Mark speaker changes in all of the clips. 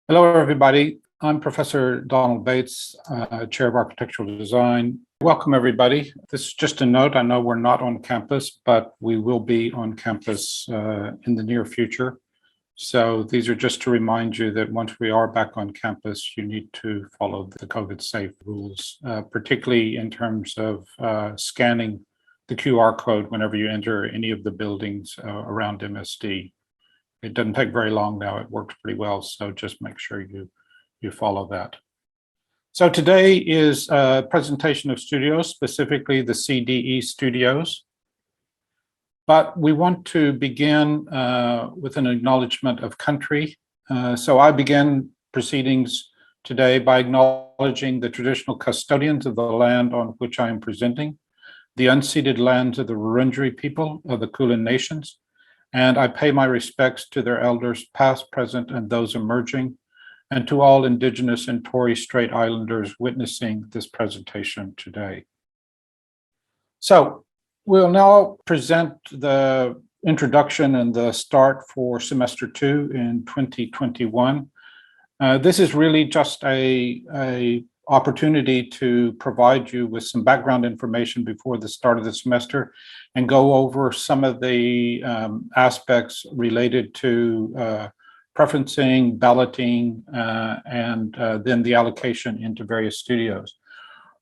Speaker 1: Hello, everybody. I'm Professor Donald Bates, Chair of Architectural Design. Welcome, everybody. This is just a note. I know we're not on campus, but we will be on campus in the near future. So these are just to remind you that once we are back on campus, you need to follow the COVID-safe rules, particularly in terms of scanning the QR code whenever you enter any of the buildings around MSD. It doesn't take very long now. It works pretty well. So just make sure you follow that. So today is a presentation of studios, specifically the CDE studios. But we want to begin with an acknowledgement of country. So I begin proceedings today by acknowledging the traditional custodians of the land on which I am presenting, the unceded lands of the Wurundjeri people of the Kulin Nations, and I pay my respects to their elders, past, present, and those emerging, and to all Indigenous and Torres Strait Islanders witnessing this presentation today. So we'll now present the introduction and the start for semester 2 in 2021. This is really just a opportunity to provide you with some background information before the start of the semester and go over some of the aspects related to preferencing, balloting, and then the allocation into various studios.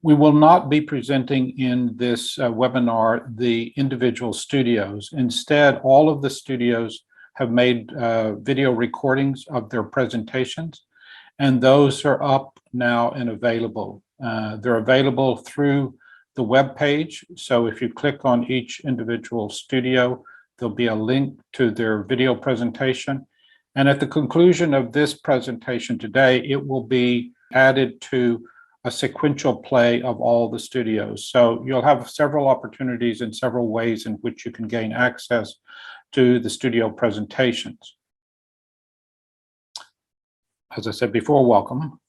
Speaker 1: We will not be presenting in this webinar the individual studios. Instead, all of the studios have made video recordings of their presentations, and those are up now and available. They're available through the web page. So if you click on each individual studio, there'll be a link to their video presentation. And at the conclusion of this presentation today, it will be added to a sequential play of all the studios. So you'll have several opportunities and several ways in which you can gain access to the studio presentations. As I said before, welcome.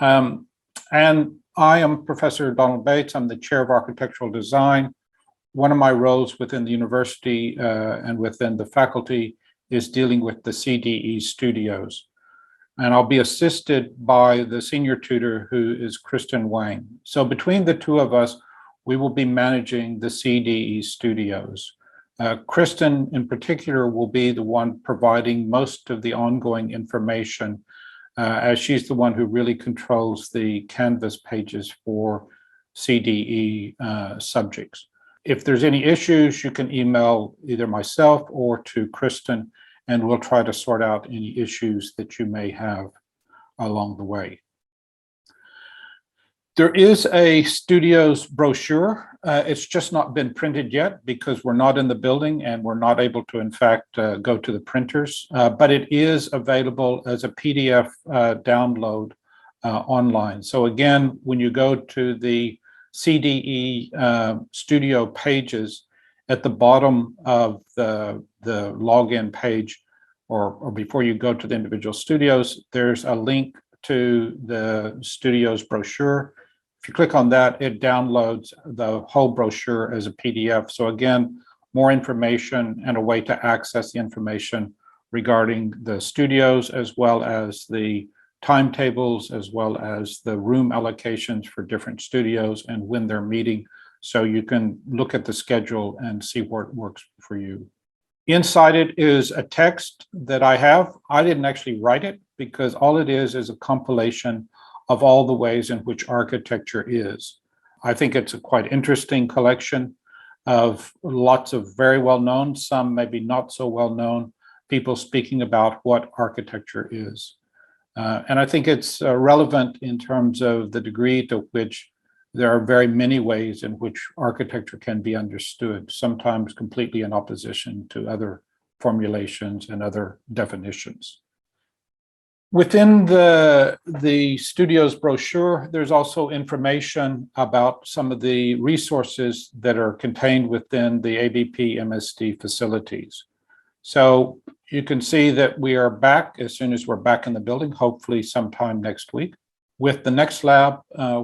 Speaker 1: And I am Professor Donald Bates. I'm the Chair of Architectural Design. One of my roles within the university and within the faculty is dealing with the CDE studios. And I'll be assisted by the senior tutor, who is Kristen Wang. So between the two of us, we will be managing the CDE studios. Kristen in particular will be the one providing most of the ongoing information as she's the one who really controls the Canvas pages for CDE subjects. If there's any issues, you can email either myself or to Kristen, and we'll try to sort out any issues that you may have along the way. There is a studios brochure. It's just not been printed yet because we're not in the building and we're not able to, in fact, go to the printers, but it is available as a PDF download online. So again, when you go to the CDE studio pages, at the bottom of the login page, or before you go to the individual studios, there's a link to the studios brochure. If you click on that, it downloads the whole brochure as a PDF. So again, more information and a way to access the information regarding the studios, as well as the timetables, as well as the room allocations for different studios and when they're meeting. So you can look at the schedule and see where it works for you. Inside it is a text that I have. I didn't actually write it because all it is a compilation of all the ways in which architecture is. I think it's a quite interesting collection of lots of very well-known, some maybe not so well-known people speaking about what architecture is. And I think it's relevant in terms of the degree to which there are very many ways in which architecture can be understood, sometimes completely in opposition to other formulations and other definitions. Within the studio's brochure, there's also information about some of the resources that are contained within the ABP MSD facilities. So you can see that we are back as soon as we're back in the building, hopefully sometime next week, with the Next Lab,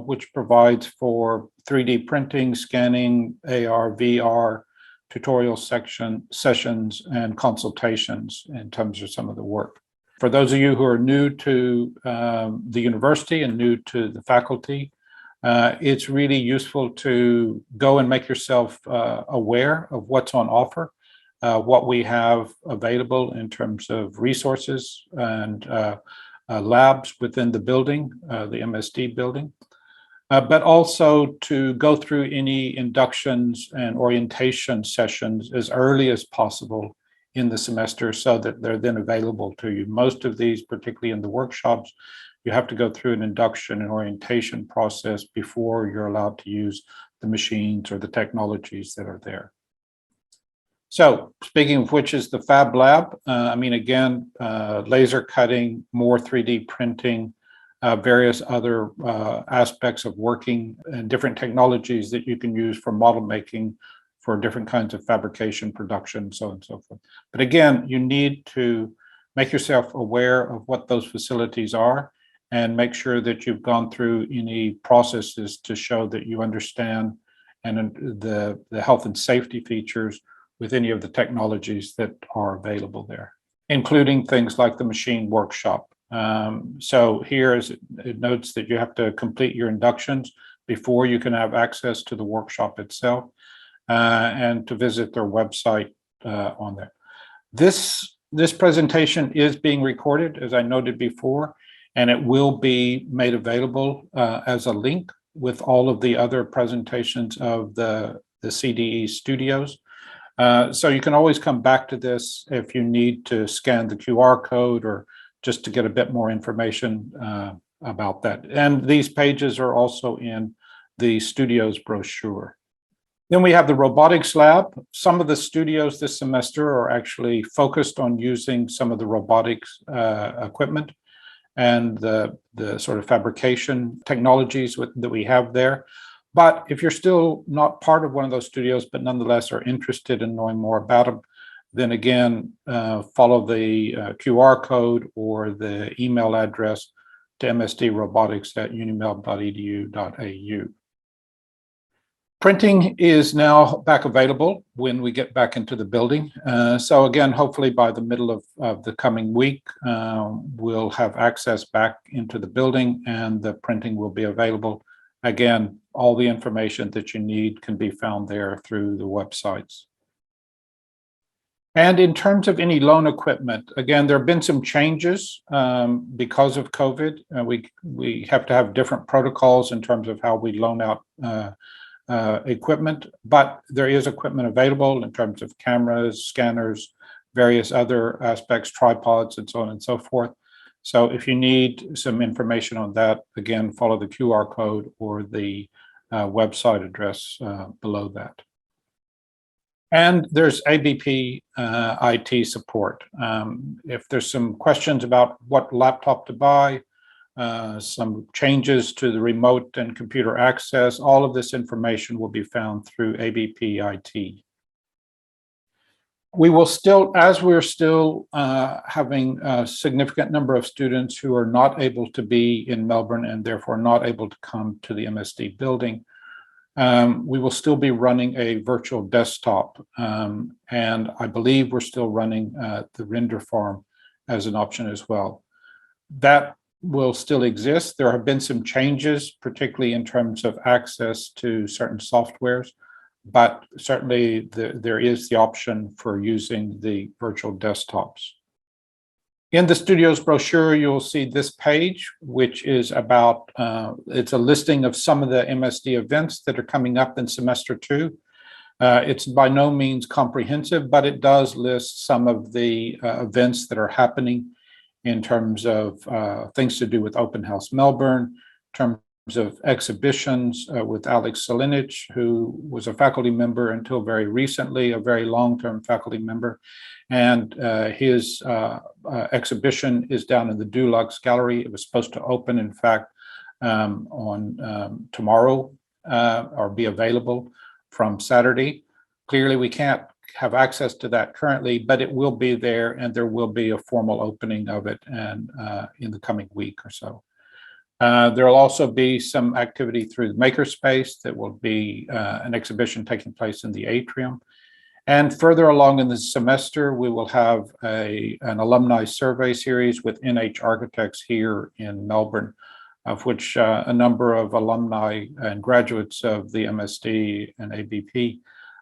Speaker 1: which provides for 3D printing, scanning, AR, VR, tutorial sessions, and consultations in terms of some of the work. For those of you who are new to the university and new to the faculty, it's really useful to go and make yourself aware of what's on offer, what we have available in terms of resources and labs within the building, the MSD building, but also to go through any inductions and orientation sessions as early as possible in the semester so that they're then available to you. Most of these, particularly in the workshops, you have to go through an induction and orientation process before you're allowed to use the machines or the technologies that are there. So speaking of which is the Fab Lab, again, laser cutting, more 3D printing, various other aspects of working and different technologies that you can use for model making for different kinds of fabrication, production, so on and so forth. But again, you need to make yourself aware of what those facilities are and make sure that you've gone through any processes to show that you understand and the health and safety features with any of the technologies that are available there, including things like the machine workshop. So here it notes that you have to complete your inductions before you can have access to the workshop itself, and to visit their website on there. This presentation is being recorded, as I noted before, and it will be made available as a link with all of the other presentations of the CDE studios. So you can always come back to this if you need to scan the QR code or just to get a bit more information about that. And these pages are also in the studio's brochure. Then we have the robotics lab. Some of the studios this semester are actually focused on using some of the robotics equipment and the sort of fabrication technologies that we have there. But if you're still not part of one of those studios, but nonetheless are interested in knowing more about them, then again, follow the QR code or the email address to msdrobotics@unimel.edu.au. Printing is now back available when we get back into the building. So again, hopefully by the middle of the coming week, we'll have access back into the building and the printing will be available. Again, all the information that you need can be found there through the websites. And in terms of any loan equipment, again, there have been some changes because of COVID. We have to have different protocols in terms of how we loan out equipment, but there is equipment available in terms of cameras, scanners, various other aspects, tripods, and so on and so forth. So if you need some information on that, again, follow the QR code or the website address below that. And there's ABP IT support. If there's some questions about what laptop to buy, some changes to the remote and computer access, all of this information will be found through ABP IT. We will still, as we're still having a significant number of students who are not able to be in Melbourne and therefore not able to come to the MSD building, we will still be running a virtual desktop. And I believe we're still running the render farm as an option as well. That will still exist. There have been some changes, particularly in terms of access to certain softwares, but certainly there is the option for using the virtual desktops. In the studio's brochure, you'll see this page, which is about, it's a listing of some of the MSD events that are coming up in semester 2. It's by no means comprehensive, but it does list some of the events that are happening in terms of things to do with Open House Melbourne, in terms of exhibitions with Alex Salinich, who was a faculty member until very recently, a very long-term faculty member. And his exhibition is down in the Dulux Gallery. It was supposed to open, in fact, on tomorrow or be available from Saturday. Clearly, we can't have access to that currently, but it will be there and there will be a formal opening of it and in the coming week or so. There will also be some activity through the Makerspace. That will be an exhibition taking place in the atrium. And further along in the semester, we will have an alumni survey series with NH Architects here in Melbourne, of which a number of alumni and graduates of the MSD and ABP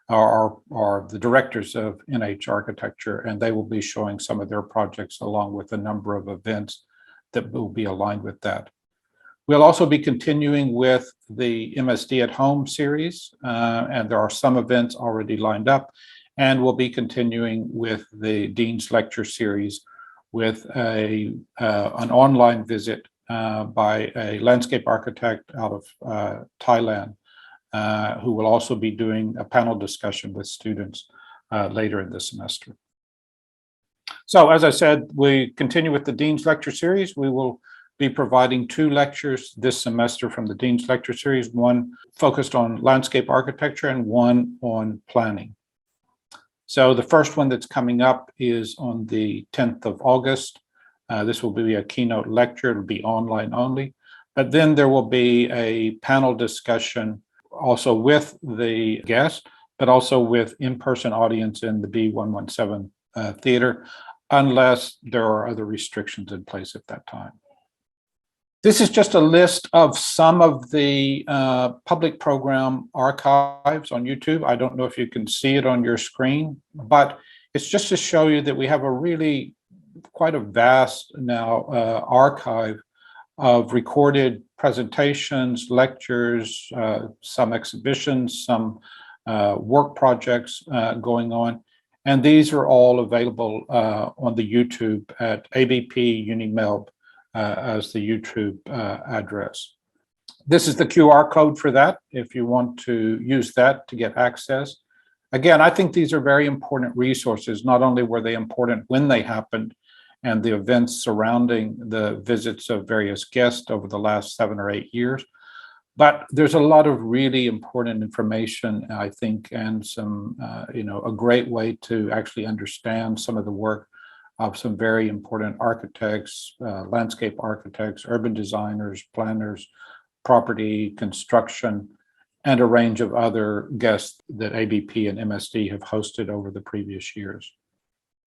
Speaker 1: are the directors of NH Architecture, and they will be showing some of their projects along with a number of events that will be aligned with that. We'll also be continuing with the MSD at Home series, and there are some events already lined up, and we'll be continuing with the Dean's Lecture series with an online visit by a landscape architect out of Thailand, who will also be doing a panel discussion with students later in the semester. So as I said, we continue with the Dean's Lecture series. We will be providing 2 lectures this semester from the Dean's Lecture series, one focused on landscape architecture and one on planning. So the first one that's coming up is on the 10th of August. This will be a keynote lecture. It'll be online only. But then there will be a panel discussion also with the guest, but also with in-person audience in the B117 theater, unless there are other restrictions in place at that time. This is just a list of some of the public program archives on YouTube. I don't know if you can see it on your screen, but it's just to show you that we have a really quite a vast now archive of recorded presentations, lectures, some exhibitions, some work projects going on. And these are all available on the YouTube at ABP UniMelb as the YouTube address. This is the QR code for that, if you want to use that to get access. Again, I think these are very important resources. Not only were they important when they happened and the events surrounding the visits of various guests over the last 7 or 8 years, but there's a lot of really important information, I think, and some, a great way to actually understand some of the work of some very important architects, landscape architects, urban designers, planners, property, construction, and a range of other guests that ABP and MSD have hosted over the previous years.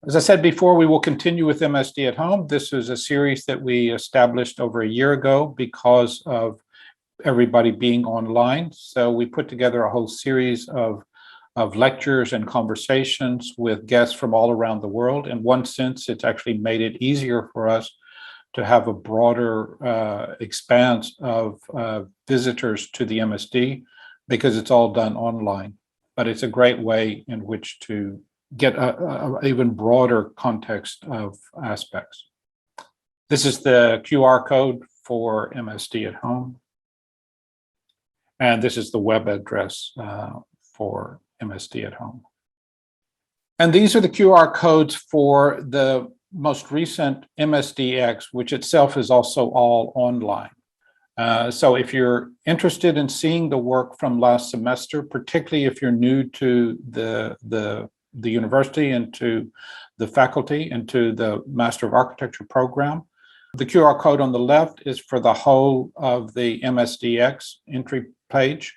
Speaker 1: As I said before, we will continue with MSD at Home. This is a series that we established over a year ago because of everybody being online. So we put together a whole series of lectures and conversations with guests from all around the world. In one sense, it's actually made it easier for us to have a broader expanse of visitors to the MSD because it's all done online. But it's a great way in which to get an even broader context of aspects. This is the QR code for MSD at Home. And this is the web address for MSD at Home. And these are the QR codes for the most recent MSDX, which itself is also all online. So if you're interested in seeing the work from last semester, particularly if you're new to the university and to the faculty and to the Master of Architecture program, the QR code on the left is for the whole of the MSDX entry page.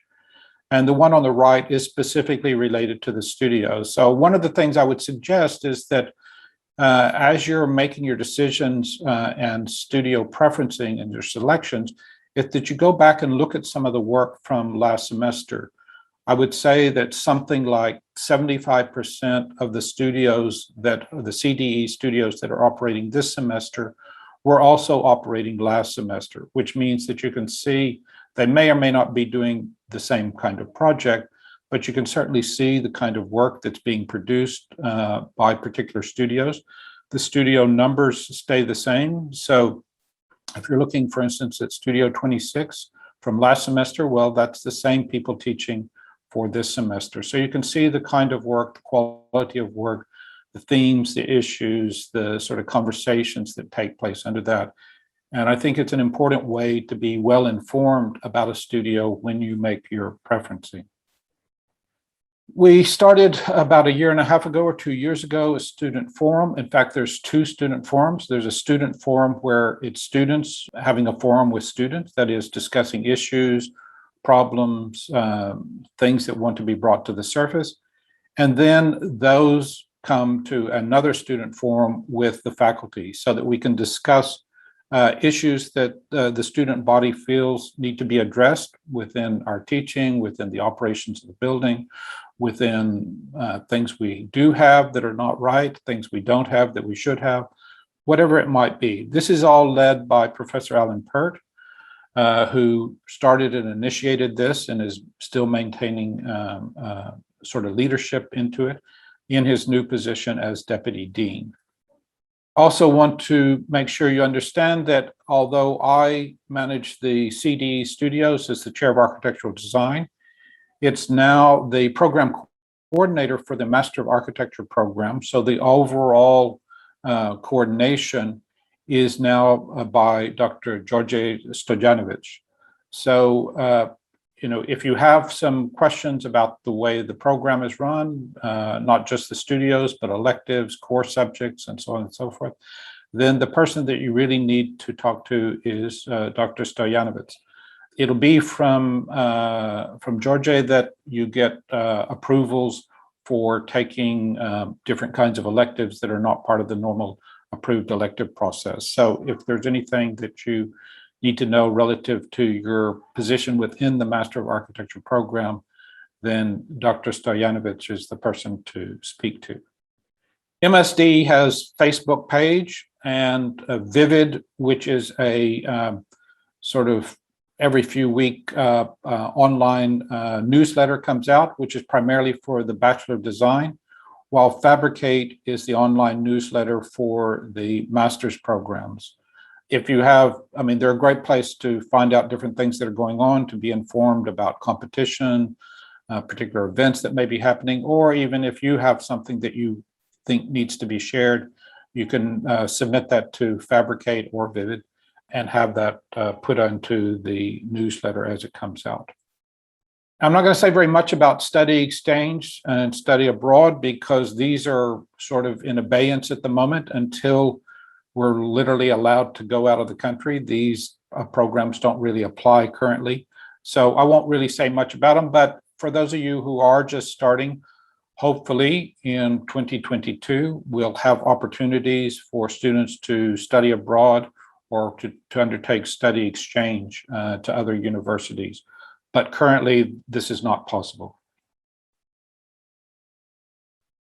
Speaker 1: And the one on the right is specifically related to the studio. So one of the things I would suggest is that as you're making your decisions and studio preferencing and your selections, is that you go back and look at some of the work from last semester. I would say that something like 75% of the studios the CDE studios that are operating this semester were also operating last semester, which means that you can see they may or may not be doing the same kind of project, but you can certainly see the kind of work that's being produced by particular studios. The studio numbers stay the same. So if you're looking, for instance, at Studio 26 from last semester, well, that's the same people teaching for this semester. So you can see the kind of work, the quality of work, the themes, the issues, the sort of conversations that take place under that. And I think it's an important way to be well informed about a studio when you make your preferencing. We started about 1.5 years ago or 2 years ago a student forum. In fact, there's 2 student forums. There's a student forum where it's students having a forum with students, that is discussing issues, problems, things that want to be brought to the surface. And then those come to another student forum with the faculty so that we can discuss issues that the student body feels need to be addressed within our teaching, within the operations of the building, within things we do have that are not right, things we don't have that we should have, whatever it might be. This is all led by Professor Alan Pert, who started and initiated this and is still maintaining sort of leadership into it in his new position as Deputy Dean. Also want to make sure you understand that although I manage the CDE studios as the Chair of Architectural Design, it's now the program coordinator for the Master of Architecture program. So the overall coordination is now by Dr. George Stojanovic. So, if you have some questions about the way the program is run, not just the studios, but electives, core subjects, and so on and so forth, then the person that you really need to talk to is Dr. Stojanovic. It'll be from George that you get approvals for taking different kinds of electives that are not part of the normal approved elective process. So if there's anything that you need to know relative to your position within the Master of Architecture program, then Dr. Stojanovic is the person to speak to. MSD has Facebook page and Vivid, which is a sort of every few week online newsletter comes out, which is primarily for the Bachelor of Design, while Fabricate is the online newsletter for the master's programs. If you have, they're a great place to find out different things that are going on, to be informed about competition, particular events that may be happening, or even if you have something that you think needs to be shared, you can submit that to Fabricate or Vivid and have that put onto the newsletter as it comes out. I'm not going to say very much about study exchange and study abroad because these are sort of in abeyance at the moment until we're literally allowed to go out of the country. These programs don't really apply currently. So I won't really say much about them, but for those of you who are just starting, hopefully in 2022, we'll have opportunities for students to study abroad or to undertake study exchange to other universities. But currently, this is not possible.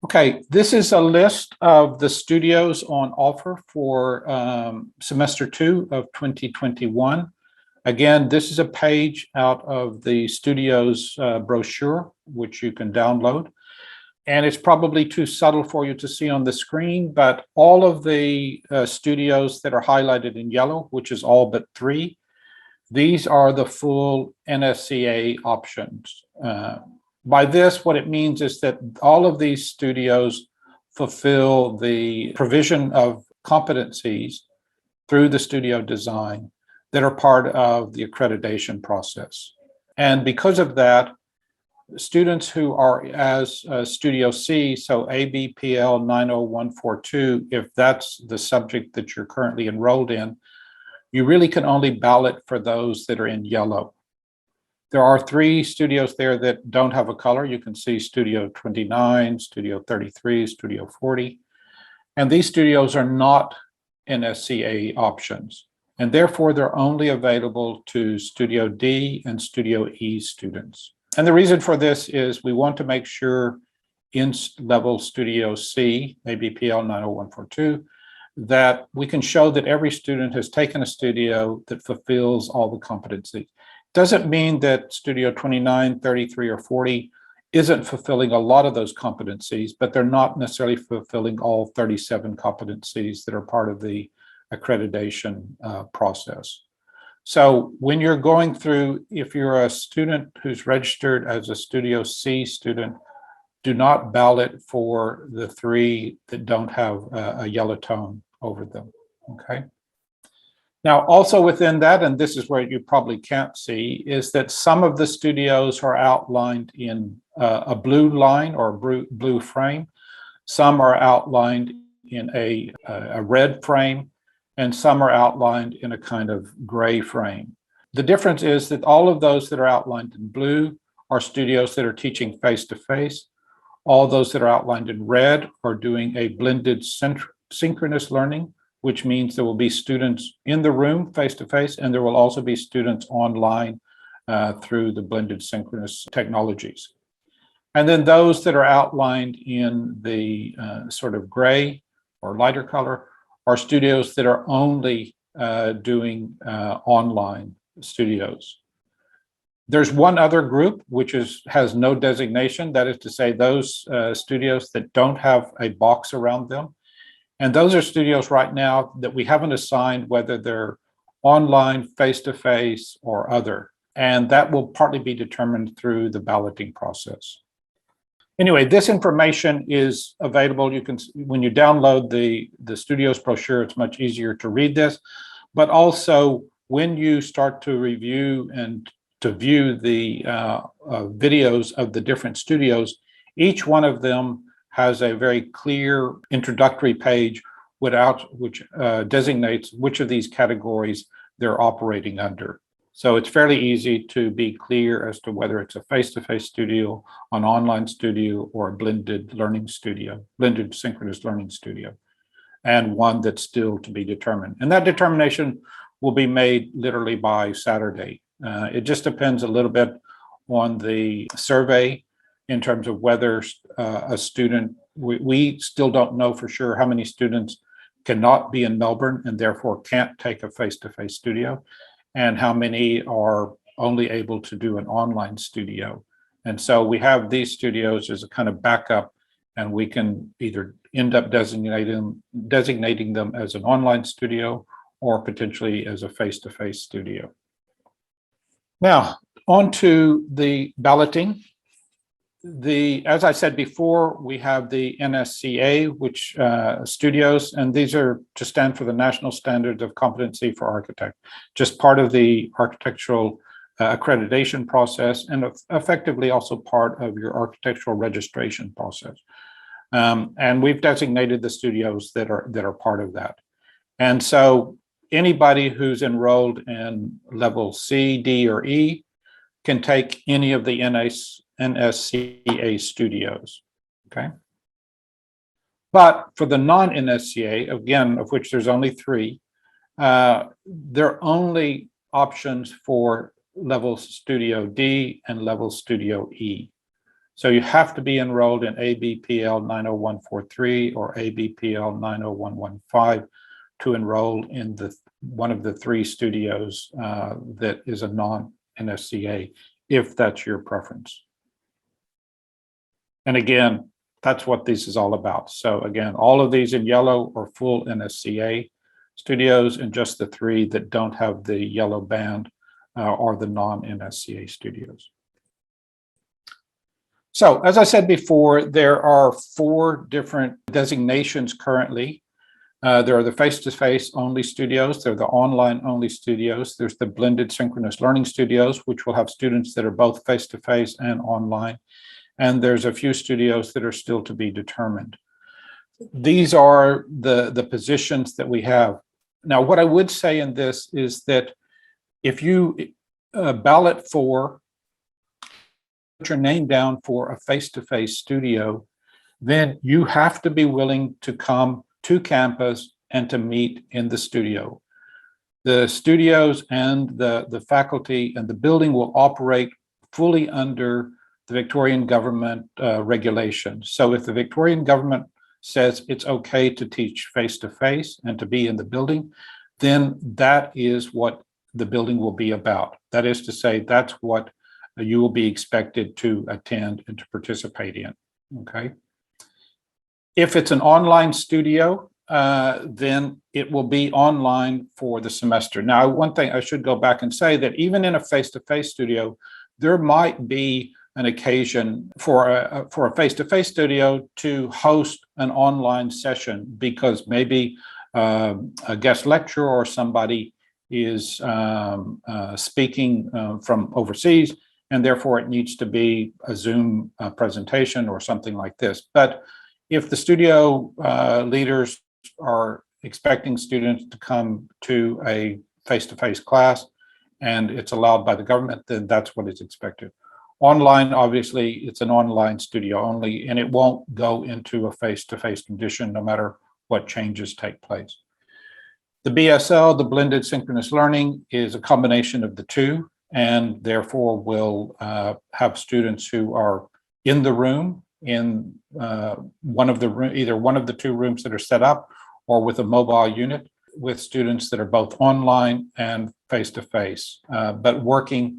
Speaker 1: Okay, this is a list of the studios on offer for semester 2 of 2021. Again, this is a page out of the studios brochure, which you can download. And it's probably too subtle for you to see on the screen, but all of the studios that are highlighted in yellow, which is all but 3, these are the full NSCA options. By this, what it means is that all of these studios fulfill the provision of competencies through the studio design that are part of the accreditation process. And because of that, students who are as Studio C, so ABPL 90142, if that's the subject that you're currently enrolled in, you really can only ballot for those that are in yellow. There are 3 studios there that don't have a color. You can see Studio 29, Studio 33, Studio 40. And these studios are not NSCA options. And therefore, they're only available to Studio D and Studio E students. And the reason for this is we want to make sure in level Studio C, ABPL 90142, that we can show that every student has taken a studio that fulfills all the competencies. Doesn't mean that Studio 29, 33, or 40 isn't fulfilling a lot of those competencies, but they're not necessarily fulfilling all 37 competencies that are part of the accreditation process. So when you're going through, if you're a student who's registered as a Studio C student, do not ballot for the 3 that don't have a yellow tone over them, okay? Now, also within that, and this is where you probably can't see, is that some of the studios are outlined in a blue line or a blue frame. Some are outlined in a red frame, and some are outlined in a kind of gray frame. The difference is that all of those that are outlined in blue are studios that are teaching face-to-face. All those that are outlined in red are doing a blended synchronous learning, which means there will be students in the room face-to-face, and there will also be students online through the blended synchronous technologies. And then those that are outlined in the sort of gray or lighter color are studios that are only doing online studios. There's one other group which has no designation, that is to say those studios that don't have a box around them. And those are studios right now that we haven't assigned whether they're online, face-to-face, or other. And that will partly be determined through the balloting process. Anyway, this information is available. You can, when you download the studio's brochure, it's much easier to read this. But also, when you start to review and to view the videos of the different studios, each one of them has a very clear introductory page which designates which of these categories they're operating under. So it's fairly easy to be clear as to whether it's a face-to-face studio, an online studio, or a blended learning studio, blended synchronous learning studio, and one that's still to be determined. And that determination will be made literally by Saturday. It just depends a little bit on the survey in terms of whether a student, we still don't know for sure how many students cannot be in Melbourne and therefore can't take a face-to-face studio, and how many are only able to do an online studio. And so we have these studios as a kind of backup, and we can either end up designating them as an online studio or potentially as a face-to-face studio. Now, on to the balloting. As I said before, we have the NSCA, which studios, and these are to stand for the National Standards of Competency for Architect, just part of the architectural accreditation process, and effectively also part of your architectural registration process. And we've designated the studios that are part of that. And so anybody who's enrolled in level C, D, or E can take any of the NSCA studios, okay? But for the non-NSCA, again, of which there's only 3, they're only options for level Studio D and level Studio E. So you have to be enrolled in ABPL 90143 or ABPL 90115 to enroll in one of the 3 studios that is a non-NSCA, if that's your preference. And again, that's what this is all about. So again, all of these in yellow are full NSCA studios, and just the 3 that don't have the yellow band are the non-NSCA studios. So as I said before, there are 4 different designations currently. There are the face-to-face only studios, there are the online only studios, there's the blended synchronous learning studios, which will have students that are both face-to-face and online. And there's a few studios that are still to be determined. These are the positions that we have. Now, what I would say in this is that if you ballot for, put your name down for a face-to-face studio, then you have to be willing to come to campus and to meet in the studio. The studios and the faculty and the building will operate fully under the Victorian government regulations. So if the Victorian government says it's okay to teach face-to-face and to be in the building, then that is what the building will be about. That is to say, that's what you will be expected to attend and to participate in, okay? If it's an online studio, then it will be online for the semester. Now, one thing I should go back and say that even in a face-to-face studio, there might be an occasion for a face-to-face studio to host an online session because maybe a guest lecturer or somebody is speaking from overseas, and therefore it needs to be a Zoom presentation or something like this. But if the studio leaders are expecting students to come to a face-to-face class and it's allowed by the government, then that's what is expected. Online, obviously, it's an online studio only, and it won't go into a face-to-face condition no matter what changes take place. The BSL, the blended synchronous learning, is a combination of the two, and therefore will have students who are in the room, in either one of the two rooms that are set up, or with a mobile unit, with students that are both online and face-to-face, but working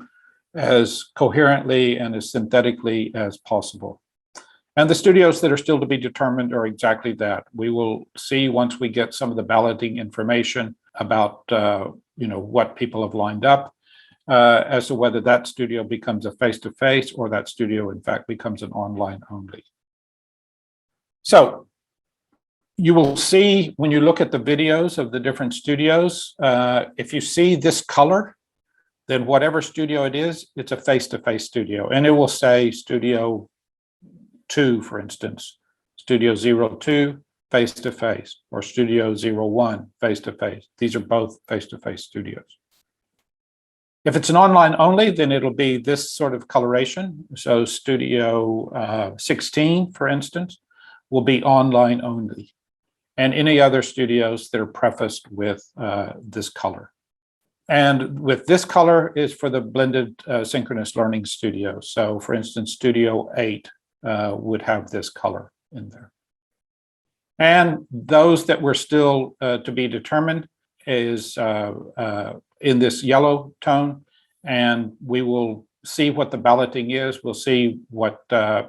Speaker 1: as coherently and as synthetically as possible. And the studios that are still to be determined are exactly that. We will see once we get some of the balloting information about what people have lined up, as to whether that studio becomes a face-to-face or that studio in fact becomes an online only. So you will see when you look at the videos of the different studios, if you see this color, then whatever studio it is, it's a face-to-face studio. And it will say Studio 2, for instance, Studio 02, face-to-face, or Studio 01, face-to-face. These are both face-to-face studios. If it's an online only, then it'll be this sort of coloration. So Studio 16, for instance, will be online only. And any other studios that are prefaced with this color. And with this color is for the blended synchronous learning studio. So for instance, Studio 8 would have this color in there. And those that were still to be determined is in this yellow tone. And we will see what the balloting is. We'll see what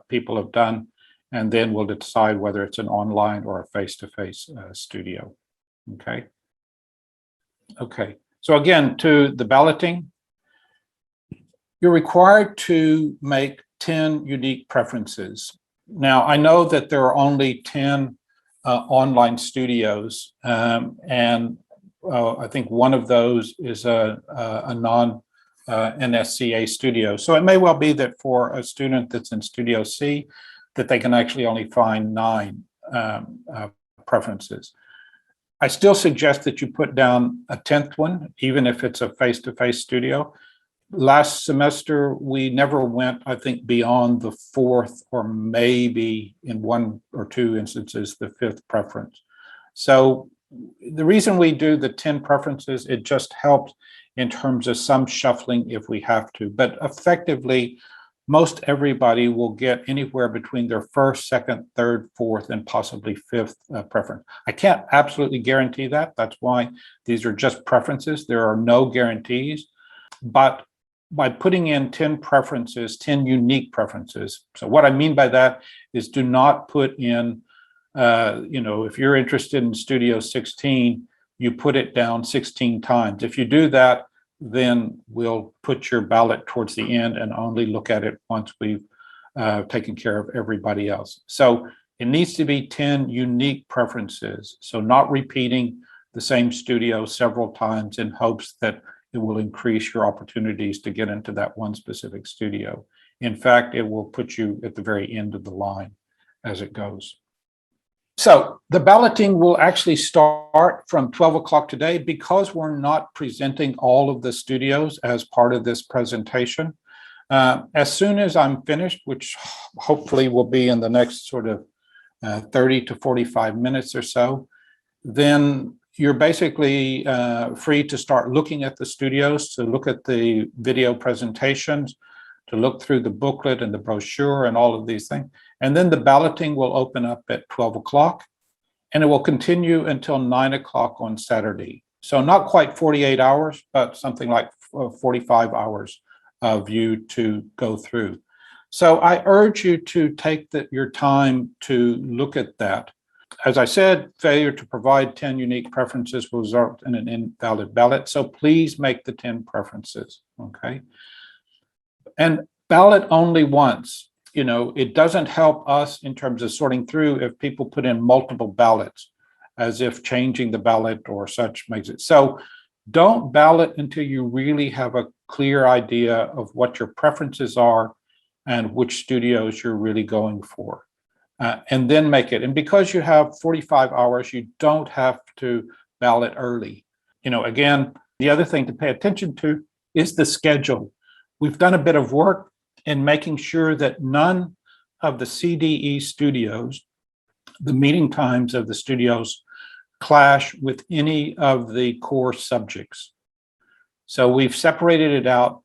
Speaker 1: people have done. And then we'll decide whether it's an online or a face-to-face studio. Okay. Okay. So again, to the balloting, you're required to make 10 unique preferences. Now, I know that there are only 10 online studios, and I think one of those is a non-NSCA studio. So it may well be that for a student that's in Studio C, that they can actually only find 9 preferences. I still suggest that you put down a 10th one, even if it's a face-to-face studio. Last semester, we never went, I think, beyond the 4th or maybe in 1 or 2 instances, the 5th preference. So the reason we do the 10 preferences, it just helps in terms of some shuffling if we have to. But effectively, most everybody will get anywhere between their 1st, 2nd, 3rd, 4th, and possibly 5th preference. I can't absolutely guarantee that. That's why these are just preferences. There are no guarantees. But by putting in 10 preferences, 10 unique preferences. So what I mean by that is do not put in, if you're interested in Studio 16, you put it down 16 times. If you do that, then we'll put your ballot towards the end and only look at it once we've taken care of everybody else. So it needs to be 10 unique preferences. So not repeating the same studio several times in hopes that it will increase your opportunities to get into that one specific studio. In fact, it will put you at the very end of the line as it goes. So the balloting will actually start from 12 o'clock today because we're not presenting all of the studios as part of this presentation. As soon as I'm finished, which hopefully will be in the next sort of 30 to 45 minutes or so, then you're basically free to start looking at the studios, to look at the video presentations, to look through the booklet and the brochure and all of these things. And then the balloting will open up at 12 o'clock and it will continue until 9 o'clock on Saturday. So not quite 48 hours, but something like 45 hours of you to go through. So I urge you to take your time to look at that. As I said, failure to provide 10 unique preferences will result in an invalid ballot. So please make the 10 preferences, okay? And ballot only once. It doesn't help us in terms of sorting through if people put in multiple ballots, as if changing the ballot or such makes it. So don't ballot until you really have a clear idea of what your preferences are and which studios you're really going for. And then make it. And because you have 45 hours, you don't have to ballot early. Again, the other thing to pay attention to is the schedule. We've done a bit of work in making sure that none of the CDE studios, the meeting times of the studios, clash with any of the course subjects. So we've separated it out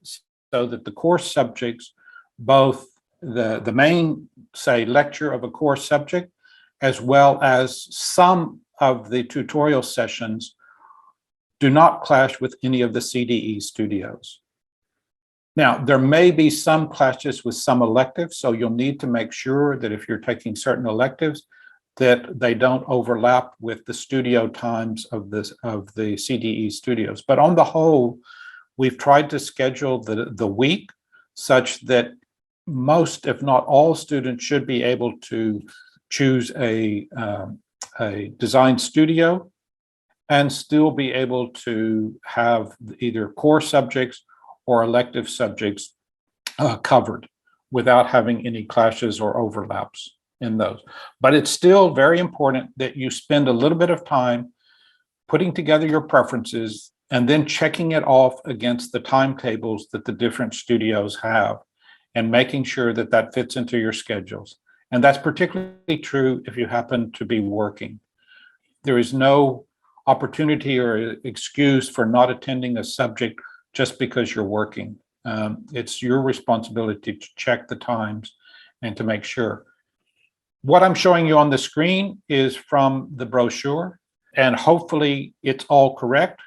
Speaker 1: so that the course subjects, both the main, say, lecture of a course subject, as well as some of the tutorial sessions, do not clash with any of the CDE studios. Now, there may be some clashes with some electives, so you'll need to make sure that if you're taking certain electives, that they don't overlap with the studio times of the CDE studios. But on the whole, we've tried to schedule the week such that most, if not all, students should be able to choose a design studio and still be able to have either core subjects or elective subjects covered without having any clashes or overlaps in those. But it's still very important that you spend a little bit of time putting together your preferences and then checking it off against the timetables that the different studios have and making sure that that fits into your schedules. And that's particularly true if you happen to be working. There is no opportunity or excuse for not attending a subject just because you're working. It's your responsibility to check the times and to make sure. What I'm showing you on the screen is from the brochure, and hopefully it's all correct.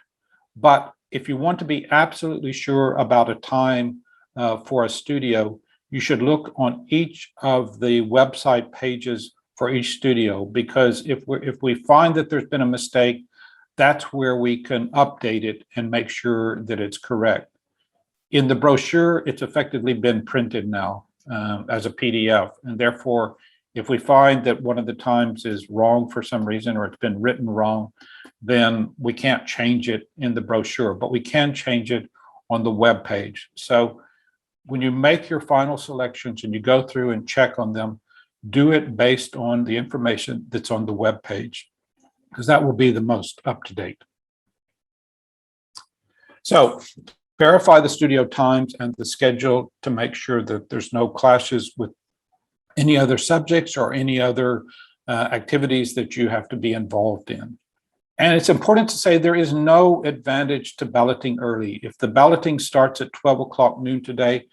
Speaker 1: But if you want to be absolutely sure about a time for a studio, you should look on each of the website pages for each studio, because if we find that there's been a mistake, that's where we can update it and make sure that it's correct. In the brochure, it's effectively been printed now as a PDF, and therefore, if we find that one of the times is wrong for some reason or it's been written wrong, then we can't change it in the brochure, but we can change it on the web page. So when you make your final selections and you go through and check on them, do it based on the information that's on the web page, because that will be the most up to date. So verify the studio times and the schedule to make sure that there's no clashes with any other subjects or any other activities that you have to be involved in. And it's important to say there is no advantage to balloting early. If the balloting starts at 12 o'clock noon today,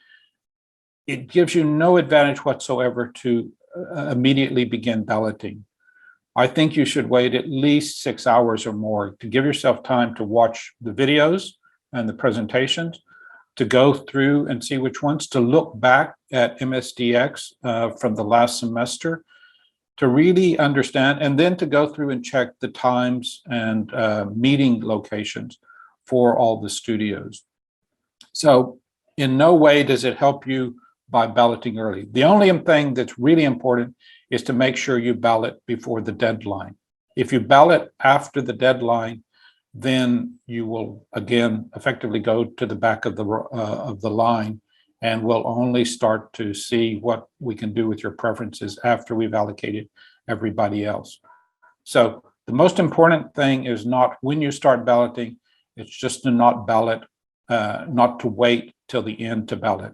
Speaker 1: it gives you no advantage whatsoever to immediately begin balloting. I think you should wait at least 6 hours or more to give yourself time to watch the videos and the presentations, to go through and see which ones, to look back at MSDX from the last semester, to really understand, and then to go through and check the times and meeting locations for all the studios. So in no way does it help you by balloting early. The only thing that's really important is to make sure you ballot before the deadline. If you ballot after the deadline, then you will again effectively go to the back of the line, and we'll only start to see what we can do with your preferences after we've allocated everybody else. So the most important thing is not when you start balloting, it's just to not ballot, not to wait till the end to ballot.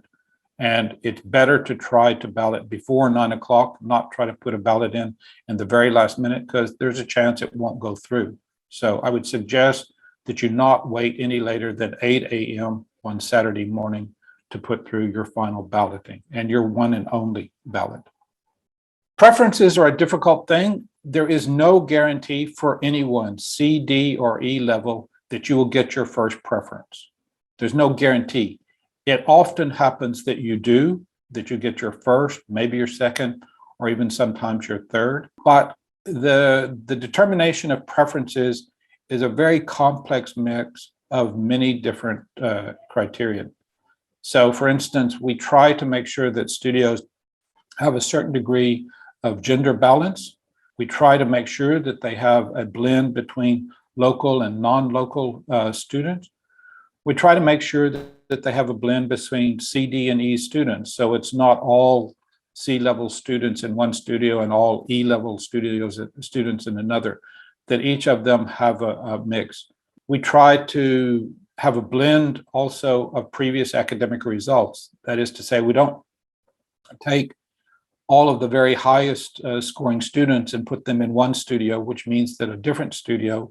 Speaker 1: And it's better to try to ballot before 9 o'clock, not try to put a ballot in the very last minute, because there's a chance it won't go through. So I would suggest that you not wait any later than 8 a.m. on Saturday morning to put through your final balloting and your one and only ballot. Preferences are a difficult thing. There is no guarantee for anyone, C, D, or E level, that you will get your first preference. There's no guarantee. It often happens that you do, that you get your first, maybe your second, or even sometimes your third. But the determination of preferences is a very complex mix of many different criteria. So for instance, we try to make sure that studios have a certain degree of gender balance. We try to make sure that they have a blend between local and non-local students. We try to make sure that they have a blend between C, D, and E students. So it's not all C-level students in one studio and all E-level students in another, that each of them have a mix. We try to have a blend also of previous academic results. That is to say, we don't take all of the very highest scoring students and put them in one studio, which means that a different studio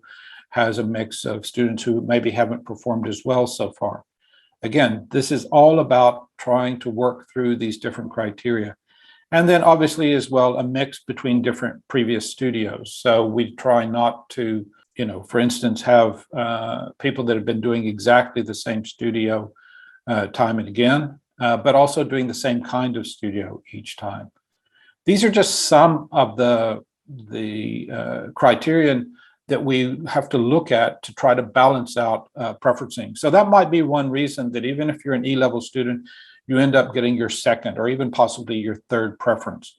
Speaker 1: has a mix of students who maybe haven't performed as well so far. Again, this is all about trying to work through these different criteria. And then obviously as well, a mix between different previous studios. So we try not to, for instance, have people that have been doing exactly the same studio time and again, but also doing the same kind of studio each time. These are just some of the criterion that we have to look at to try to balance out preferencing. So that might be one reason that even if you're an E-level student, you end up getting your second or even possibly your third preference.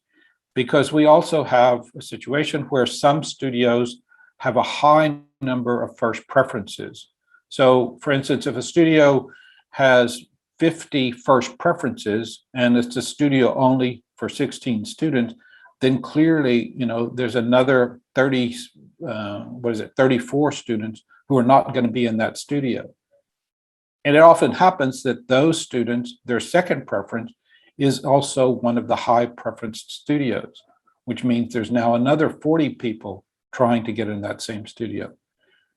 Speaker 1: Because we also have a situation where some studios have a high number of first preferences. So for instance, if a studio has 50 first preferences and it's a studio only for 16 students, then clearly, there's another 34 students who are not going to be in that studio. And it often happens that those students, their second preference is also one of the high preference studios, which means there's now another 40 people trying to get in that same studio.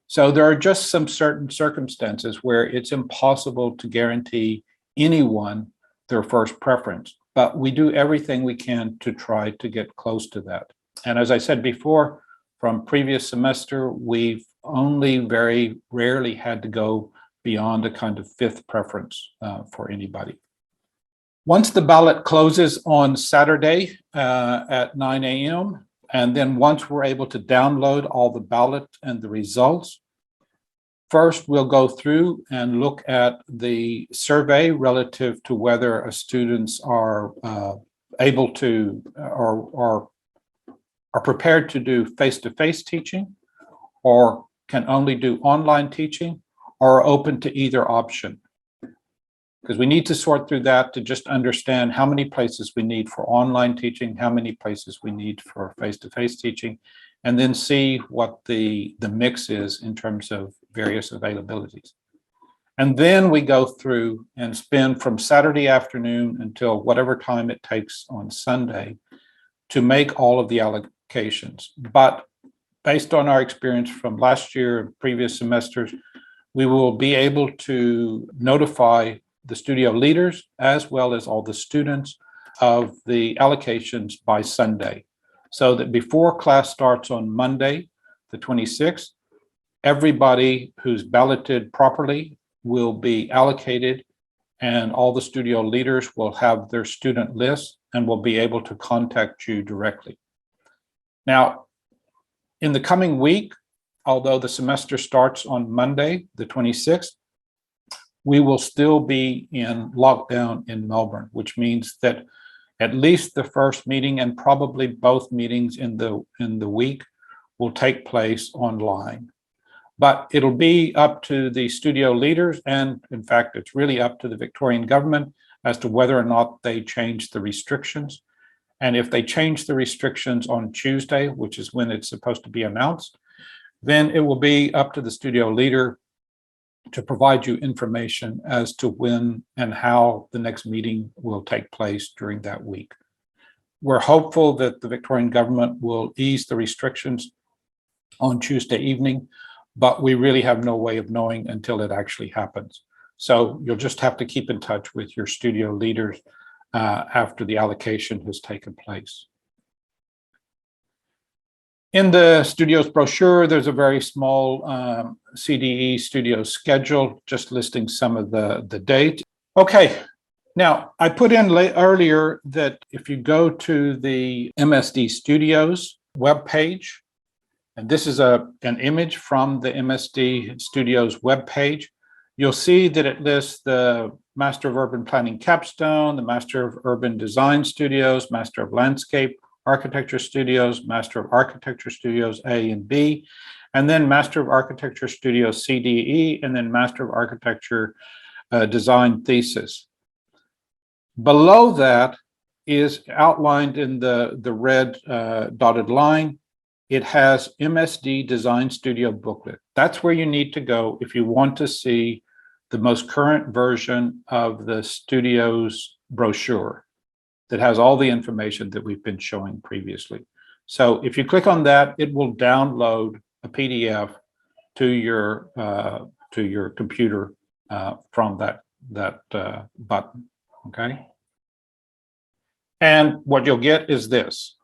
Speaker 1: So there are just some certain circumstances where it's impossible to guarantee anyone their first preference, but we do everything we can to try to get close to that. And as I said before, from previous semester, we've only very rarely had to go beyond a kind of fifth preference for anybody. Once the ballot closes on Saturday at 9 a.m., and then once we're able to download all the ballot and the results, first we'll go through and look at the survey relative to whether students are able to or are prepared to do face-to-face teaching, or can only do online teaching, or are open to either option. Because we need to sort through that to just understand how many places we need for online teaching, how many places we need for face-to-face teaching, and then see what the mix is in terms of various availabilities. And then we go through and spend from Saturday afternoon until whatever time it takes on Sunday to make all of the allocations. But based on our experience from last year and previous semesters, we will be able to notify the studio leaders as well as all the students of the allocations by Sunday, so that before class starts on Monday, the 26th, everybody who's balloted properly will be allocated, and all the studio leaders will have their student lists and will be able to contact you directly. Now, in the coming week, although the semester starts on Monday, the 26th, we will still be in lockdown in Melbourne, which means that at least the first meeting and probably both meetings in the week will take place online. But it'll be up to the studio leaders, and in fact, it's really up to the Victorian government as to whether or not they change the restrictions. And if they change the restrictions on Tuesday, which is when it's supposed to be announced, then it will be up to the studio leader to provide you information as to when and how the next meeting will take place during that week. We're hopeful that the Victorian government will ease the restrictions on Tuesday evening, but we really have no way of knowing until it actually happens. So you'll just have to keep in touch with your studio leaders after the allocation has taken place. In the studio's brochure, there's a very small CDE studio schedule, just listing some of the dates. Okay, now I put in earlier that if you go to the MSD Studios webpage, and this is an image from the MSD Studios webpage, you'll see that it lists the Master of Urban Planning Capstone, the Master of Urban Design Studios, Master of Landscape Architecture Studios, Master of Architecture Studios A and B, and then Master of Architecture Studios CDE, and then Master of Architecture Design Thesis. Below that is outlined in the red dotted line. It has MSD Design Studio booklet. That's where you need to go if you want to see the most current version of the studio's brochure. that has all the information that we've been showing previously. So if you click on that, it will download a PDF to your computer from that button. Okay. And what you'll get is this.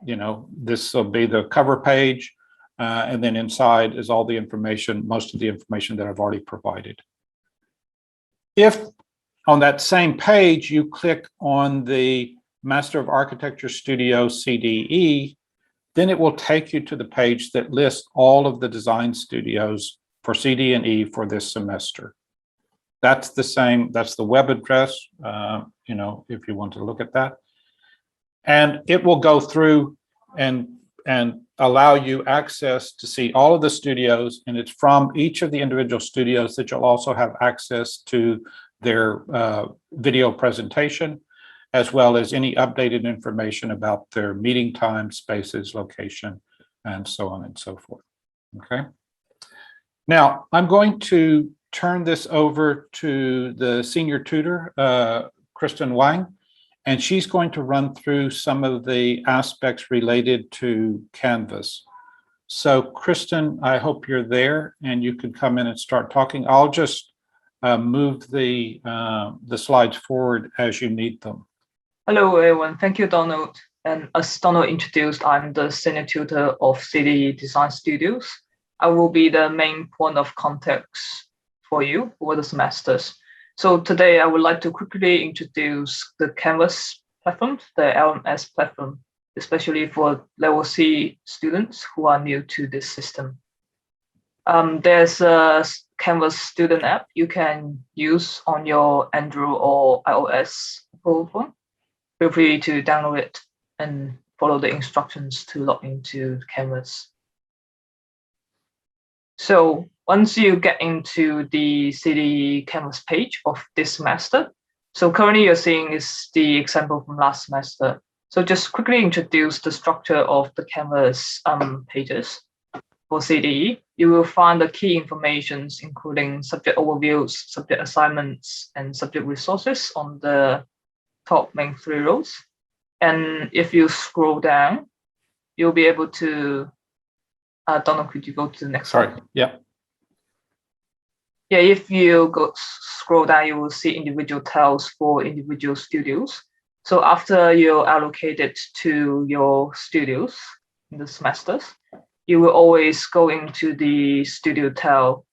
Speaker 1: This will be the cover page, and then inside is all the information, most of the information that I've already provided. If on that same page you click on the Master of Architecture Studio CDE, then it will take you to the page that lists all of the design studios for CDE for this semester. That's the same, that's the web address, if you want to look at that. And it will go through and allow you access to see all of the studios, and it's from each of the individual studios that you'll also have access to their video presentation, as well as any updated information about their meeting time, spaces, location, and so on and so forth. Okay. Now, I'm going to turn this over to the senior tutor, Kristen Wang, and she's going to run through some of the aspects related to Canvas. So, Kristen, I hope you're there and you can come in and start talking. I'll just move the slides forward as you need them.
Speaker 2: Hello, everyone. Thank you, Donald. And as Donald introduced, I'm the senior tutor of CDE Design Studios. I will be the main point of contact for you over the semesters. So today I would like to quickly introduce the Canvas platform, the LMS platform, especially for level C students who are new to this system. There's a Canvas student app you can use on your Android or iOS phone. Feel free to download it and follow the instructions to log into Canvas. So once you get into the CDE Canvas page of this semester, so currently you're seeing is the example from last semester. So just quickly introduce the structure of the Canvas pages. For CDE, you will find the key informations, including subject overviews, subject assignments, and subject resources on the top main 3 rows. And if you scroll down, you'll be able to, Donald, could you go to the next slide?
Speaker 1: Sorry, yeah.
Speaker 2: Yeah, if you scroll down, you will see individual tiles for individual studios. So after you're allocated to your studios in the semesters, you will always go into the studio tile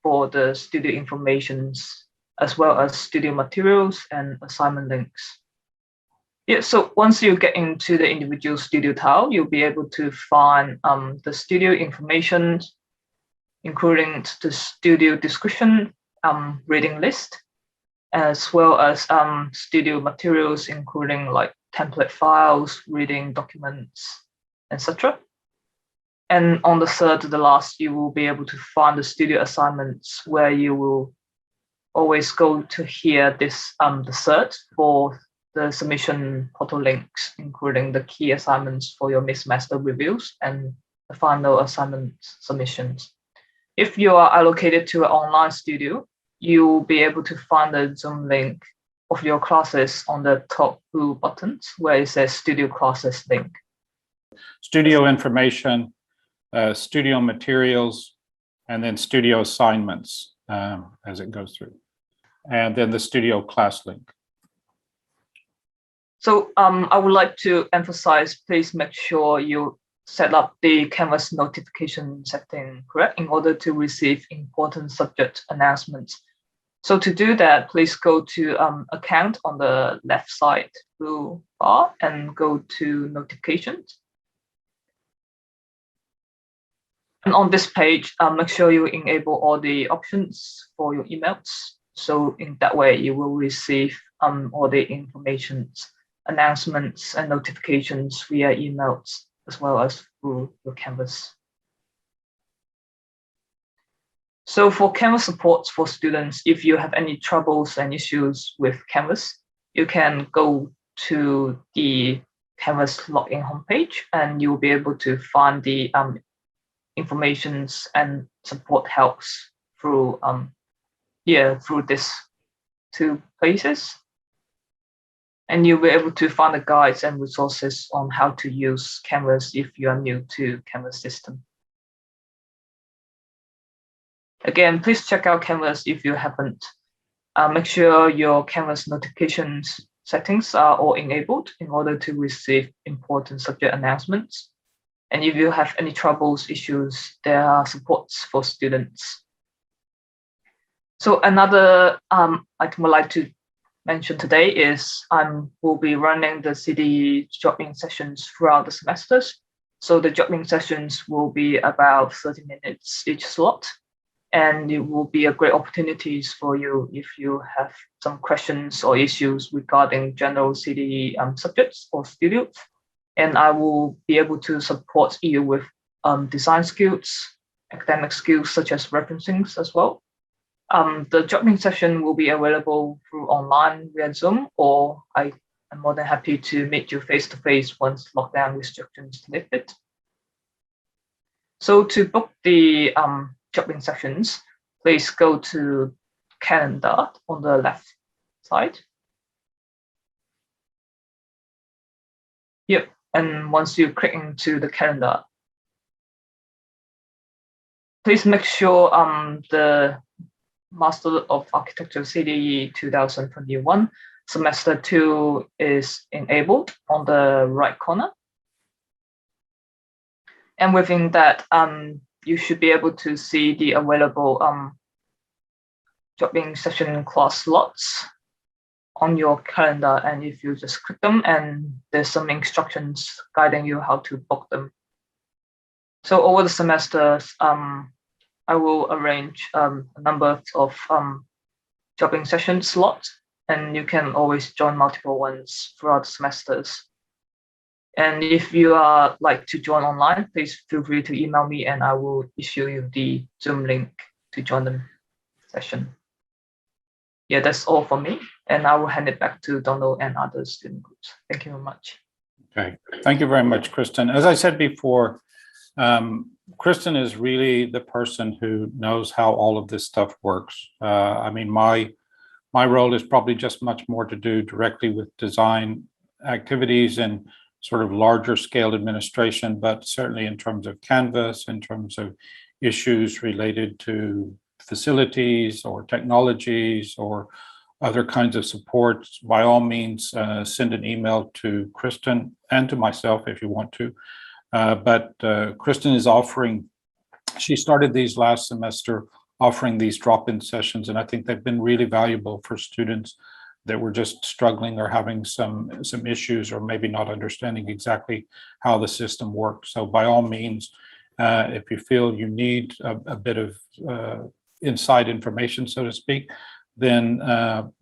Speaker 2: for the studio informations, as well as studio materials and assignment links. Yeah, so once you get into the individual studio tile, you'll be able to find the studio information, including the studio description, reading list, as well as studio materials, including like template files, reading documents, etc. And on the third to the last, you will be able to find the studio assignments, where you will always go to here this the search for the submission portal links, including the key assignments for your mid-semester reviews and the final assignment submissions. If you are allocated to an online studio, you will be able to find the Zoom link of your classes on the top blue buttons where it says Studio Classes link.
Speaker 1: Studio information, studio materials, and then studio assignments as it goes through. And then the studio class link.
Speaker 2: So I would like to emphasize, please make sure you set up the Canvas notification setting correct in order to receive important subject announcements. So to do that, please go to account on the left side blue bar and go to notifications. And on this page, make sure you enable all the options for your emails. So in that way, you will receive all the informations, announcements, and notifications via emails, as well as through your Canvas. So for Canvas supports for students, if you have any troubles and issues with Canvas, you can go to the Canvas login homepage and you'll be able to find the informations and support helps through through these 2 places. And you'll be able to find the guides and resources on how to use Canvas if you are new to Canvas system. Again, please check out Canvas if you haven't. Make sure your Canvas notifications settings are all enabled in order to receive important subject announcements. And if you have any troubles, issues, there are supports for students. So another item I'd like to mention today is we'll be running the CDE jobbing sessions throughout the semesters. So the jobbing sessions will be about 30 minutes each slot. And it will be a great opportunities for you if you have some questions or issues regarding general CDE subjects or studios. And I will be able to support you with design skills, academic skills such as referencing as well. The jobbing session will be available through online via Zoom, or I am more than happy to meet you face-to-face once lockdown restrictions lifted. So to book the jobbing sessions, please go to calendar on the left side. Yep, and once you click into the calendar, please make sure the Master of Architecture CDE 2021 semester 2 is enabled on the right corner. And within that, you should be able to see the available jobbing session class slots on your calendar. And if you just click them, and there's some instructions guiding you how to book them. So over the semesters, I will arrange a number of jobbing session slots, and you can always join multiple ones throughout the semesters. And if you are like to join online, please feel free to email me and I will issue you the Zoom link to join the session. Yeah, that's all for me. And I will hand it back to Donald and other student groups. Thank you very much.
Speaker 1: Okay, thank you very much, Kristen. As I said before, Kristen is really the person who knows how all of this stuff works. I mean, my role is probably just much more to do directly with design activities and sort of larger scale administration, but certainly in terms of Canvas, in terms of issues related to facilities or technologies or other kinds of supports, by all means, send an email to Kristen and to myself if you want to. But Kristen is offering, she started these last semester offering these drop-in sessions, and I think they've been really valuable for students that were just struggling or having some issues or maybe not understanding exactly how the system works. So by all means, if you feel you need a bit of inside information, so to speak, then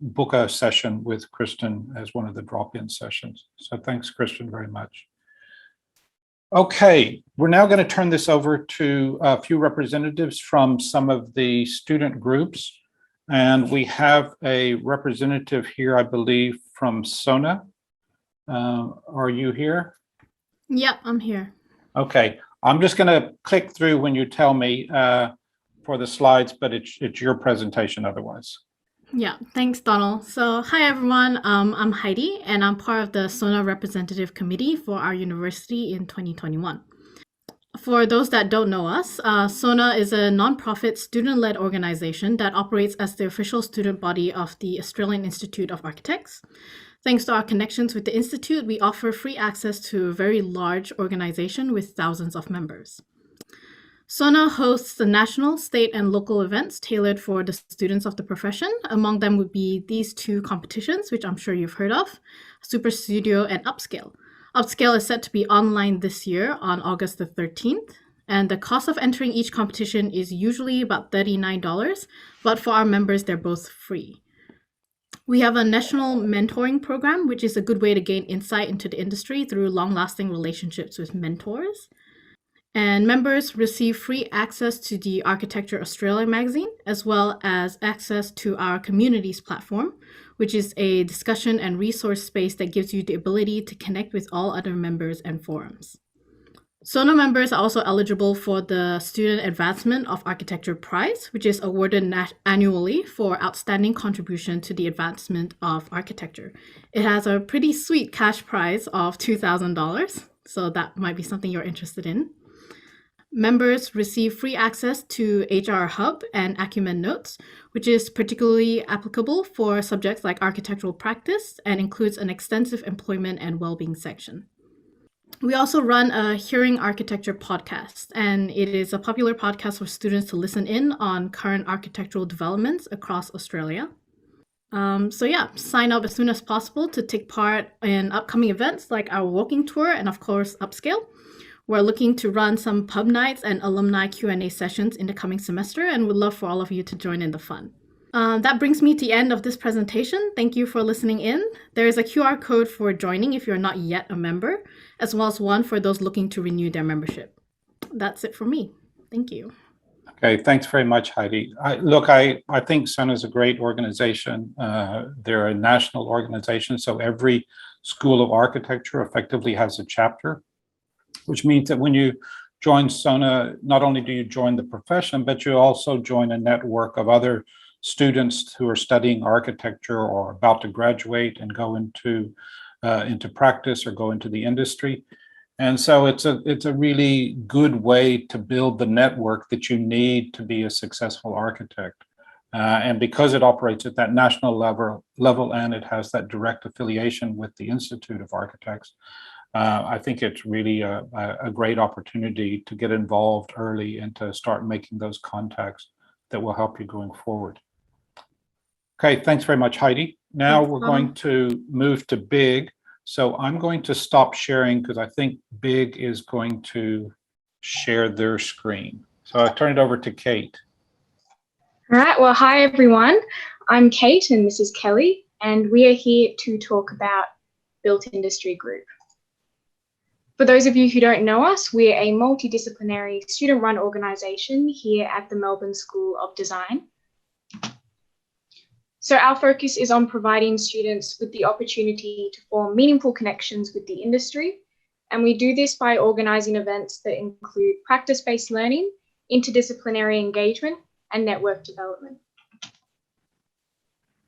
Speaker 1: book a session with Kristen as one of the drop-in sessions. So thanks, Kristen, very much. Okay, we're now going to turn this over to a few representatives from some of the student groups. And we have a representative here, I believe, from SONA. Are you here?
Speaker 3: Yep, I'm here.
Speaker 1: Okay, I'm just going to click through when you tell me for the slides, but it's your presentation otherwise.
Speaker 3: Yeah, thanks, Donald. So hi, everyone. I'm Heidi, and I'm part of the SONA representative committee for our university in 2021. For those that don't know us, SONA is a nonprofit student-led organization that operates as the official student body of the Australian Institute of Architects. Thanks to our connections with the Institute, we offer free access to a very large organization with thousands of members. SONA hosts the national, state, and local events tailored for the students of the profession. Among them would be these two competitions, which I'm sure you've heard of, Super Studio and Upscale. Upscale is set to be online this year on August the 13th, and the cost of entering each competition is usually about $39, but for our members, they're both free. We have a national mentoring program, which is a good way to gain insight into the industry through long-lasting relationships with mentors. And members receive free access to the Architecture Australia magazine, as well as access to our communities platform, which is a discussion and resource space that gives you the ability to connect with all other members and forums. SONA members are also eligible for the Student Advancement of Architecture Prize, which is awarded annually for outstanding contribution to the advancement of architecture. It has a pretty sweet cash prize of $2,000, so that might be something you're interested in. Members receive free access to HR Hub and Acumen Notes, which is particularly applicable for subjects like architectural practice and includes an extensive employment and well-being section. We also run a Hearing Architecture podcast, and it is a popular podcast for students to listen in on current architectural developments across Australia. Sign up as soon as possible to take part in upcoming events like our walking tour and, of course, Upscale. We're looking to run some pub nights and alumni Q&A sessions in the coming semester, and would love for all of you to join in the fun. That brings me to the end of this presentation. Thank you for listening in. There is a QR code for joining if you're not yet a member, as well as one for those looking to renew their membership. That's it for me. Thank you.
Speaker 1: Okay, thanks very much, Heidi. I think SONA is a great organization. They're a national organization, so every school of architecture effectively has a chapter, which means that when you join SONA, not only do you join the profession, but you also join a network of other students who are studying architecture or about to graduate and go into practice or go into the industry. And so it's a really good way to build the network that you need to be a successful architect. And because it operates at that national level and it has that direct affiliation with the Institute of Architects, I think it's really a great opportunity to get involved early and to start making those contacts that will help you going forward. Okay, thanks very much, Heidi. Now we're going to move to Big. So I'm going to stop sharing because I think Big is going to share their screen. So I'll turn it over to Kate.
Speaker 4: All right, well, hi everyone. I'm Kate and this is Kelly, and we are here to talk about Built Industry Group. For those of you who don't know us, we're a multidisciplinary student-run organisation here at the Melbourne School of Design. So our focus is on providing students with the opportunity to form meaningful connections with the industry, and we do this by organising events that include practice-based learning, interdisciplinary engagement, and network development.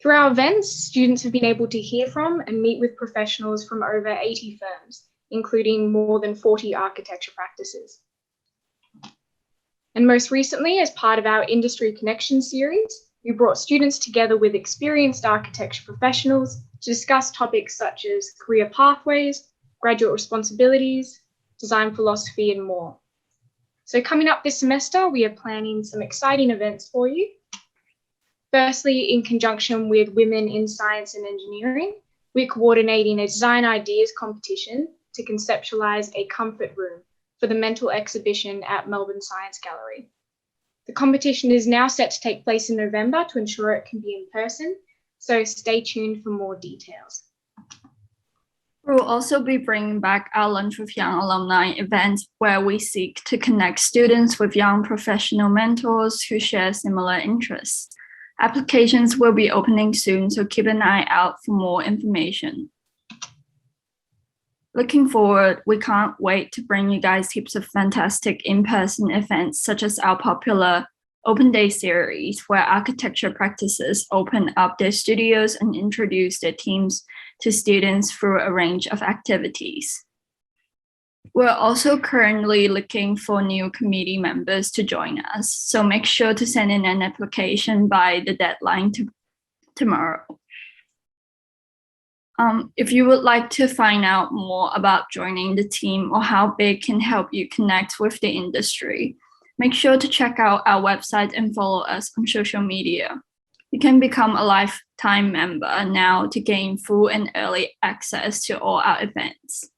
Speaker 4: Through our events, students have been able to hear from and meet with professionals from over 80 firms, including more than 40 architecture practices. And most recently, as part of our Industry Connection series, we brought students together with experienced architecture professionals to discuss topics such as career pathways, graduate responsibilities, design philosophy, and more. So coming up this semester, we are planning some exciting events for you. Firstly, in conjunction with Women in Science and Engineering, we're coordinating a design ideas competition to conceptualize a comfort room for the mental exhibition at Melbourne Science Gallery. The competition is now set to take place in November to ensure it can be in person, so stay tuned for more details.
Speaker 5: We'll also be bringing back our Lunch with Young Alumni event, where we seek to connect students with young professional mentors who share similar interests. Applications will be opening soon, so keep an eye out for more information. Looking forward, we can't wait to bring you guys heaps of fantastic in-person events, such as our popular Open Day series, where architecture practices open up their studios and introduce their teams to students through a range of activities. We're also currently looking for new committee members to join us, so make sure to send in an application by the deadline tomorrow. If you would like to find out more about joining the team or how Big can help you connect with the industry, make sure to check out our website and follow us on social media. You can become a lifetime member now to gain full and early access to all our events.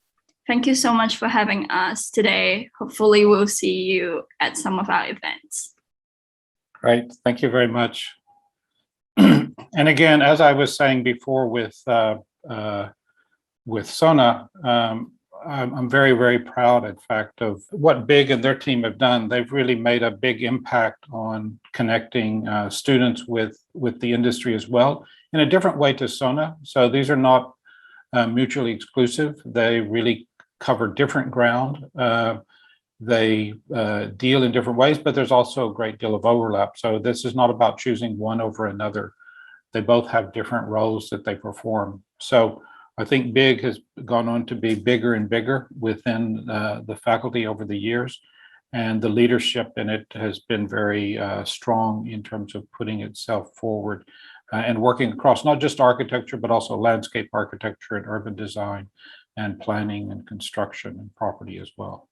Speaker 5: Thank you so much for having us today. Hopefully we'll see you at some of our events.
Speaker 1: Great, thank you very much. And again, as I was saying before with SONA, I'm very, very proud, in fact, of what Big and their team have done. They've really made a big impact on connecting students with the industry as well, in a different way to SONA. So these are not mutually exclusive. They really cover different ground. They deal in different ways, but there's also a great deal of overlap. So this is not about choosing one over another. They both have different roles that they perform. So I think BIG has gone on to be bigger and bigger within the faculty over the years. And the leadership in it has been very strong in terms of putting itself forward and working across not just architecture, but also landscape architecture and urban design and planning and construction and property as well.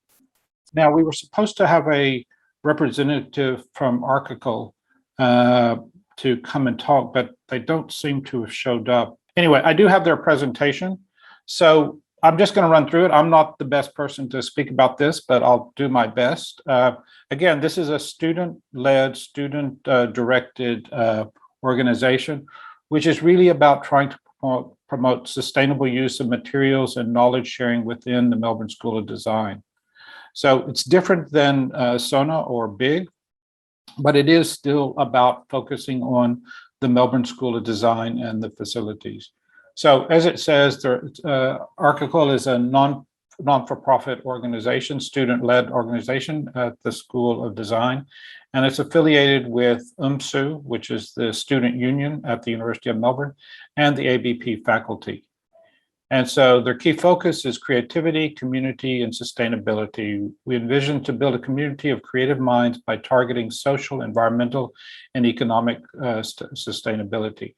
Speaker 1: Now, we were supposed to have a representative from archicle to come and talk, but they don't seem to have showed up. Anyway, I do have their presentation, so I'm just going to run through it. I'm not the best person to speak about this, but I'll do my best. Again, this is a student-led, student-directed organization, which is really about trying to promote sustainable use of materials and knowledge sharing within the Melbourne School of Design. So it's different than SONA or BIG, but it is still about focusing on the Melbourne School of Design and the facilities. So as it says, archicle is a non-for-profit organization, student-led organization at the School of Design, and it's affiliated with UMSU, which is the student union at the University of Melbourne, and the ABP faculty. And so their key focus is creativity, community, and sustainability. We envision to build a community of creative minds by targeting social, environmental, and economic sustainability.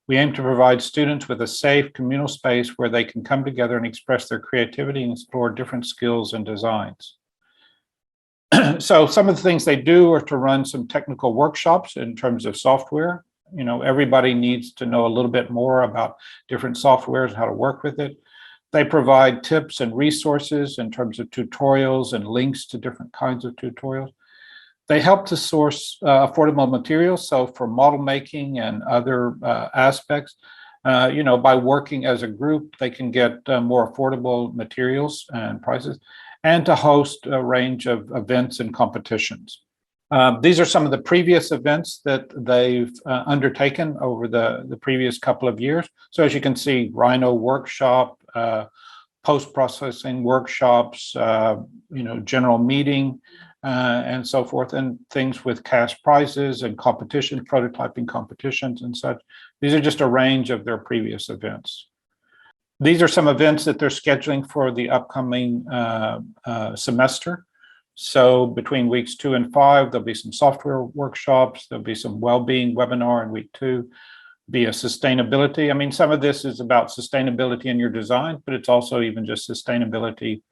Speaker 1: We aim to provide students with a safe communal space where they can come together and express their creativity and explore different skills and designs. So some of the things they do are to run some technical workshops in terms of software. You know, everybody needs to know a little bit more about different softwares and how to work with it. They provide tips and resources in terms of tutorials and links to different kinds of tutorials. They help to source affordable materials. So for model making and other aspects, you know, by working as a group, they can get more affordable materials and prices, and to host a range of events and competitions. These are some of the previous events that they've undertaken over the previous couple of years. So as you can see, Rhino workshop, post-processing workshops, you know, general meeting, and so forth, and things with cash prizes and competition, prototyping competitions and such. These are just a range of their previous events. These are some events that they're scheduling for the upcoming semester. So between weeks 2 and 5, there'll be some software workshops, there'll be some well-being webinar in week 2, be a sustainability. I mean, some of this is about sustainability in your design, but it's also even just sustainability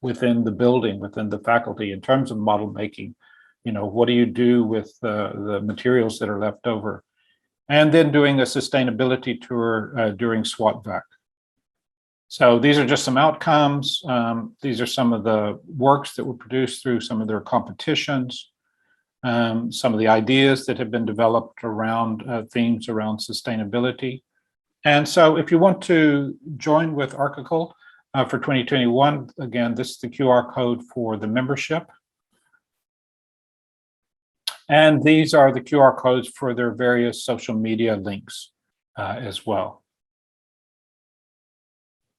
Speaker 1: within the building, within the faculty in terms of model making. You know, what do you do with the materials that are left over? And then doing a sustainability tour during SWAT-VAC. So these are just some outcomes. These are some of the works that were produced through some of their competitions, some of the ideas that have been developed around themes around sustainability. And so if you want to join with archicle for 2021, again, this is the QR code for the membership. And these are the QR codes for their various social media links as well.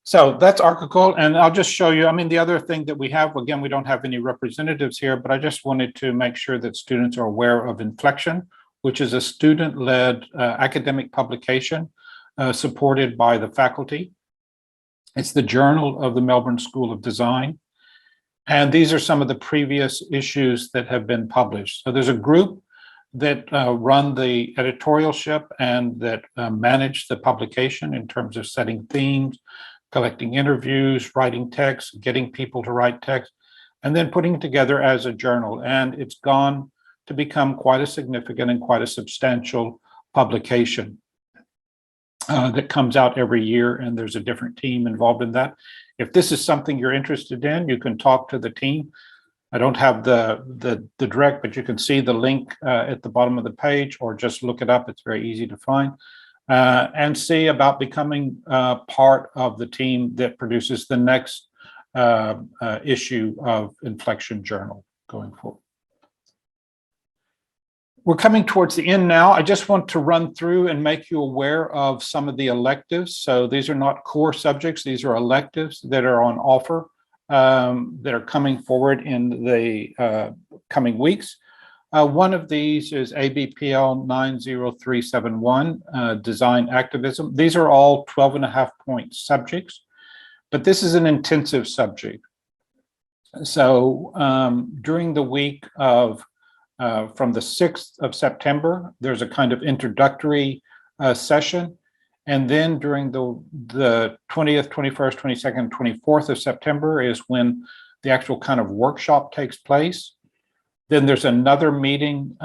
Speaker 1: So that's archicle, and I'll just show you, I mean, the other thing that we have, again, we don't have any representatives here, but I just wanted to make sure that students are aware of INFLECTION, which is a student-led academic publication supported by the faculty. It's the journal of the Melbourne School of Design. And these are some of the previous issues that have been published. So there's a group that run the editorialship and that manage the publication in terms of setting themes, collecting interviews, writing text, getting people to write text, and then putting it together as a journal. And it's gone to become quite a significant and quite a substantial publication that comes out every year, and there's a different team involved in that. If this is something you're interested in, you can talk to the team. I don't have the direct, but you can see the link at the bottom of the page, or just look it up. It's very easy to find. And see about becoming part of the team that produces the next issue of INFLECTION Journal going forward. We're coming towards the end now. I just want to run through and make you aware of some of the electives. So these are not core subjects. These are electives that are on offer that are coming forward in the coming weeks. One of these is ABPL 90371, Design Activism. These are all 12.5-point subjects, but this is an intensive subject. So during the week of from the 6th of September, there's a kind of introductory session. And then during the 20th, 21st, 22nd, 24th of September is when the actual kind of workshop takes place. Then there's another meeting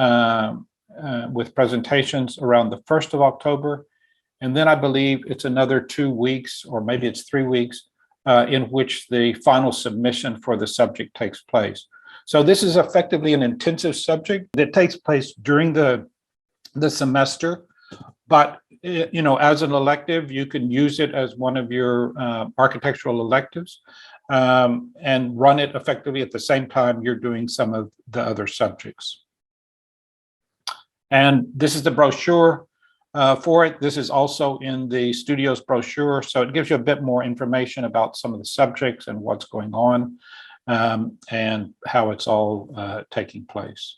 Speaker 1: with presentations around the 1st of October. And then I believe it's another 2 weeks, or maybe it's 3 weeks, in which the final submission for the subject takes place. So this is effectively an intensive subject that takes place during the semester. But you know, as an elective, you can use it as one of your architectural electives and run it effectively at the same time you're doing some of the other subjects. And this is the brochure for it. This is also in the studio's brochure, so it gives you a bit more information about some of the subjects and what's going on and how it's all taking place.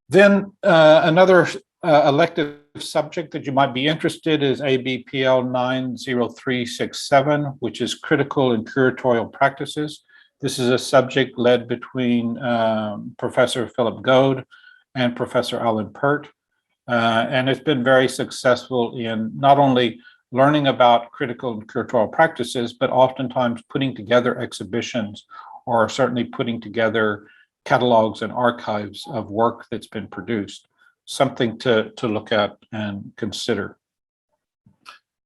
Speaker 1: Then another elective subject that you might be interested is ABPL 90367, which is Critical and Curatorial Practices. This is a subject led between Professor Philip Goad and Professor Alan Pert. And it's been very successful in not only learning about critical and curatorial practices, but oftentimes putting together exhibitions, or certainly putting together catalogs and archives of work that's been produced. Something to look at and consider.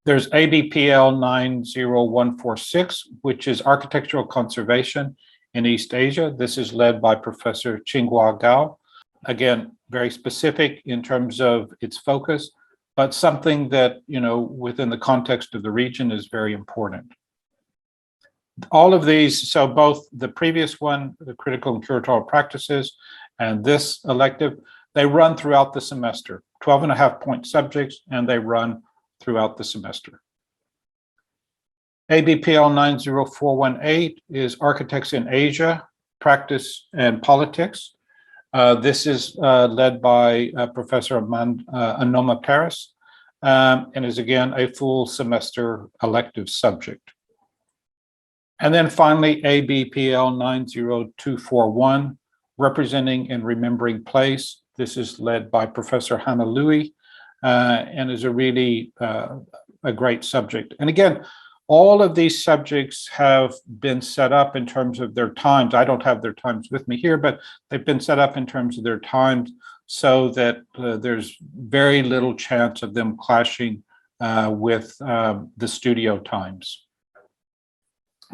Speaker 1: There's ABPL 90146, which is Architectural Conservation in East Asia. This is led by Professor Qinghua Gao. Again, very specific in terms of its focus, but something that, you know, within the context of the region is very important. All of these, so both the previous one, the Critical and Curatorial Practices, and this elective, they run throughout the semester, 12.5-point subjects, and they run throughout the semester. ABPL 90418 is Architects in Asia, Practice and Politics. This is led by Professor Anoma Paris, and is again a full semester elective subject. And then finally, ABPL 90241, Representing and Remembering Place. This is led by Professor Hannah Louie and is a really a great subject. And again, all of these subjects have been set up in terms of their times. I don't have their times with me here, but they've been set up in terms of their times so that there's very little chance of them clashing with the studio times.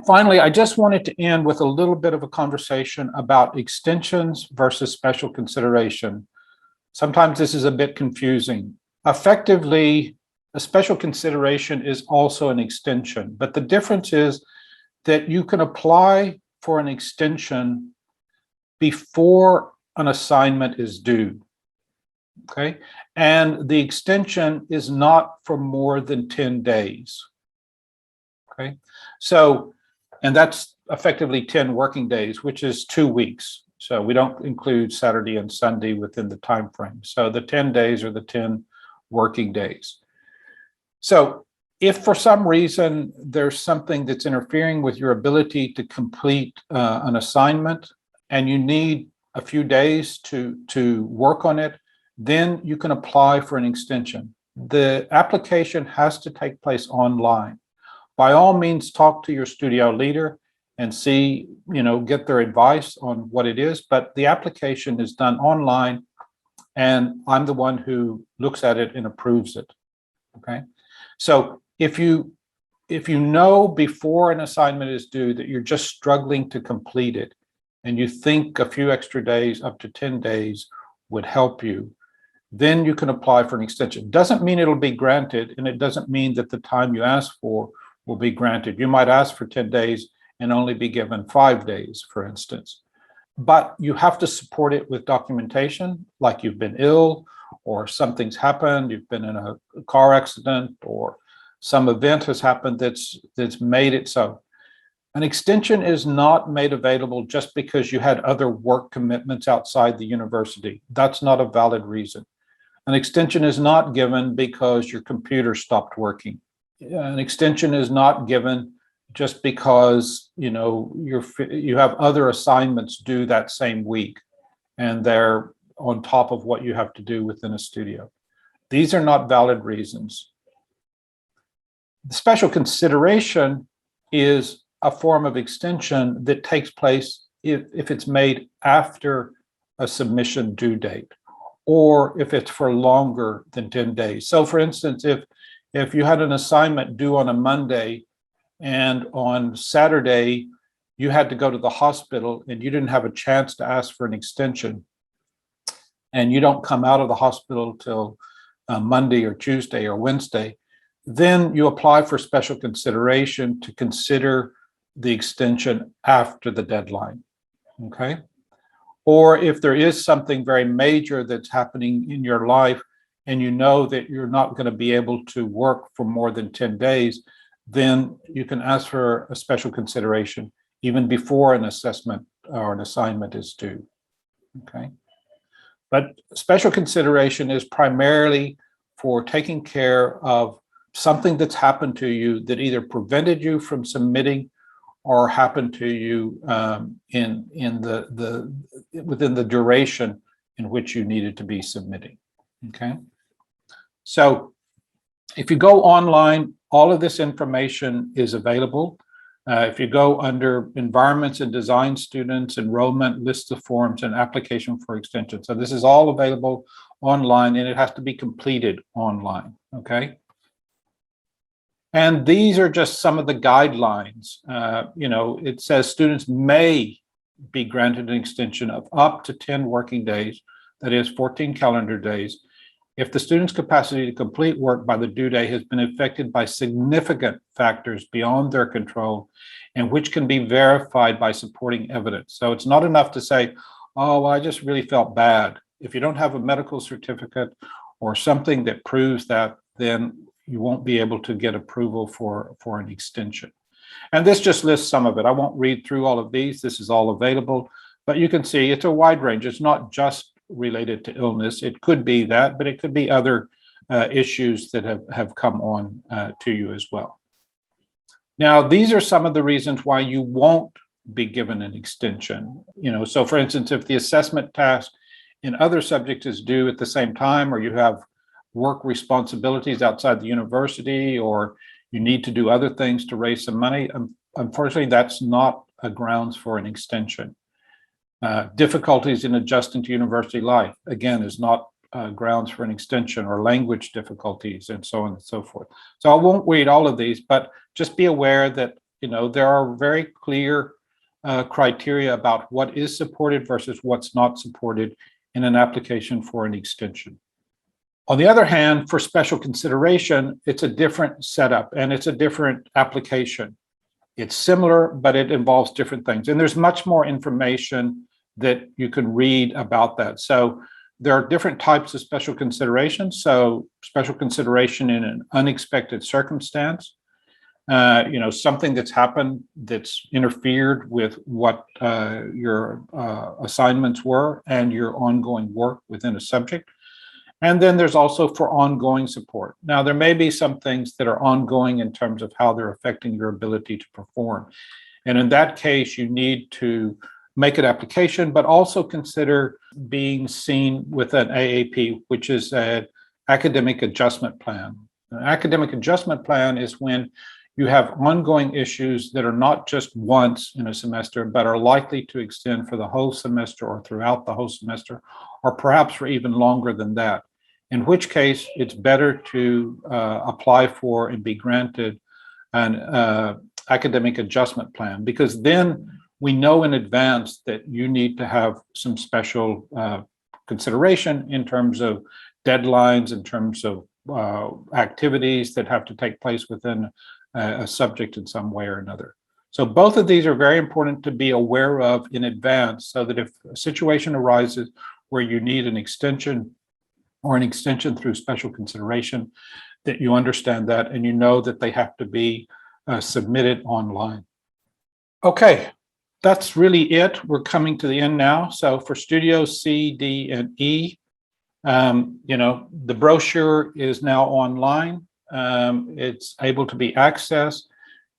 Speaker 1: Finally, I just wanted to end with a little bit of a conversation about extensions versus special consideration. Sometimes this is a bit confusing. Effectively, a special consideration is also an extension, but the difference is that you can apply for an extension before an assignment is due, okay? And the extension is not for more than 10 days, okay? So, and that's effectively 10 working days, which is 2 weeks. So we don't include Saturday and Sunday within the time frame. So the 10 days are the 10 working days. So if for some reason there's something that's interfering with your ability to complete an assignment and you need a few days to work on it, then you can apply for an extension. The application has to take place online. By all means, talk to your studio leader and see, you know, get their advice on what it is, but the application is done online and I'm the one who looks at it and approves it, okay? So if you know before an assignment is due that you're just struggling to complete it and you think a few extra days, up to 10 days would help you, then you can apply for an extension. Doesn't mean it'll be granted, and it doesn't mean that the time you ask for will be granted. You might ask for 10 days and only be given 5 days, for instance. But you have to support it with documentation, like you've been ill or something's happened, you've been in a car accident or some event has happened that's made it so. An extension is not made available just because you had other work commitments outside the university. That's not a valid reason. An extension is not given because your computer stopped working. An extension is not given just because you have other assignments due that same week and they're on top of what you have to do within a studio. These are not valid reasons. The special consideration is a form of extension that takes place if it's made after a submission due date, or if it's for longer than 10 days. So for instance, if you had an assignment due on a Monday and on Saturday you had to go to the hospital and you didn't have a chance to ask for an extension, and you don't come out of the hospital till Monday or Tuesday or Wednesday, then you apply for special consideration to consider the extension after the deadline, okay? Or if there is something very major that's happening in your life and you know that you're not going to be able to work for more than 10 days, then you can ask for a special consideration even before an assessment or an assignment is due, okay? But special consideration is primarily for taking care of something that's happened to you that either prevented you from submitting or happened to you within the duration in which you needed to be submitting, okay? So if you go online, all of this information is available. If you go under environments and design students, enrollment, list of forms, and application for extension. So this is all available online and it has to be completed online, okay? And these are just some of the guidelines. It says students may be granted an extension of up to 10 working days, that is 14 calendar days, if the student's capacity to complete work by the due date has been affected by significant factors beyond their control and which can be verified by supporting evidence. So it's not enough to say, oh, well, I just really felt bad. If you don't have a medical certificate or something that proves that, then you won't be able to get approval for an extension. And this just lists some of it. I won't read through all of these. This is all available, but you can see it's a wide range. It's not just related to illness. It could be that, but it could be other issues that have come on to you as well. Now, these are some of the reasons why you won't be given an extension. So for instance, if the assessment task in other subjects is due at the same time, or you have work responsibilities outside the university, or you need to do other things to raise some money, unfortunately, that's not a grounds for an extension. Difficulties in adjusting to university life, again, is not grounds for an extension, or language difficulties and so on and so forth. So I won't read all of these, but just be aware that there are very clear criteria about what is supported versus what's not supported in an application for an extension. On the other hand, for special consideration, it's a different setup and it's a different application. It's similar, but it involves different things. And there's much more information that you can read about that. So there are different types of special considerations. So special consideration in an unexpected circumstance, something that's happened that's interfered with what your assignments were and your ongoing work within a subject. And then there's also for ongoing support. Now, there may be some things that are ongoing in terms of how they're affecting your ability to perform. And in that case, you need to make an application, but also consider being seen with an AAP, which is an academic adjustment plan. An academic adjustment plan is when you have ongoing issues that are not just once in a semester, but are likely to extend for the whole semester or throughout the whole semester, or perhaps for even longer than that. In which case, it's better to apply for and be granted an academic adjustment plan, because then we know in advance that you need to have some special consideration in terms of deadlines, in terms of activities that have to take place within a subject in some way or another. So both of these are very important to be aware of in advance, so that if a situation arises where you need an extension or an extension through special consideration, that you understand that and you know that they have to be submitted online. Okay, that's really it. We're coming to the end now. So for studios C, D, and E, the brochure is now online. It's able to be accessed.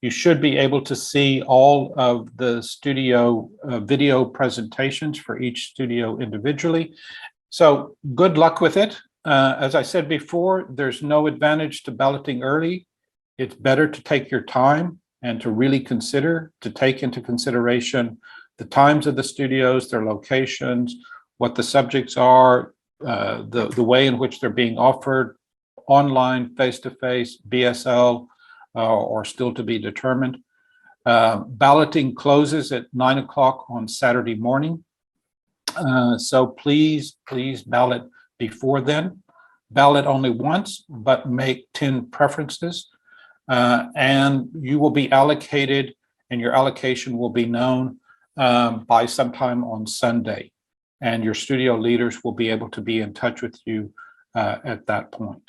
Speaker 1: You should be able to see all of the studio video presentations for each studio individually. So good luck with it. As I said before, there's no advantage to balloting early. It's better to take your time and to really consider, to take into consideration the times of the studios, their locations, what the subjects are, the way in which they're being offered, online, face-to-face, BSL, or still to be determined. Balloting closes at 9 o'clock on Saturday morning. So please ballot before then. Ballot only once, but make 10 preferences. And you will be allocated, and your allocation will be known by sometime on Sunday. And your studio leaders will be able to be in touch with you at that point.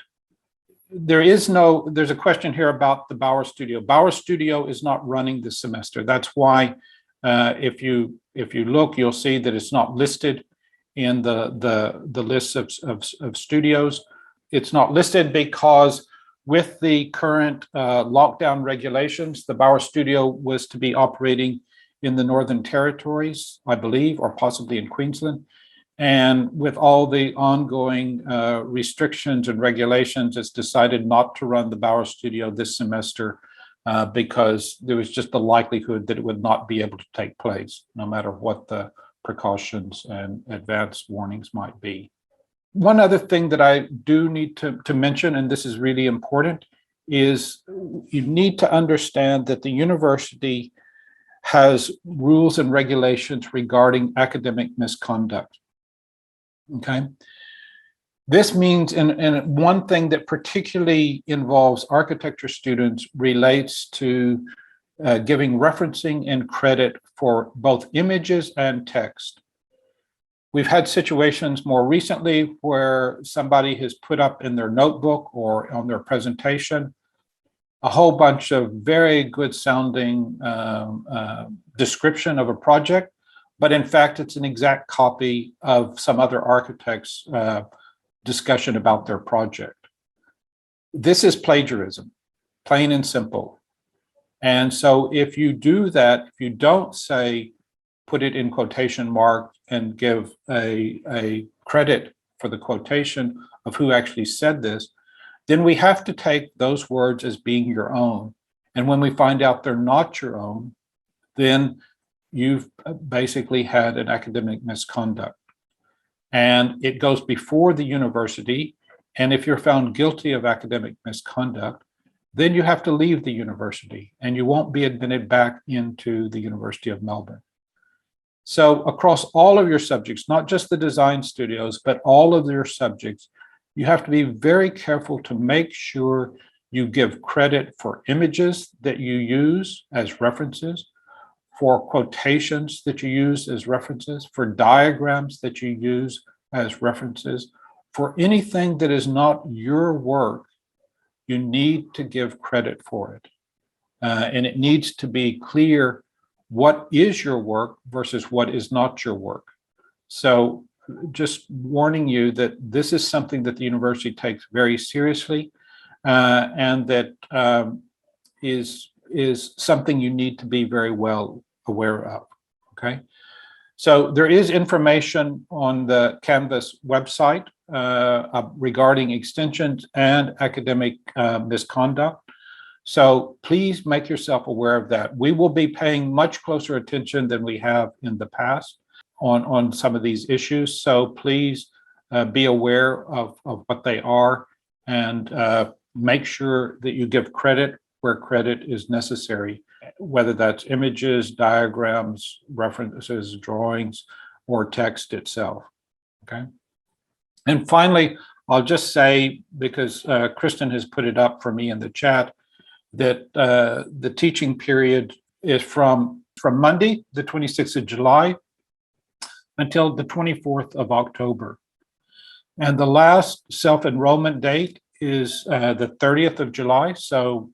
Speaker 1: There's a question here about the Bauer Studio. Bauer Studio is not running this semester. That's why if you look, you'll see that it's not listed in the list of studios. It's not listed because with the current lockdown regulations, the Bauer Studio was to be operating in the Northern Territories, I believe, or possibly in Queensland. And with all the ongoing restrictions and regulations, it's decided not to run the Bauer Studio this semester because there was just the likelihood that it would not be able to take place, no matter what the precautions and advance warnings might be. One other thing that I do need to mention, and this is really important, is you need to understand that the university has rules and regulations regarding academic misconduct. Okay. This means, and one thing that particularly involves architecture students relates to giving referencing and credit for both images and text. We've had situations more recently where somebody has put up in their notebook or on their presentation a whole bunch of very good sounding description of a project, but in fact, it's an exact copy of some other architect's discussion about their project. This is plagiarism, plain and simple. And so if you do that, if you don't say, put it in quotation mark and give a credit for the quotation of who actually said this, then we have to take those words as being your own. And when we find out they're not your own, then you've basically had an academic misconduct. And it goes before the university. And if you're found guilty of academic misconduct, then you have to leave the university and you won't be admitted back into the University of Melbourne. So across all of your subjects, not just the design studios, but all of your subjects, you have to be very careful to make sure you give credit for images that you use as references, for quotations that you use as references, for diagrams that you use as references. For anything that is not your work, you need to give credit for it. And it needs to be clear what is your work versus what is not your work. So just warning you that this is something that the university takes very seriously and that is something you need to be very well aware of, okay? So there is information on the Canvas website regarding extensions and academic misconduct. So please make yourself aware of that. We will be paying much closer attention than we have in the past on some of these issues. So please be aware of what they are and make sure that you give credit where credit is necessary, whether that's images, diagrams, references, drawings, or text itself, okay? And finally, I'll just say, because Kristen has put it up for me in the chat, that the teaching period is from Monday, the 26th of July, until the 24th of October. And the last self-enrollment date is the 30th of July, so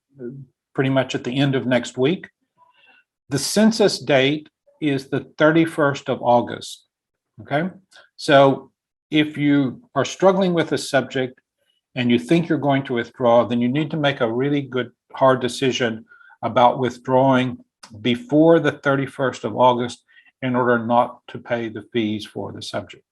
Speaker 1: pretty much at the end of next week. The census date is the 31st of August, okay? So if you are struggling with a subject and you think you're going to withdraw, then you need to make a really good, hard decision about withdrawing before the 31st of August in order not to pay the fees for the subject.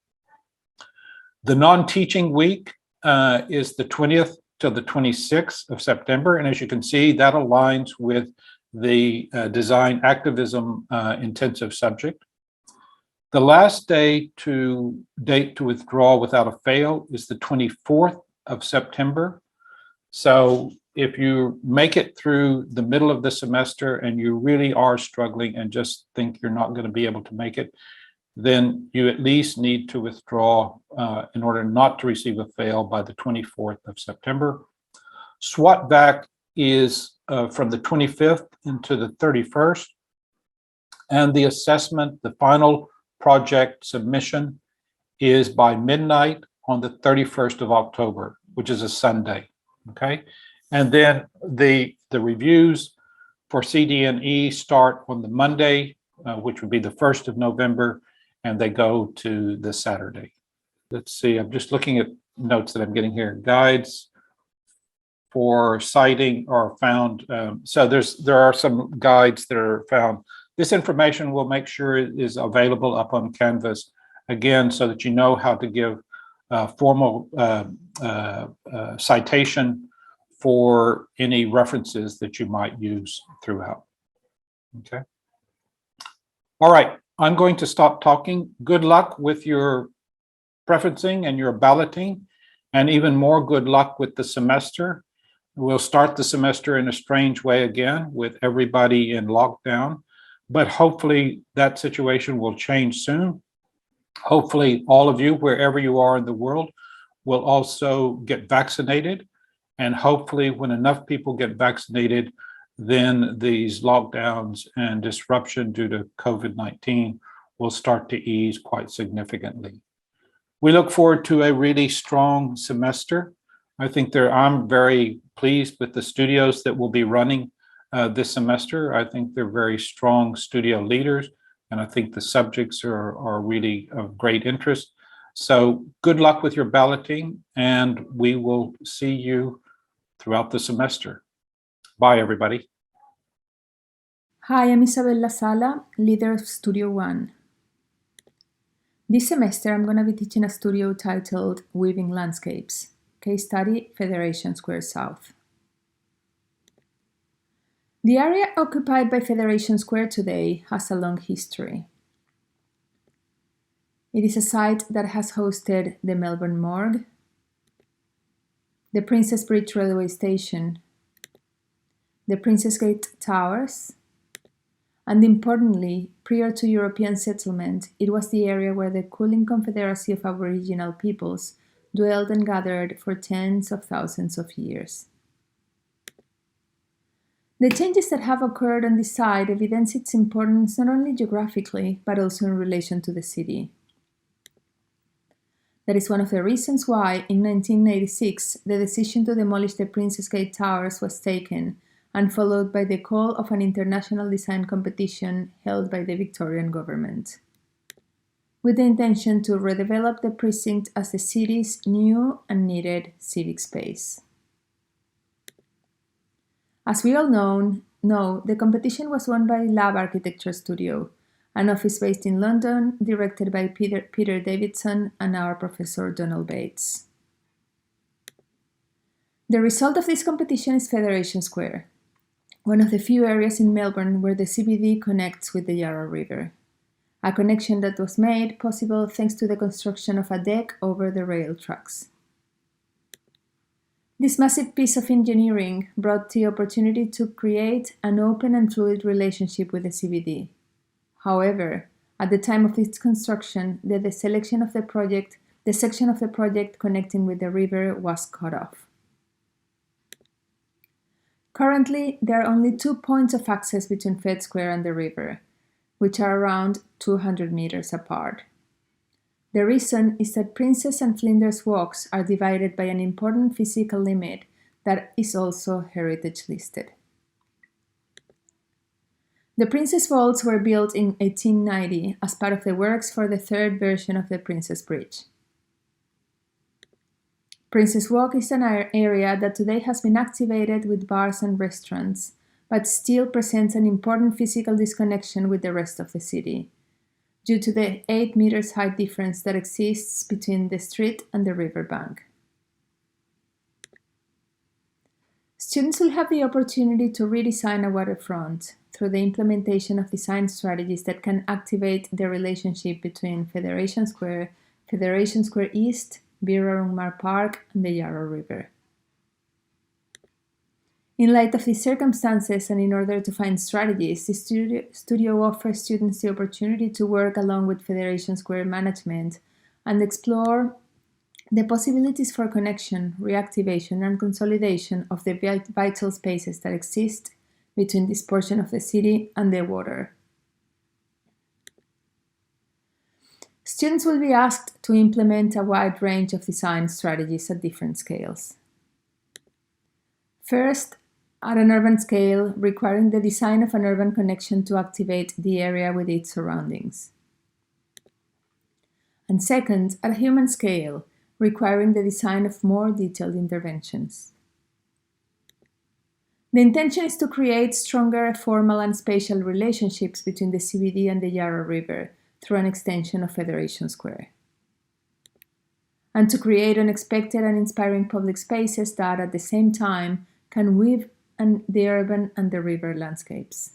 Speaker 1: The non-teaching week is the 20th to the 26th of September. And as you can see, that aligns with the design activism intensive subject. The last date to withdraw without a fail is the 24th of September. So if you make it through the middle of the semester and you really are struggling and just think you're not going to be able to make it, then you at least need to withdraw in order not to receive a fail by the 24th of September. SWAT-VAC is from the 25th into the 31st. And the assessment, the final project submission, is by midnight on the 31st of October, which is a Sunday, okay? And then the reviews for CDE start on the Monday, which would be the 1st of November, and they go to the Saturday. Let's see, I'm just looking at notes that I'm getting here. Guides for citing are found. So there are some guides that are found. This information we'll make sure is available up on Canvas, again, so that you know how to give formal citation for any references that you might use throughout. Okay. All right, I'm going to stop talking. Good luck with your preferencing and your balloting, and even more good luck with the semester. We'll start the semester in a strange way again with everybody in lockdown, but hopefully that situation will change soon. Hopefully all of you, wherever you are in the world, will also get vaccinated. And hopefully when enough people get vaccinated, then these lockdowns and disruption due to COVID-19 will start to ease quite significantly. We look forward to a really strong semester. I think I'm very pleased with the studios that will be running this semester. I think they're very strong studio leaders, and I think the subjects are really of great interest. So good luck with your balloting, and we will see you throughout the semester. Bye, everybody.
Speaker 6: Hi, I'm Isabella Sala, leader of Studio One. This semester, I'm going to be teaching a studio titled Weaving Landscapes, case study Federation Square South. The area occupied by Federation Square today has a long history. It is a site that has hosted the Melbourne Morgue, the Princess Bridge Railway Station, the Princess Gate Towers, and importantly, prior to European settlement, it was the area where the Kulin Confederacy of Aboriginal peoples dwelled and gathered for tens of thousands of years. The changes that have occurred on this site evidence its importance not only geographically, but also in relation to the city. That is one of the reasons why, in 1986, the decision to demolish the Princess Gate Towers was taken, and followed by the call of an international design competition held by the Victorian government, with the intention to redevelop the precinct as the city's new and needed civic space. As we all know, the competition was won by Lab Architecture Studio, an office based in London, directed by Peter Davidson and our Professor Donald Bates. The result of this competition is Federation Square, one of the few areas in Melbourne where the CBD connects with the Yarra River, a connection that was made possible thanks to the construction of a deck over the rail tracks. This massive piece of engineering brought the opportunity to create an open and fluid relationship with the CBD. However, at the time of its construction, the section of the project connecting with the river was cut off. Currently, there are only 2 points of access between Fed Square and the river, which are around 200 meters apart. The reason is that Princess and Flinders Walks are divided by an important physical limit that is also heritage listed. The Princess Vaults were built in 1890 as part of the works for the third version of the Princess Bridge. Princess Walk is an area that today has been activated with bars and restaurants, but still presents an important physical disconnection with the rest of the city, due to the 8 meters height difference that exists between the street and the riverbank. Students will have the opportunity to redesign a waterfront through the implementation of design strategies that can activate the relationship between Federation Square East, Birrarungmar Park, and the Yarra River. In light of these circumstances, and in order to find strategies, the studio offers students the opportunity to work along with Federation Square management and explore the possibilities for connection, reactivation, and consolidation of the vital spaces that exist between this portion of the city and the water. Students will be asked to implement a wide range of design strategies at different scales. First, at an urban scale, requiring the design of an urban connection to activate the area with its surroundings. And second, at a human scale, requiring the design of more detailed interventions. The intention is to create stronger formal and spatial relationships between the CBD and the Yarra River through an extension of Federation Square, and to create unexpected and inspiring public spaces that, at the same time, can weave the urban and the river landscapes.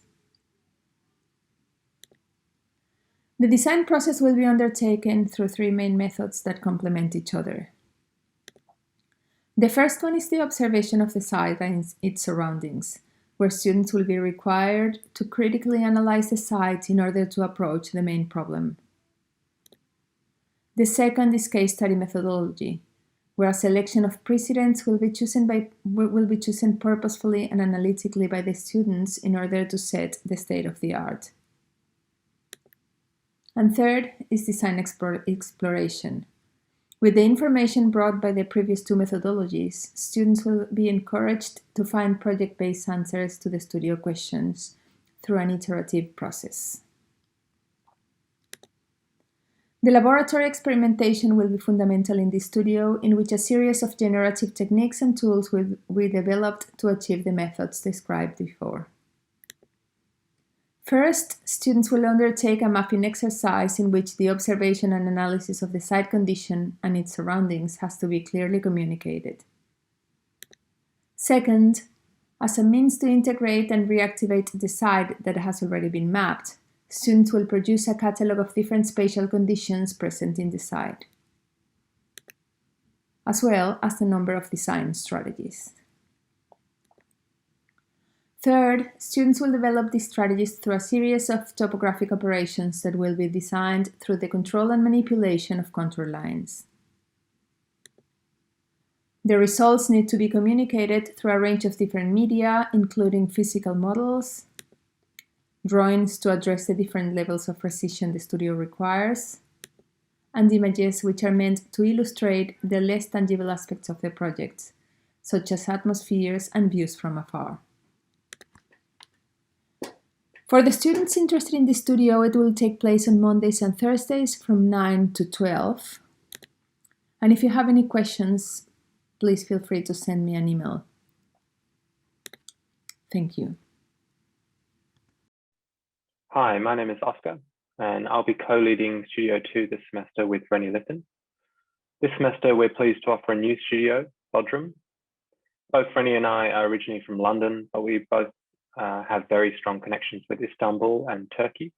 Speaker 6: The design process will be undertaken through 3 main methods that complement each other. The first one is the observation of the site and its surroundings, where students will be required to critically analyze the site in order to approach the main problem. The second is case study methodology, where a selection of precedents will be chosen purposefully and analytically by the students in order to set the state of the art. And third is design exploration. With the information brought by the previous 2 methodologies, students will be encouraged to find project-based answers to the studio questions through an iterative process. The laboratory experimentation will be fundamental in the studio, in which a series of generative techniques and tools will be developed to achieve the methods described before. First, students will undertake a mapping exercise in which the observation and analysis of the site condition and its surroundings has to be clearly communicated. Second, as a means to integrate and reactivate the site that has already been mapped, students will produce a catalog of different spatial conditions present in the site, as well as the number of design strategies. Third, students will develop these strategies through a series of topographic operations that will be designed through the control and manipulation of contour lines. The results need to be communicated through a range of different media, including physical models, drawings to address the different levels of precision the studio requires, and images which are meant to illustrate the less tangible aspects of the project, such as atmospheres and views from afar. For the students interested in the studio, it will take place on Mondays and Thursdays from 9 to 12. And if you have any questions, please feel free to send me an email. Thank you.
Speaker 7: Hi, my name is Oscar, and I'll be co-leading Studio 2 this semester with Rennie Lippin. This semester, we're pleased to offer a new studio, Bodrum. Both Rennie and I are originally from London, but we both have very strong connections with Istanbul and Turkey.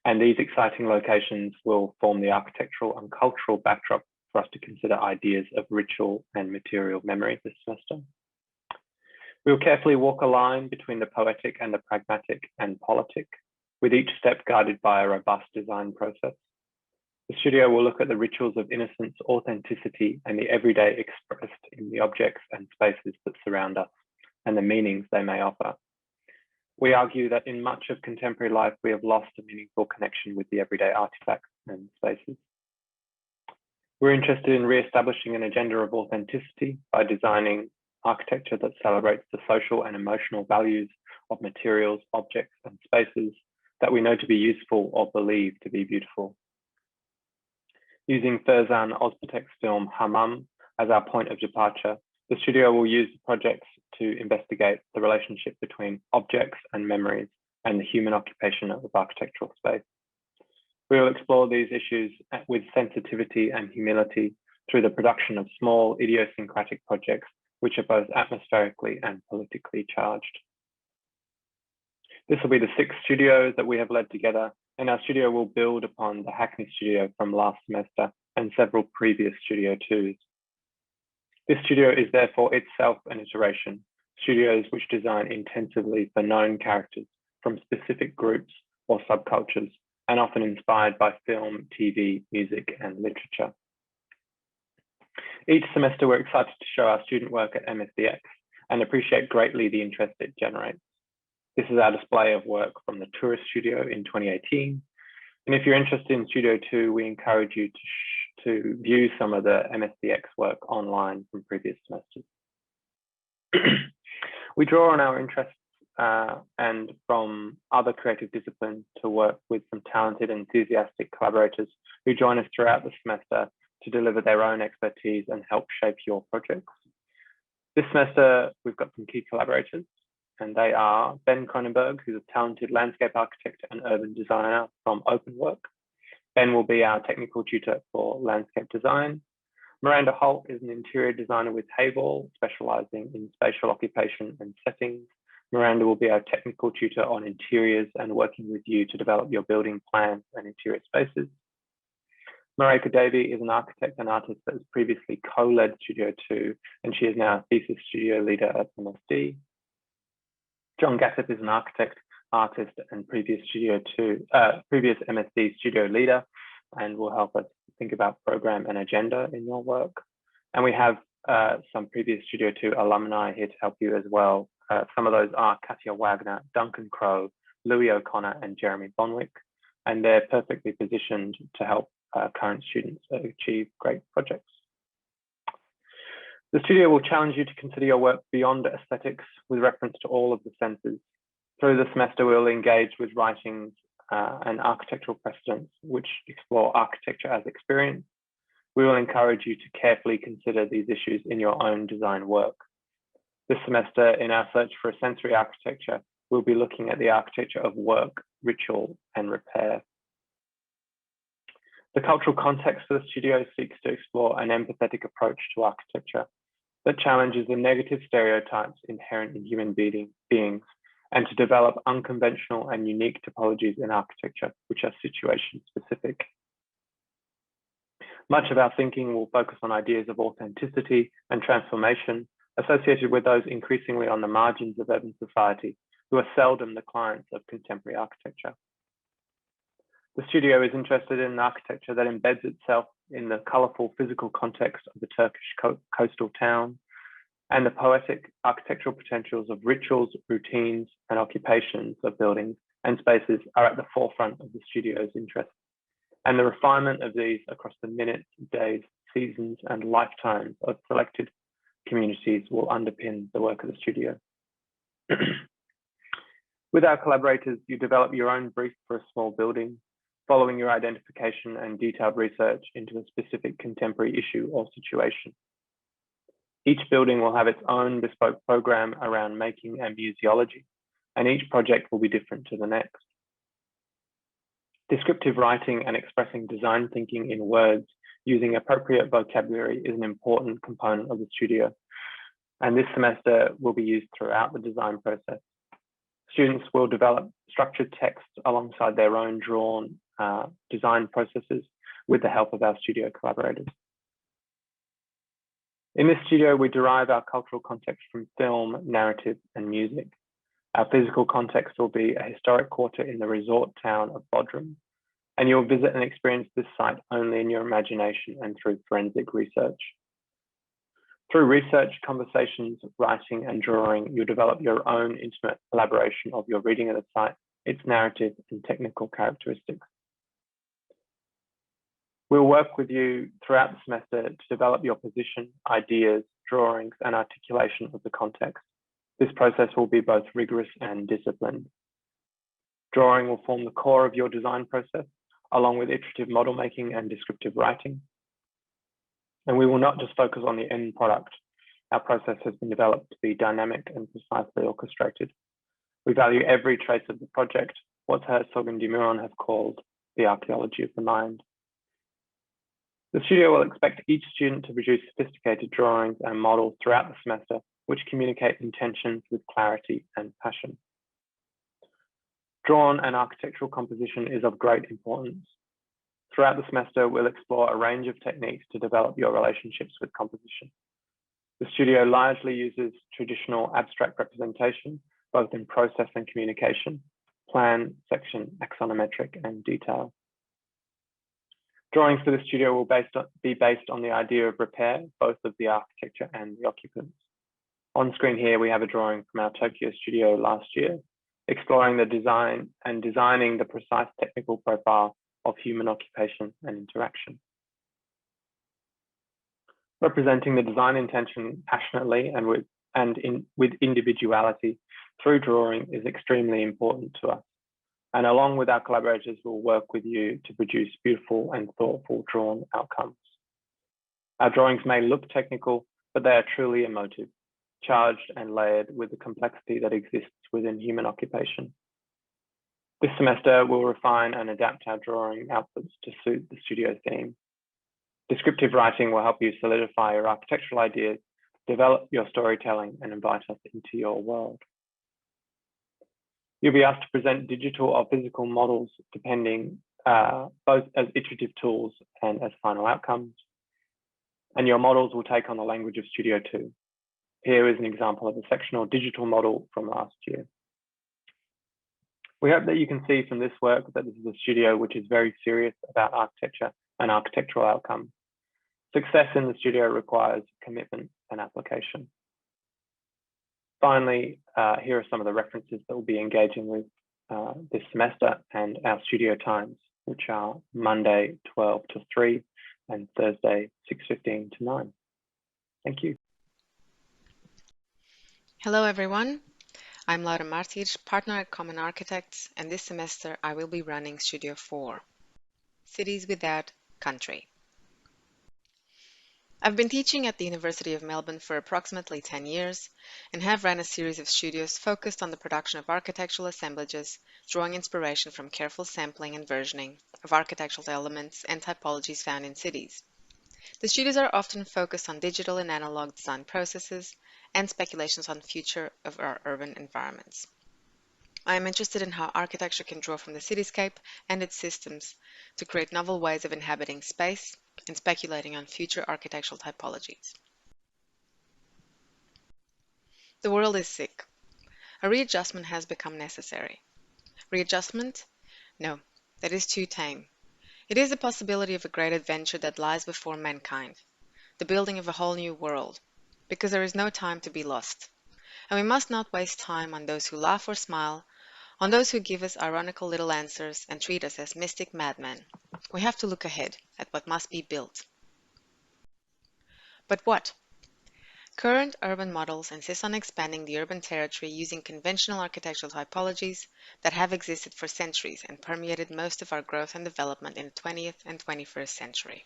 Speaker 7: And these exciting locations will form the architectural and cultural backdrop for us to consider ideas of ritual and material memory this semester. We will carefully walk a line between the poetic and the pragmatic and politic, with each step guided by a robust design process. The studio will look at the rituals of innocence, authenticity, and the everyday expressed in the objects and spaces that surround us, and the meanings they may offer. We argue that in much of contemporary life, we have lost a meaningful connection with the everyday artifacts and spaces. We're interested in re-establishing an agenda of authenticity by designing architecture that celebrates the social and emotional values of materials, objects, and spaces that we know to be useful or believe to be beautiful. Using Ferzan Ozpetek's film Hamam as our point of departure, the studio will use the projects to investigate the relationship between objects and memories and the human occupation of architectural space. We will explore these issues with sensitivity and humility through the production of small idiosyncratic projects which are both atmospherically and politically charged. This will be the 6th studio that we have led together, and our studio will build upon the Hackney studio from last semester and several previous Studio 2s. This studio is therefore itself an iteration, studios which design intensively for known characters from specific groups or subcultures, and often inspired by film, TV, music, and literature. Each semester, we're excited to show our student work at MSDX and appreciate greatly the interest it generates. This is our display of work from the Tourist Studio in 2018. And if you're interested in Studio 2, we encourage you to view some of the MSDX work online from previous semesters. We draw on our interests and from other creative disciplines to work with some talented, enthusiastic collaborators who join us throughout the semester to deliver their own expertise and help shape your projects. This semester, we've got some key collaborators, and they are Ben Cronenberg, who's a talented landscape architect and urban designer from Openwork. Ben will be our technical tutor for landscape design. Miranda Holt is an interior designer with Hayball, specializing in spatial occupation and settings. Miranda will be our technical tutor on interiors and working with you to develop your building plans and interior spaces. Marika Davey is an architect and artist that has previously co-led Studio 2, and she is now a thesis studio leader at MSD. John Gassett is an architect, artist, and previous MSD studio leader, and will help us think about program and agenda in your work. And we have some previous Studio 2 alumni here to help you as well. Some of those are Katya Wagner, Duncan Crowe, Louis O'Connor, and Jeremy Bonwick, and they're perfectly positioned to help current students achieve great projects. The studio will challenge you to consider your work beyond aesthetics with reference to all of the senses. Through the semester, we'll engage with writings and architectural precedents which explore architecture as experience. We will encourage you to carefully consider these issues in your own design work. This semester, in our search for a sensory architecture, we'll be looking at the architecture of work, ritual, and repair. The cultural context of the studio seeks to explore an empathetic approach to architecture that challenges the negative stereotypes inherent in human beings and to develop unconventional and unique topologies in architecture, which are situation specific. Much of our thinking will focus on ideas of authenticity and transformation associated with those increasingly on the margins of urban society who are seldom the clients of contemporary architecture. The studio is interested in an architecture that embeds itself in the colourful physical context of the Turkish coastal town, and the poetic architectural potentials of rituals, routines, and occupations of buildings and spaces are at the forefront of the studio's interest. And the refinement of these across the minutes, days, seasons, and lifetimes of selected communities will underpin the work of the studio. With our collaborators, you develop your own brief for a small building, following your identification and detailed research into a specific contemporary issue or situation. Each building will have its own bespoke program around making and museology, and each project will be different to the next. Descriptive writing and expressing design thinking in words using appropriate vocabulary is an important component of the studio, and this semester will be used throughout the design process. Students will develop structured text alongside their own drawn design processes with the help of our studio collaborators. In this studio, we derive our cultural context from film, narrative, and music. Our physical context will be a historic quarter in the resort town of Bodrum, and you'll visit and experience this site only in your imagination and through forensic research. Through research, conversations, writing, and drawing, you'll develop your own intimate elaboration of your reading of the site, its narrative, and technical characteristics. We'll work with you throughout the semester to develop your position, ideas, drawings, and articulation of the context. This process will be both rigorous and disciplined. Drawing will form the core of your design process, along with iterative model making and descriptive writing. And we will not just focus on the end product. Our process has been developed to be dynamic and precisely orchestrated. We value every trace of the project, what Herzog and de Meuron have called the archaeology of the mind. The studio will expect each student to produce sophisticated drawings and models throughout the semester, which communicate intentions with clarity and passion. Drawn and architectural composition is of great importance. Throughout the semester, we'll explore a range of techniques to develop your relationships with composition. The studio largely uses traditional abstract representation, both in process and communication, plan, section, axonometric, and detail. Drawings for the studio will be based on the idea of repair, both of the architecture and the occupants. On screen here, we have a drawing from our Tokyo studio last year, exploring the design and designing the precise technical profile of human occupation and interaction. Representing the design intention passionately and with individuality through drawing is extremely important to us. And along with our collaborators, we'll work with you to produce beautiful and thoughtful drawn outcomes. Our drawings may look technical, but they are truly emotive, charged and layered with the complexity that exists within human occupation. This semester, we'll refine and adapt our drawing outputs to suit the studio theme. Descriptive writing will help you solidify your architectural ideas, develop your storytelling, and invite us into your world. You'll be asked to present digital or physical models depending both as iterative tools and as final outcomes. And your models will take on the language of Studio 2. Here is an example of a sectional digital model from last year. We hope that you can see from this work that this is a studio which is very serious about architecture and architectural outcomes. Success in the studio requires commitment and application. Finally, here are some of the references that we'll be engaging with this semester and our studio times, which are Monday 12 to 3 and Thursday 6:15 to 9. Thank you.
Speaker 8: Hello everyone, I'm Laura Martic, partner at Common Architects, and this semester I will be running Studio 4, Cities Without Country. I've been teaching at the University of Melbourne for approximately 10 years and have run a series of studios focused on the production of architectural assemblages, drawing inspiration from careful sampling and versioning of architectural elements and typologies found in cities. The studios are often focused on digital and analog design processes and speculations on the future of our urban environments. I am interested in how architecture can draw from the cityscape and its systems to create novel ways of inhabiting space and speculating on future architectural typologies. The world is sick. A readjustment has become necessary. Readjustment? No, that is too tame. It is the possibility of a great adventure that lies before mankind, the building of a whole new world, because there is no time to be lost. And we must not waste time on those who laugh or smile, on those who give us ironical little answers and treat us as mystic madmen. We have to look ahead at what must be built. But what? Current urban models insist on expanding the urban territory using conventional architectural typologies that have existed for centuries and permeated most of our growth and development in the 20th and 21st century.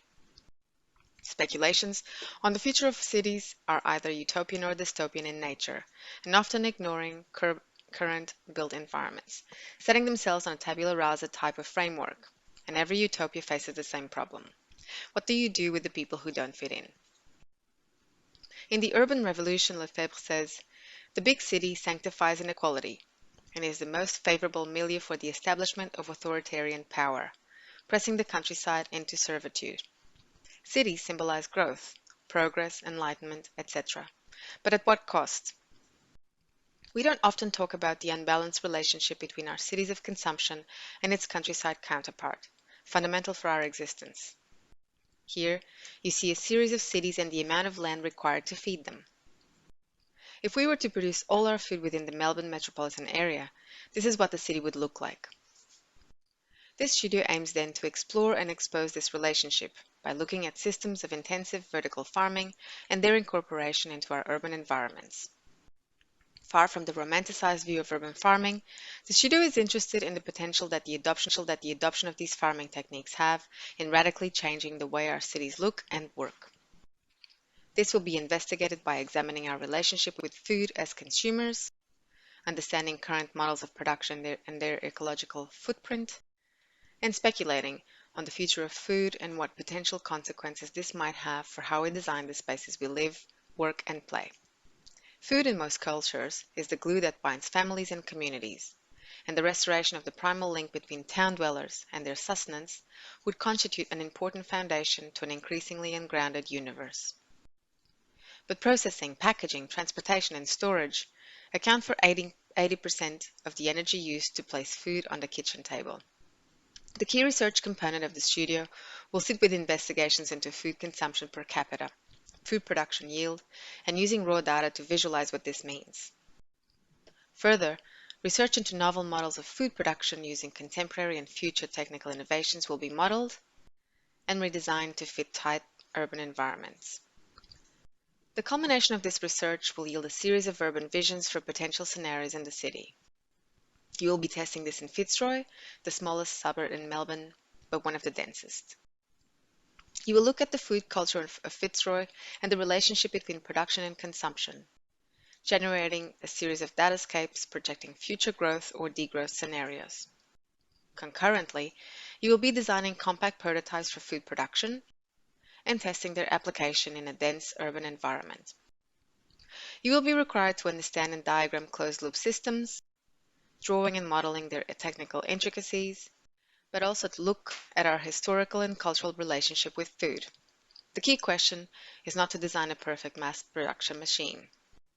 Speaker 8: Speculations on the future of cities are either utopian or dystopian in nature, and often ignoring current built environments, setting themselves on a tabula rasa type of framework. And every utopia faces the same problem. What do you do with the people who don't fit in? In the Urban Revolution, Lefebvre says, "The big city sanctifies inequality and is the most favorable milieu for the establishment of authoritarian power, pressing the countryside into servitude. Cities symbolize growth, progress, enlightenment, etc. But at what cost? We don't often talk about the unbalanced relationship between our cities of consumption and its countryside counterpart, fundamental for our existence. Here, you see a series of cities and the amount of land required to feed them. If we were to produce all our food within the Melbourne metropolitan area, this is what the city would look like." This studio aims then to explore and expose this relationship by looking at systems of intensive vertical farming and their incorporation into our urban environments. Far from the romanticized view of urban farming, the studio is interested in the potential that the adoption of these farming techniques have in radically changing the way our cities look and work. This will be investigated by examining our relationship with food as consumers, understanding current models of production and their ecological footprint, and speculating on the future of food and what potential consequences this might have for how we design the spaces we live, work, and play. Food in most cultures is the glue that binds families and communities, and the restoration of the primal link between town dwellers and their sustenance would constitute an important foundation to an increasingly ungrounded universe. But processing, packaging, transportation, and storage account for 80% of the energy used to place food on the kitchen table. The key research component of the studio will sit with investigations into food consumption per capita, food production yield, and using raw data to visualize what this means. Further, research into novel models of food production using contemporary and future technical innovations will be modeled and redesigned to fit tight urban environments. The culmination of this research will yield a series of urban visions for potential scenarios in the city. You will be testing this in Fitzroy, the smallest suburb in Melbourne, but one of the densest. You will look at the food culture of Fitzroy and the relationship between production and consumption, generating a series of datascapes projecting future growth or degrowth scenarios. Concurrently, you will be designing compact prototypes for food production and testing their application in a dense urban environment. You will be required to understand and diagram closed-loop systems, drawing and modeling their technical intricacies, but also to look at our historical and cultural relationship with food. The key question is not to design a perfect mass production machine,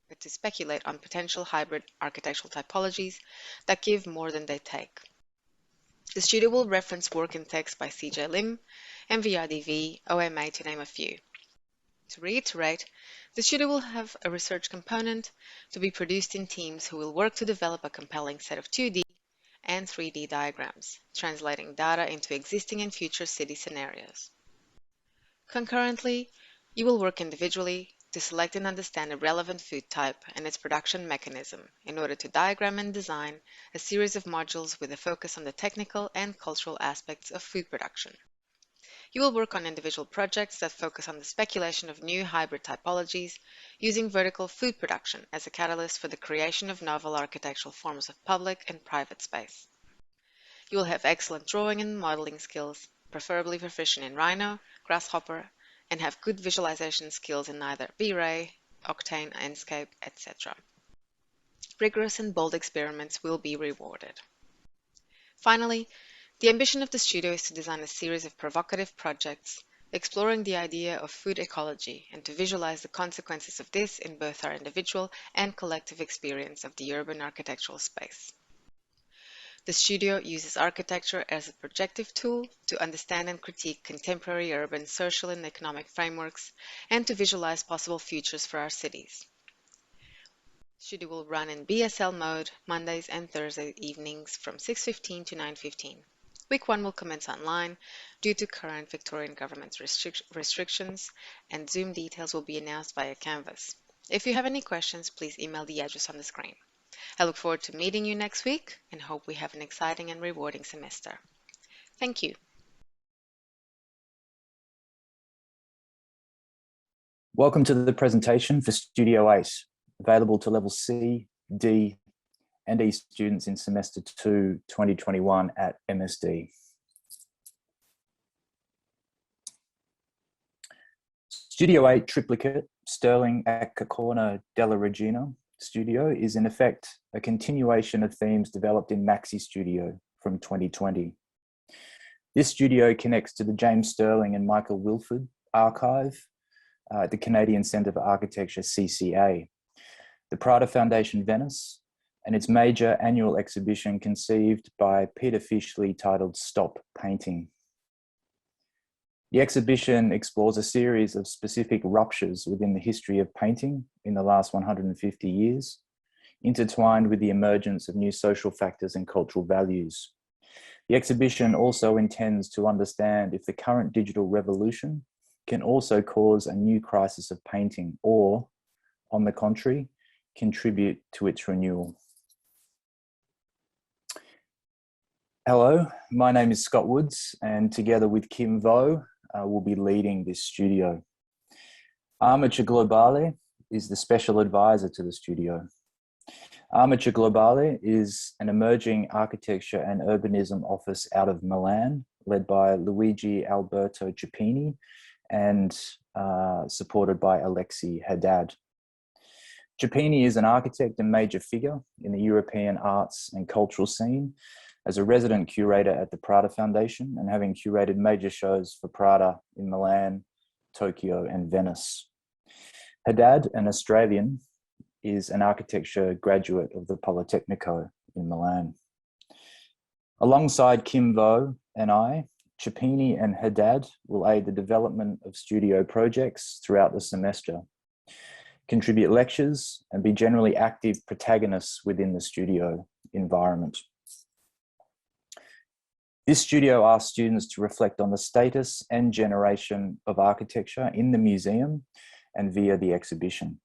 Speaker 8: but to speculate on potential hybrid architectural typologies that give more than they take. The studio will reference work in text by C.J. Lim, MVRDV, OMA, to name a few. To reiterate, the studio will have a research component to be produced in teams who will work to develop a compelling set of 2D and 3D diagrams, translating data into existing and future city scenarios. Concurrently, you will work individually to select and understand a relevant food type and its production mechanism in order to diagram and design a series of modules with a focus on the technical and cultural aspects of food production. You will work on individual projects that focus on the speculation of new hybrid typologies using vertical food production as a catalyst for the creation of novel architectural forms of public and private space. You will have excellent drawing and modeling skills, preferably proficient in Rhino, Grasshopper, and have good visualization skills in either V-Ray, Octane, Enscape, etc. Rigorous and bold experiments will be rewarded. Finally, the ambition of the studio is to design a series of provocative projects exploring the idea of food ecology and to visualize the consequences of this in both our individual and collective experience of the urban architectural space. The studio uses architecture as a projective tool to understand and critique contemporary urban social and economic frameworks and to visualize possible futures for our cities. The studio will run in BSL mode Mondays and Thursday evenings from 6:15 to 9:15. Week 1 will commence online due to current Victorian government's restrictions, and Zoom details will be announced via Canvas. If you have any questions, please email the address on the screen. I look forward to meeting you next week and hope we have an exciting and rewarding semester. Thank you.
Speaker 9: Welcome to the presentation for Studio 8, available to level C, D, and E students in semester 2, 2021 at MSD. Studio 8 triplicate Sterling at Cacorna della Regina Studio is in effect a continuation of themes developed in Maxi Studio from 2020. This studio connects to the James Sterling and Michael Wilford archive at the Canadian Centre for Architecture, CCA, the Prada Foundation Venice, and its major annual exhibition conceived by Peter Fishley titled Stop Painting. The exhibition explores a series of specific ruptures within the history of painting in the last 150 years, intertwined with the emergence of new social factors and cultural values. The exhibition also intends to understand if the current digital revolution can also cause a new crisis of painting, or, on the contrary, contribute to its renewal. Hello, my name is Scott Woods, and together with Kim Vo, we'll be leading this studio. Armature Globale is the special advisor to the studio. Armature Globale is an emerging architecture and urbanism office out of Milan, led by Luigi Alberto Cipini and supported by Alexei Haddad. Cipini is an architect and major figure in the European arts and cultural scene, as a resident curator at the Prada Foundation and having curated major shows for Prada in Milan, Tokyo, and Venice. Haddad, an Australian, is an architecture graduate of the Politecnico in Milan. Alongside Kim Vo and I, Cipini and Haddad will aid the development of studio projects throughout the semester, contribute lectures, and be generally active protagonists within the studio environment. This studio asks students to reflect on the status and generation of architecture in the museum and via the exhibition.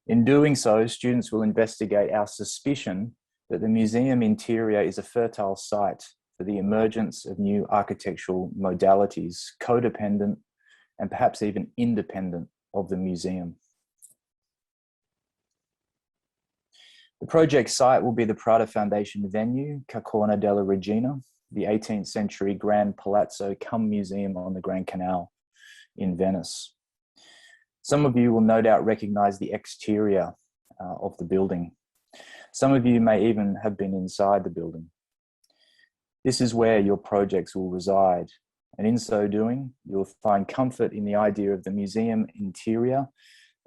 Speaker 9: In doing so, students will investigate our suspicion that the museum interior is a fertile site for the emergence of new architectural modalities, codependent and perhaps even independent of the museum. The project site will be the Prada Foundation venue, Cacorna della Regina, the 18th century Grand Palazzo cum museum on the Grand Canal in Venice. Some of you will no doubt recognize the exterior of the building. Some of you may even have been inside the building. This is where your projects will reside, and in so doing, you'll find comfort in the idea of the museum interior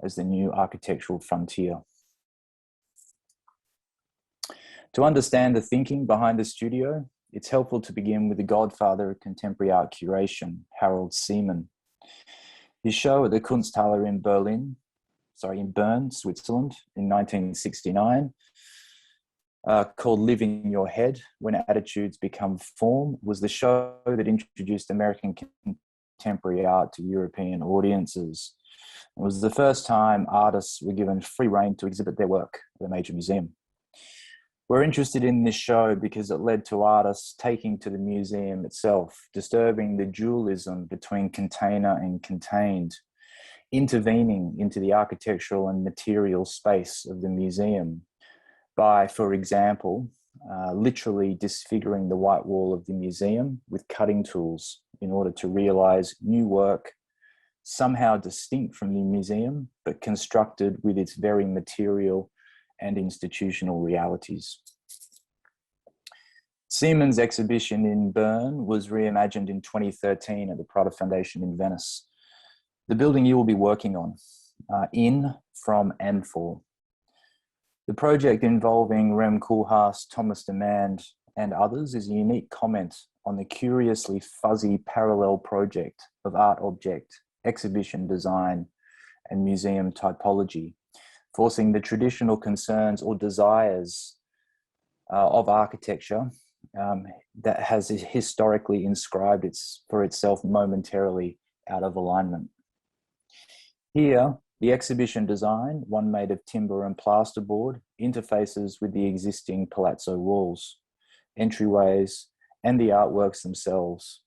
Speaker 9: as the new architectural frontier. To understand the thinking behind the studio, it's helpful to begin with the godfather of contemporary art curation, Harold Seaman. His show at the Kunsthalle in Bern, Switzerland, in 1969, called Live in Your Head, When Attitudes Become Form, was the show that introduced American contemporary art to European audiences. It was the first time artists were given free rein to exhibit their work at a major museum. We're interested in this show because it led to artists taking to the museum itself, disturbing the dualism between container and contained, intervening into the architectural and material space of the museum by, for example, literally disfiguring the white wall of the museum with cutting tools in order to realize new work, somehow distinct from the museum, but constructed with its very material and institutional realities. Seaman's exhibition in Bern was reimagined in 2013 at the Prada Foundation in Venice. The building you will be working on, in, from, and for. The project involving Rem Koolhaas, Thomas Demand, and others is a unique comment on the curiously fuzzy parallel project of art object, exhibition design, and museum typology, forcing the traditional concerns or desires of architecture that has historically inscribed for itself momentarily out of alignment. Here, the exhibition design, one made of timber and plasterboard, interfaces with the existing palazzo walls, entryways, and the artworks themselves.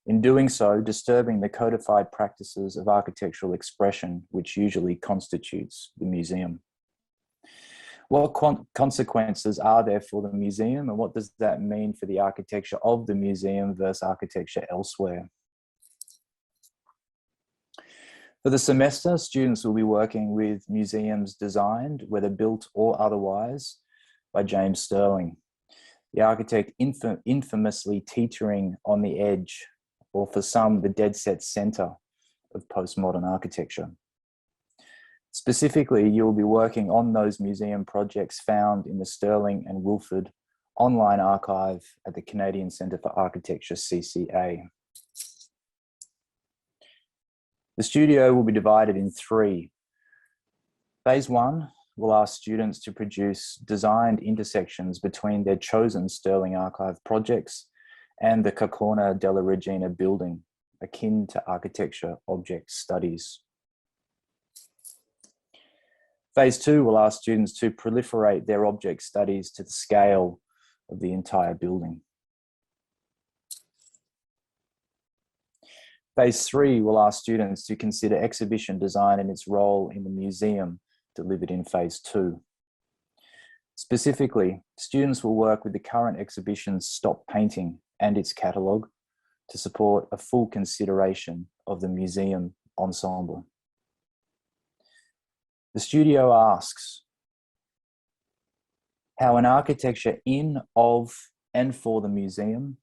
Speaker 9: In doing so, disturbing the codified practices of architectural expression, which usually constitutes the museum. What consequences are there for the museum, and what does that mean for the architecture of the museum versus architecture elsewhere? For the semester, students will be working with museums designed, whether built or otherwise, by James Sterling, the architect infamously teetering on the edge, or for some, the dead set center of postmodern architecture. Specifically, you'll be working on those museum projects found in the Sterling and Wilford online archive at the Canadian Centre for Architecture, CCA. The studio will be divided in three. Phase one will ask students to produce designed intersections between their chosen Sterling archive projects and the Cacorna della Regina building, akin to architecture object studies. Phase 2 will ask students to proliferate their object studies to the scale of the entire building. Phase 3 will ask students to consider exhibition design and its role in the museum delivered in Phase 2. Specifically, students will work with the current exhibition's Stop Painting and its catalogue to support a full consideration of the museum ensemble. The studio asks how an architecture in, of, and for the museum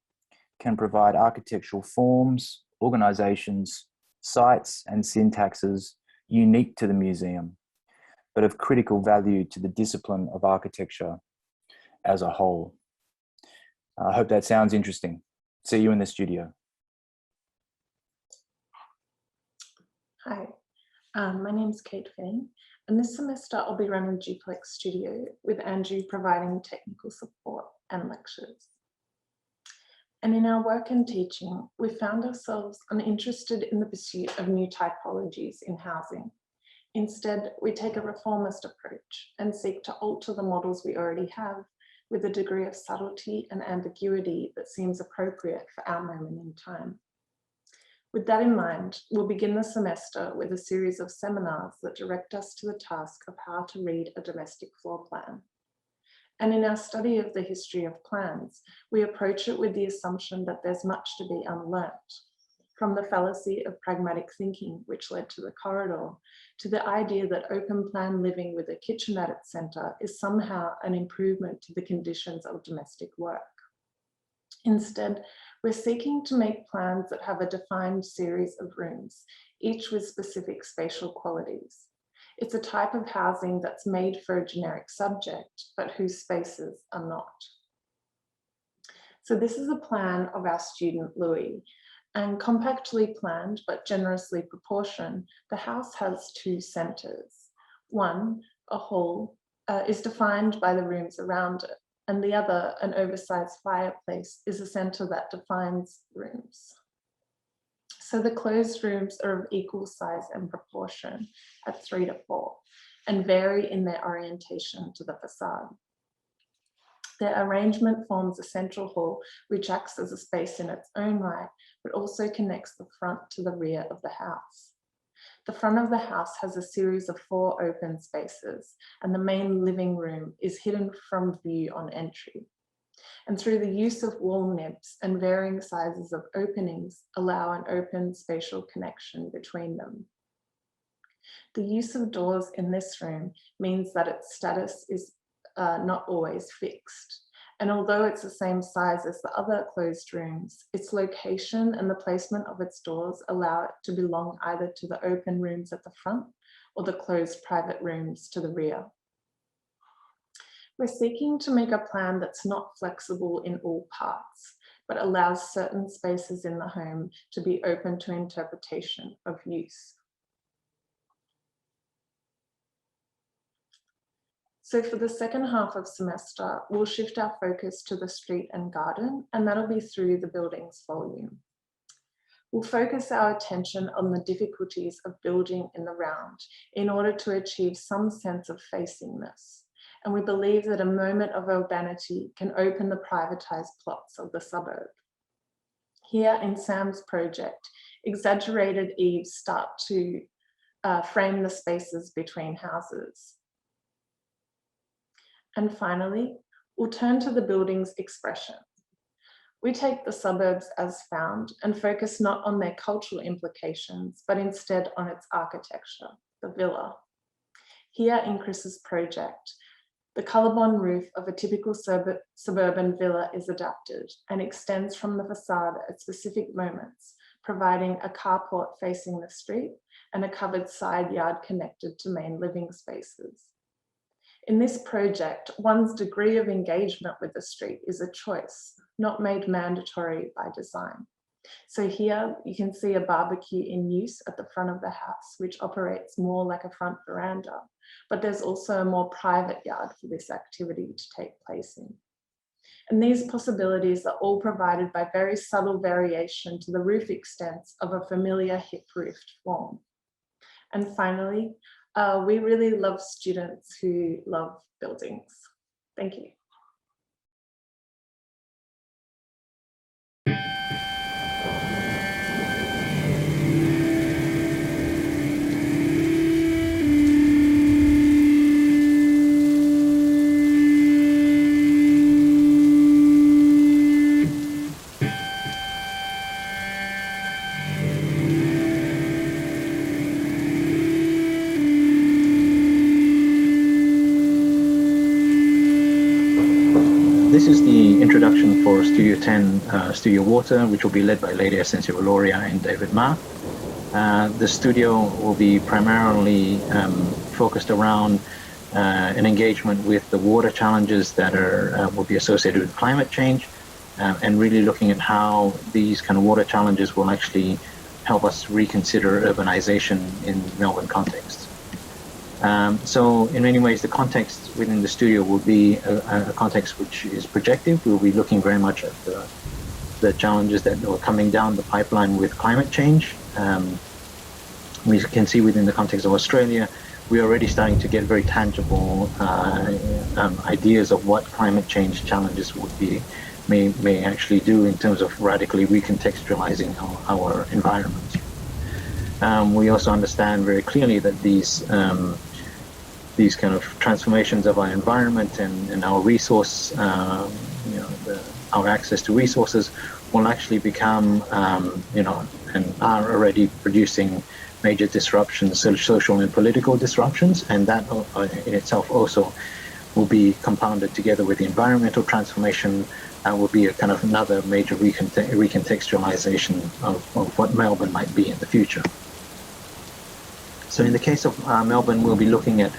Speaker 9: can provide architectural forms, organisations, sites, and syntaxes unique to the museum, but of critical value to the discipline of architecture as a whole. I hope that sounds interesting. See you in the studio.
Speaker 10: Hi, my name is Kate Finn, and this semester I'll be running Duplex Studio with Andrew providing technical support and lectures. And in our work and teaching, we found ourselves uninterested in the pursuit of new typologies in housing. Instead, we take a reformist approach and seek to alter the models we already have with a degree of subtlety and ambiguity that seems appropriate for our moment in time. With that in mind, we'll begin the semester with a series of seminars that direct us to the task of how to read a domestic floor plan. And in our study of the history of plans, we approach it with the assumption that there's much to be unlearnt, from the fallacy of pragmatic thinking, which led to the corridor, to the idea that open plan living with a kitchen at its centre is somehow an improvement to the conditions of domestic work. Instead, we're seeking to make plans that have a defined series of rooms, each with specific spatial qualities. It's a type of housing that's made for a generic subject, but whose spaces are not. So this is a plan of our student Louis, and compactly planned but generously proportioned, the house has two centres. One, a hall, is defined by the rooms around it, and the other, an oversized fireplace, is a centre that defines rooms. So the closed rooms are of equal size and proportion at 3 to 4 and vary in their orientation to the facade. Their arrangement forms a central hall which acts as a space in its own right, but also connects the front to the rear of the house. The front of the house has a series of 4 open spaces, and the main living room is hidden from view on entry. And through the use of wall nibs and varying sizes of openings, allow an open spatial connection between them. The use of doors in this room means that its status is not always fixed. And although it's the same size as the other closed rooms, its location and the placement of its doors allow it to belong either to the open rooms at the front or the closed private rooms to the rear. We're seeking to make a plan that's not flexible in all parts, but allows certain spaces in the home to be open to interpretation of use. So for the second half of semester, we'll shift our focus to the street and garden, and that'll be through the buildings volume. We'll focus our attention on the difficulties of building in the round in order to achieve some sense of facingness. And we believe that a moment of urbanity can open the privatized plots of the suburb. Here in Sam's project, exaggerated eaves start to frame the spaces between houses. And finally, we'll turn to the building's expression. We take the suburbs as found and focus not on their cultural implications, but instead on its architecture, the villa. Here in Chris's project, the colorbond roof of a typical suburban villa is adapted and extends from the facade at specific moments, providing a carport facing the street and a covered side yard connected to main living spaces. In this project, one's degree of engagement with the street is a choice, not made mandatory by design. So here you can see a barbecue in use at the front of the house, which operates more like a front veranda, but there's also a more private yard for this activity to take place in. And these possibilities are all provided by very subtle variation to the roof extents of a familiar hip-roofed form. And finally, We really love students who love buildings. Thank you.
Speaker 11: This is the introduction for Studio 10, Studio Water, which will be led by Lady Essentia Valoria and David Ma. The studio will be primarily focused around an engagement with the water challenges that will be associated with climate change, and really looking at how these kind of water challenges will actually help us reconsider urbanization in Melbourne context. So in many ways, the context within the studio will be a context which is projective. We'll be looking very much at the challenges that are coming down the pipeline with climate change. We can see within the context of Australia, we're already starting to get very tangible ideas of what climate change challenges would be, may actually do in terms of radically recontextualizing our environment. We also understand very clearly that these kind of transformations of our environment and our resource, our access to resources will actually become, and are already producing major disruptions, social and political disruptions, and that in itself also will be compounded together with the environmental transformation and will be a kind of another major recontextualization of what Melbourne might be in the future. So in the case of Melbourne, we'll be looking at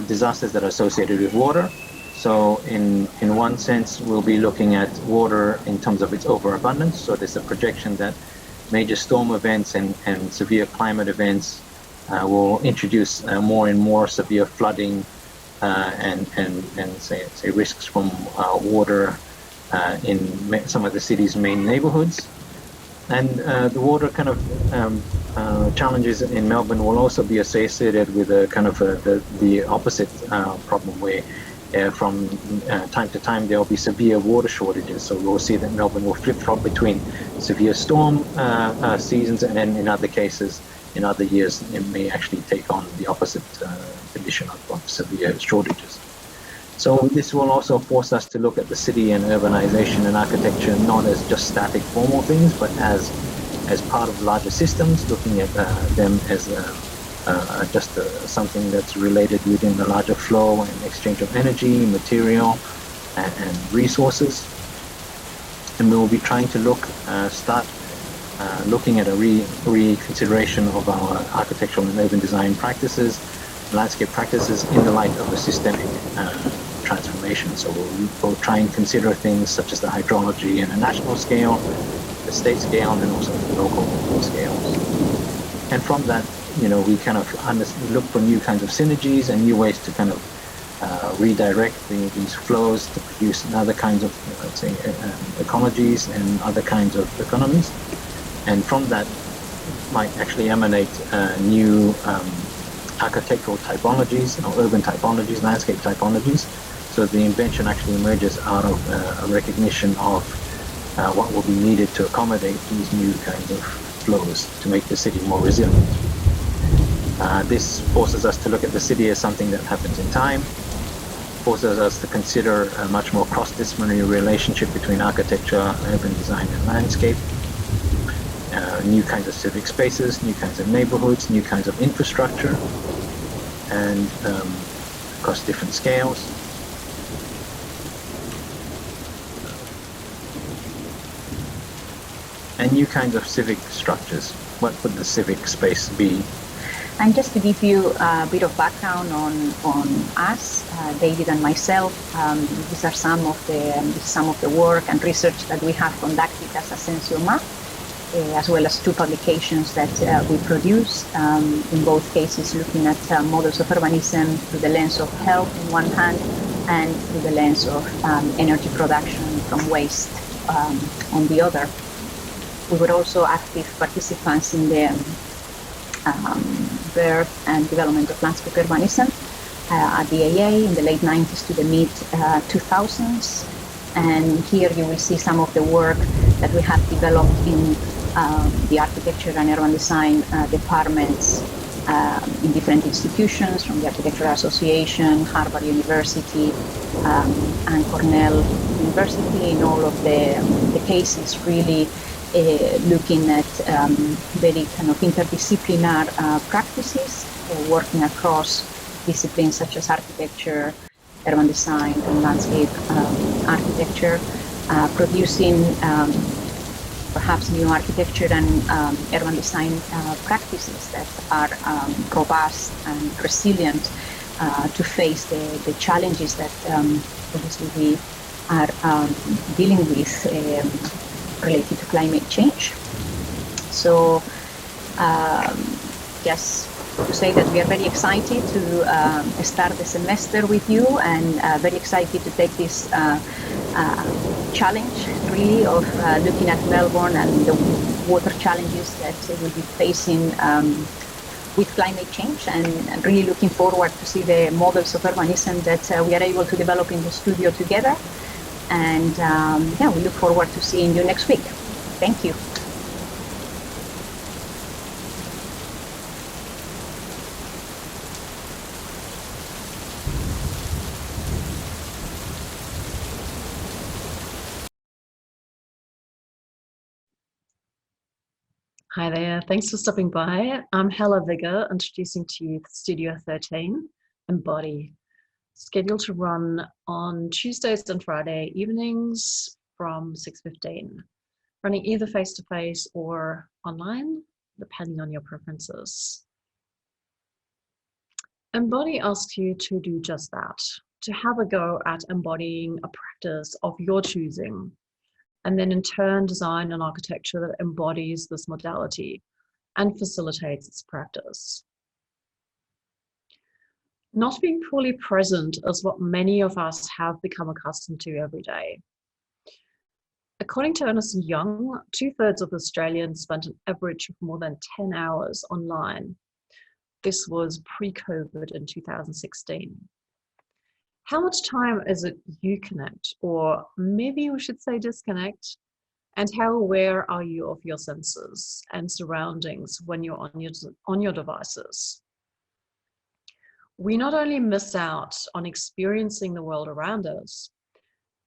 Speaker 11: disasters that are associated with water. So in one sense, we'll be looking at water in terms of its overabundance. So there's a projection that major storm events and severe climate events will introduce more and more severe flooding and say risks from water in some of the city's main neighborhoods. And the water kind of challenges in Melbourne will also be associated with a kind of the opposite problem where from time to time there will be severe water shortages. So we'll see that Melbourne will flip-flop between severe storm seasons, and then in other cases, in other years, it may actually take on the opposite condition of severe shortages. So this will also force us to look at the city and urbanization and architecture not as just static formal things, but as part of larger systems, looking at them as just something that's related within the larger flow and exchange of energy, material, and resources. And we will be trying to start looking at a reconsideration of our architectural and urban design practices, landscape practices in the light of a systemic transformation. So we'll try and consider things such as the hydrology in a national scale, the state scale, and also the local scales. And from that, we kind of look for new kinds of synergies and new ways to kind of redirect these flows to produce other kinds of, let's say, ecologies and other kinds of economies. And from that might actually emanate new architectural typologies, urban typologies, landscape typologies. So the invention actually emerges out of a recognition of what will be needed to accommodate these new kinds of flows to make the city more resilient. This forces us to look at the city as something that happens in time, forces us to consider a much more cross-disciplinary relationship between architecture, urban design, and landscape, new kinds of civic spaces, new kinds of neighborhoods, new kinds of infrastructure, and across different scales. And new kinds of civic structures. What would the civic space be?
Speaker 12: And just to give you a bit of background on us, David and myself, these are some of the work and research that we have conducted as Asensio Ma, as well as 2 publications that we produce, in both cases looking at models of urbanism through the lens of health on one hand and through the lens of energy production from waste on the other. We were also active participants in the birth and development of landscape urbanism at the AA in the late 90s to the mid 2000s. And here you will see some of the work that we have developed in the architecture and urban design departments in different institutions, from the Architectural Association, Harvard University, and Cornell University. In all of the cases, really looking at very kind of interdisciplinary practices, working across disciplines such as architecture, urban design, and landscape architecture, producing perhaps new architecture and urban design practices that are robust and resilient to face the challenges that obviously we are dealing with related to climate change. So just to say that we are very excited to start the semester with you, and very excited to take this challenge really of looking at Melbourne and the water challenges that we'll be facing with climate change, and really looking forward to see the models of urbanism that we are able to develop in the studio together. And yeah, we look forward to seeing you next week. Thank you.
Speaker 13: Hi there, thanks for stopping by. I'm Hella Vigor, introducing to you Studio 13, Embody, scheduled to run on Tuesdays and Friday evenings from 6:15, running either face-to-face or online, depending on your preferences. Embody asks you to do just that, to have a go at embodying a practice of your choosing, and then in turn design an architecture that embodies this modality and facilitates its practice. Not being fully present is what many of us have become accustomed to every day. According to Ernst & Young, 2/3 of Australians spent an average of more than 10 hours online. This was pre-COVID in 2016. How much time is it you connect, or maybe we should say disconnect? And how aware are you of your senses and surroundings when you're on your devices? We not only miss out on experiencing the world around us,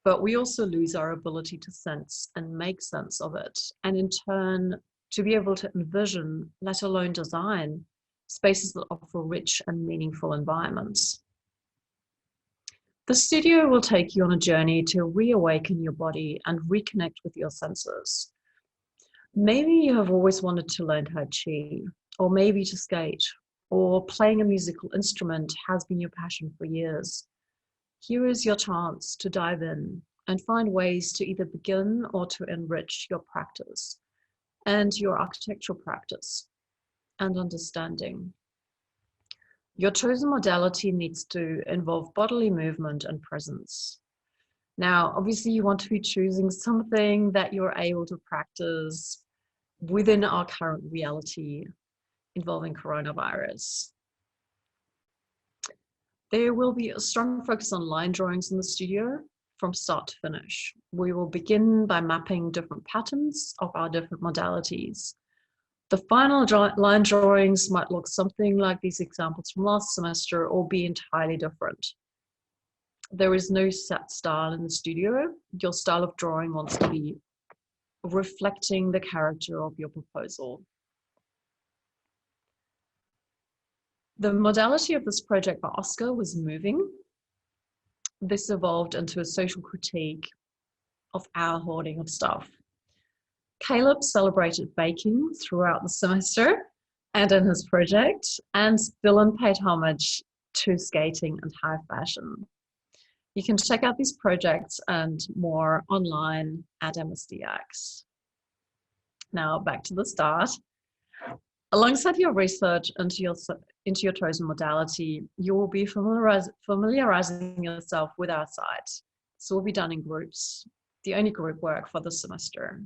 Speaker 13: but we also lose our ability to sense and make sense of it, and in turn, to be able to envision, let alone design, spaces that offer rich and meaningful environments. The studio will take you on a journey to reawaken your body and reconnect with your senses. Maybe you have always wanted to learn Tai Chi, or maybe to skate, or playing a musical instrument has been your passion for years. Here is your chance to dive in and find ways to either begin or to enrich your practice and your architectural practice and understanding. Your chosen modality needs to involve bodily movement and presence. Now, obviously you want to be choosing something that you're able to practice within our current reality involving coronavirus. There will be a strong focus on line drawings in the studio from start to finish. We will begin by mapping different patterns of our different modalities. The final line drawings might look something like these examples from last semester or be entirely different. There is no set style in the studio. Your style of drawing wants to be reflecting the character of your proposal. The modality of this project by Oscar was moving. This evolved into a social critique of our hoarding of stuff. Caleb celebrated baking throughout the semester and in his project, and Dylan paid homage to skating and high fashion. You can check out these projects and more online at MSDX. Now back to the start. Alongside your research into your chosen modality, you will be familiarizing yourself with our site. This will be done in groups, the only group work for the semester.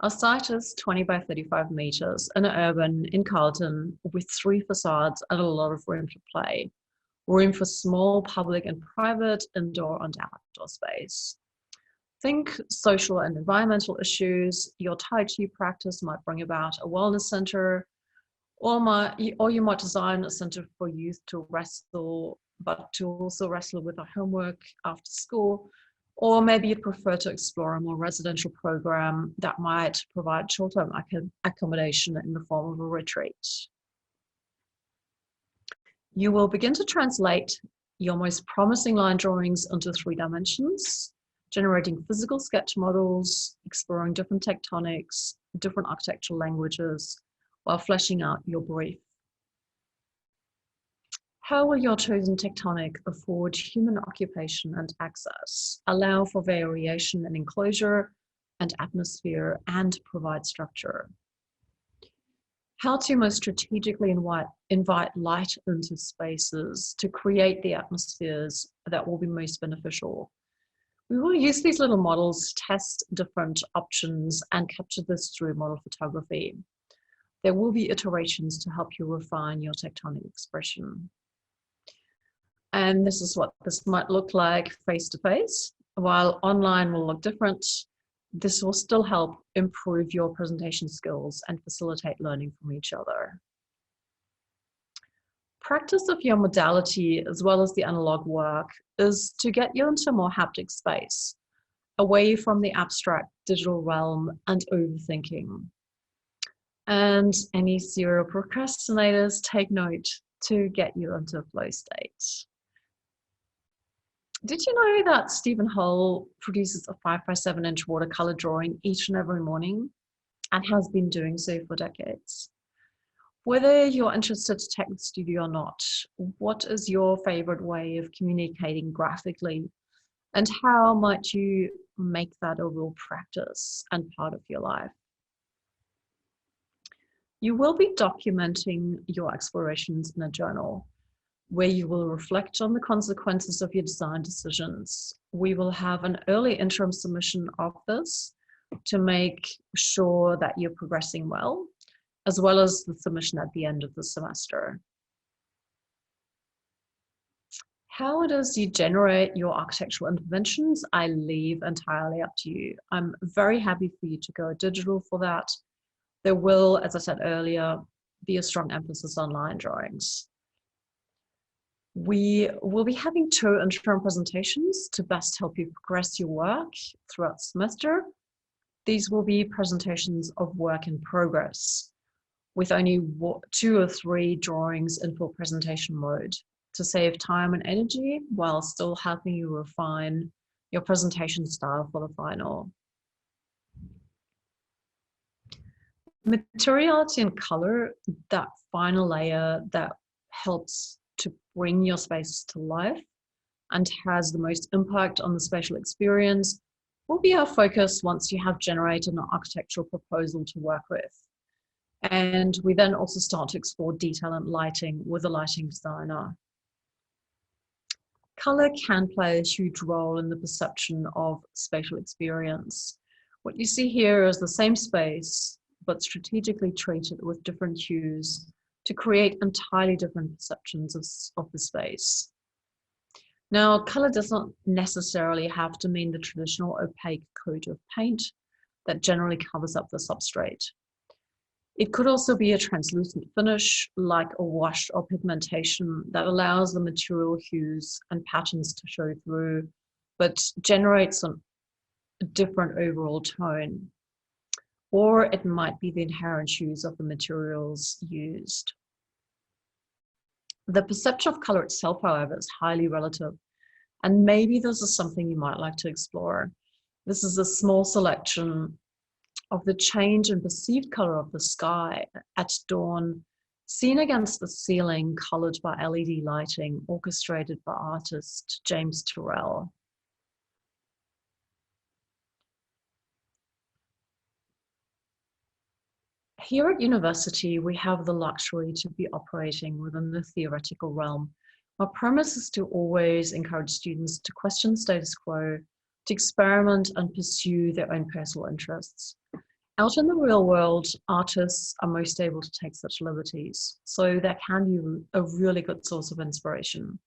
Speaker 13: Our site is 20 by 35 meters in an urban in Carlton with 3 facades and a lot of room to play. Room for small public and private, indoor and outdoor space. Think social and environmental issues. Your Tai Chi practice might bring about a wellness center, or you might design a center for youth to wrestle, but to also wrestle with their homework after school. Or maybe you'd prefer to explore a more residential program that might provide short-term accommodation in the form of a retreat. You will begin to translate your most promising line drawings into 3 dimensions, generating physical sketch models, exploring different tectonics, different architectural languages, while fleshing out your brief. How will your chosen tectonic afford human occupation and access, allow for variation in enclosure and atmosphere, and provide structure? How to most strategically invite light into spaces to create the atmospheres that will be most beneficial. We will use these little models to test different options and capture this through model photography. There will be iterations to help you refine your tectonic expression. And this is what this might look like face to face. While online will look different, this will still help improve your presentation skills and facilitate learning from each other. Practice of your modality as well as the analog work is to get you into a more haptic space, away from the abstract digital realm and overthinking. And any serial procrastinators, take note to get you into a flow state. Did you know that Stephen Hull produces a 5 by 7 inch watercolor drawing each and every morning and has been doing so for decades? Whether you're interested to take the studio or not, what is your favorite way of communicating graphically, and how might you make that a real practice and part of your life? You will be documenting your explorations in a journal, where you will reflect on the consequences of your design decisions. We will have an early interim submission of this to make sure that you're progressing well, as well as the submission at the end of the semester. How it is you generate your architectural interventions, I leave entirely up to you. I'm very happy for you to go digital for that. There will, as I said earlier, be a strong emphasis on line drawings. We will be having 2 interim presentations to best help you progress your work throughout the semester. These will be presentations of work in progress, with only 2 or 3 drawings in full presentation mode to save time and energy while still helping you refine your presentation style for the final. Materiality and color, that final layer that helps to bring your spaces to life and has the most impact on the spatial experience, will be our focus once you have generated an architectural proposal to work with. And we then also start to explore detail and lighting with a lighting designer. Color can play a huge role in the perception of spatial experience. What you see here is the same space, but strategically treated with different hues to create entirely different perceptions of the space. Now, color doesn't necessarily have to mean the traditional opaque coat of paint that generally covers up the substrate. It could also be a translucent finish, like a wash or pigmentation that allows the material hues and patterns to show through, but generates a different overall tone. Or it might be the inherent hues of the materials used. The perception of color itself, however, is highly relative, and maybe this is something you might like to explore. This is a small selection of the change in perceived color of the sky at dawn, seen against the ceiling colored by LED lighting, orchestrated by artist James Turrell. Here at university, we have the luxury to be operating within the theoretical realm. Our premise is to always encourage students to question status quo, to experiment and pursue their own personal interests. Out in the real world, artists are most able to take such liberties, so that can be a really good source of inspiration.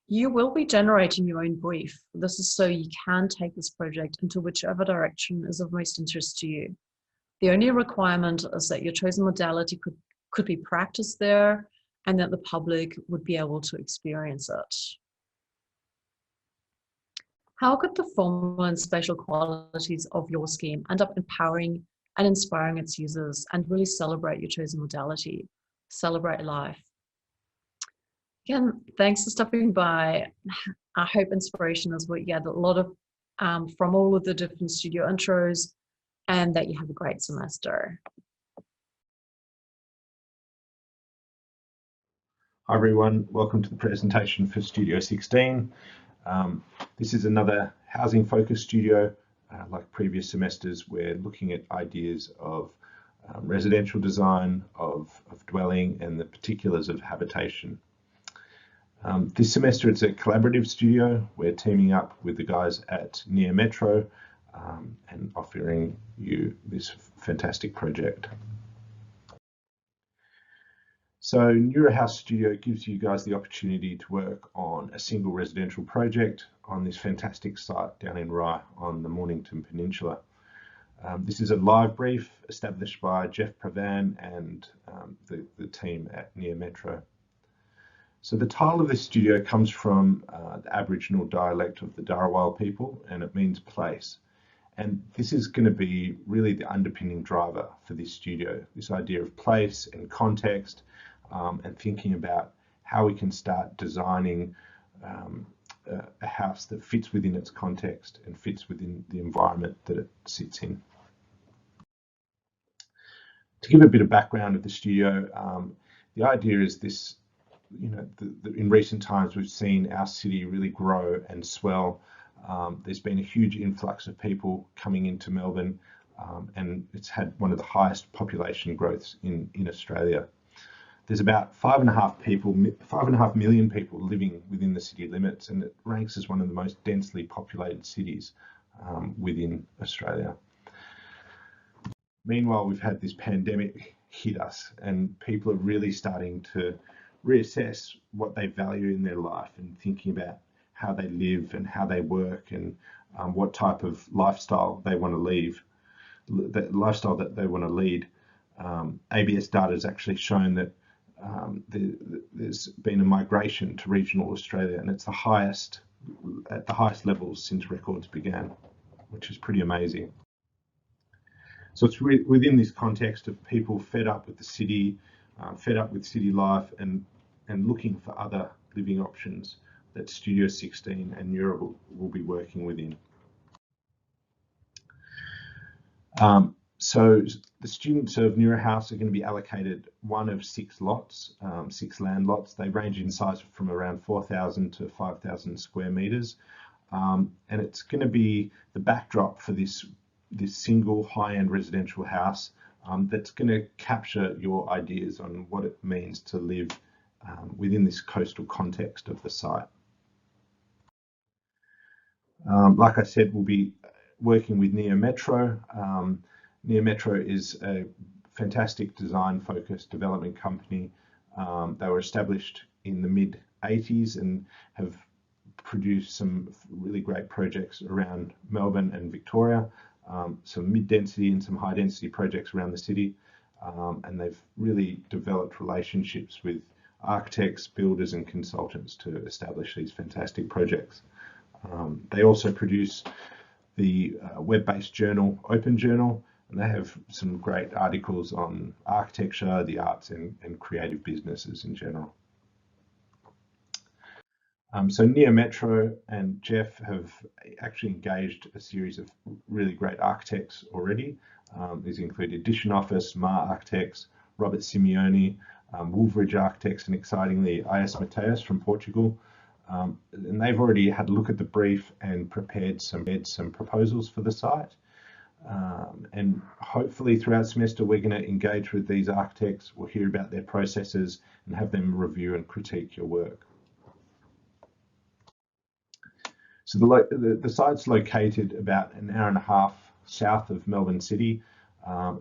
Speaker 13: You will be generating your own brief. This is so you can take this project into whichever direction is of most interest to you. The only requirement is that your chosen modality could be practiced there and that the public would be able to experience it. How could the formal and spatial qualities of your scheme end up empowering and inspiring its users and really celebrate your chosen modality, celebrate life? Again, thanks for stopping by. I hope inspiration is what you get a lot of from all of the different studio intros, and that you have a great semester.
Speaker 14: Hi everyone, welcome to the presentation for Studio 16. This is another housing focused studio. Like previous semesters, we're looking at ideas of residential design, of dwelling, and the particulars of habitation. This semester it's a collaborative studio. We're teaming up with the guys at Near Metro and offering you this fantastic project. So Neurohouse Studio gives you guys the opportunity to work on a single residential project on this fantastic site down in Rye on the Mornington Peninsula. This is a live brief established by Jeff Pravan and the team at Near Metro. So the title of this studio comes from the Aboriginal dialect of the Dharawal people, and it means place. And this is going to be really the underpinning driver for this studio, this idea of place and context, and thinking about how we can start designing a house that fits within its context and fits within the environment that it sits in. To give a bit of background of the studio, the idea is this, in recent times we've seen our city really grow and swell. There's been a huge influx of people coming into Melbourne, and it's had one of the highest population growths in Australia. There's about 5.5 million people living within the city limits, and it ranks as one of the most densely populated cities within Australia. Meanwhile, we've had this pandemic hit us, and people are really starting to reassess what they value in their life and thinking about how they live and how they work and what type of lifestyle they want to lead. ABS data has actually shown that there's been a migration to regional Australia, and it's at the highest levels since records began, which is pretty amazing. So it's within this context of people fed up with the city, fed up with city life, and looking for other living options that Studio 16 and Neuro will be working within. So the students of Neurohouse are going to be allocated one of 6 lots, 6 land lots. They range in size from around 4,000 to 5,000 square meters. And it's going to be the backdrop for this single high-end residential house that's going to capture your ideas on what it means to live within this coastal context of the site. Like I said, we'll be working with Near Metro. Near Metro is a fantastic design-focused development company. They were established in the mid-80s and have produced some really great projects around Melbourne and Victoria, some mid-density and some high-density projects around the city. And they've really developed relationships with architects, builders and consultants to establish these fantastic projects. They also produce the web-based journal, Open Journal, and they have some great articles on architecture, the arts and creative businesses in general. So Near Metro and Jeff have actually engaged a series of really great architects already. These include Edition Office, Mar Architects, Robert Simeone, Woolbridge Architects, and excitingly IS Mateus from Portugal. And they've already had a look at the brief and prepared some proposals for the site. And hopefully throughout the semester we're going to engage with these architects, we'll hear about their processes and have them review and critique your work. So the site's located about an hour and a half south of Melbourne City.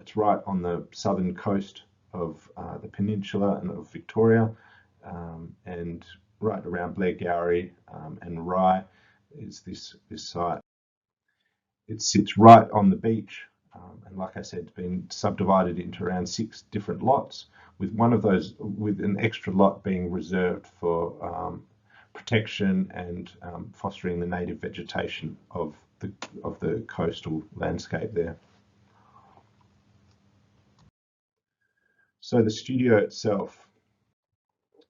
Speaker 14: It's right on the southern coast of the peninsula and of Victoria, and right around Blairgowrie and Rye is this site. It sits right on the beach, and like I said, it's been subdivided into around 6 different lots, with one of those, with an extra lot being reserved for protection and fostering the native vegetation of the coastal landscape there. So the studio itself,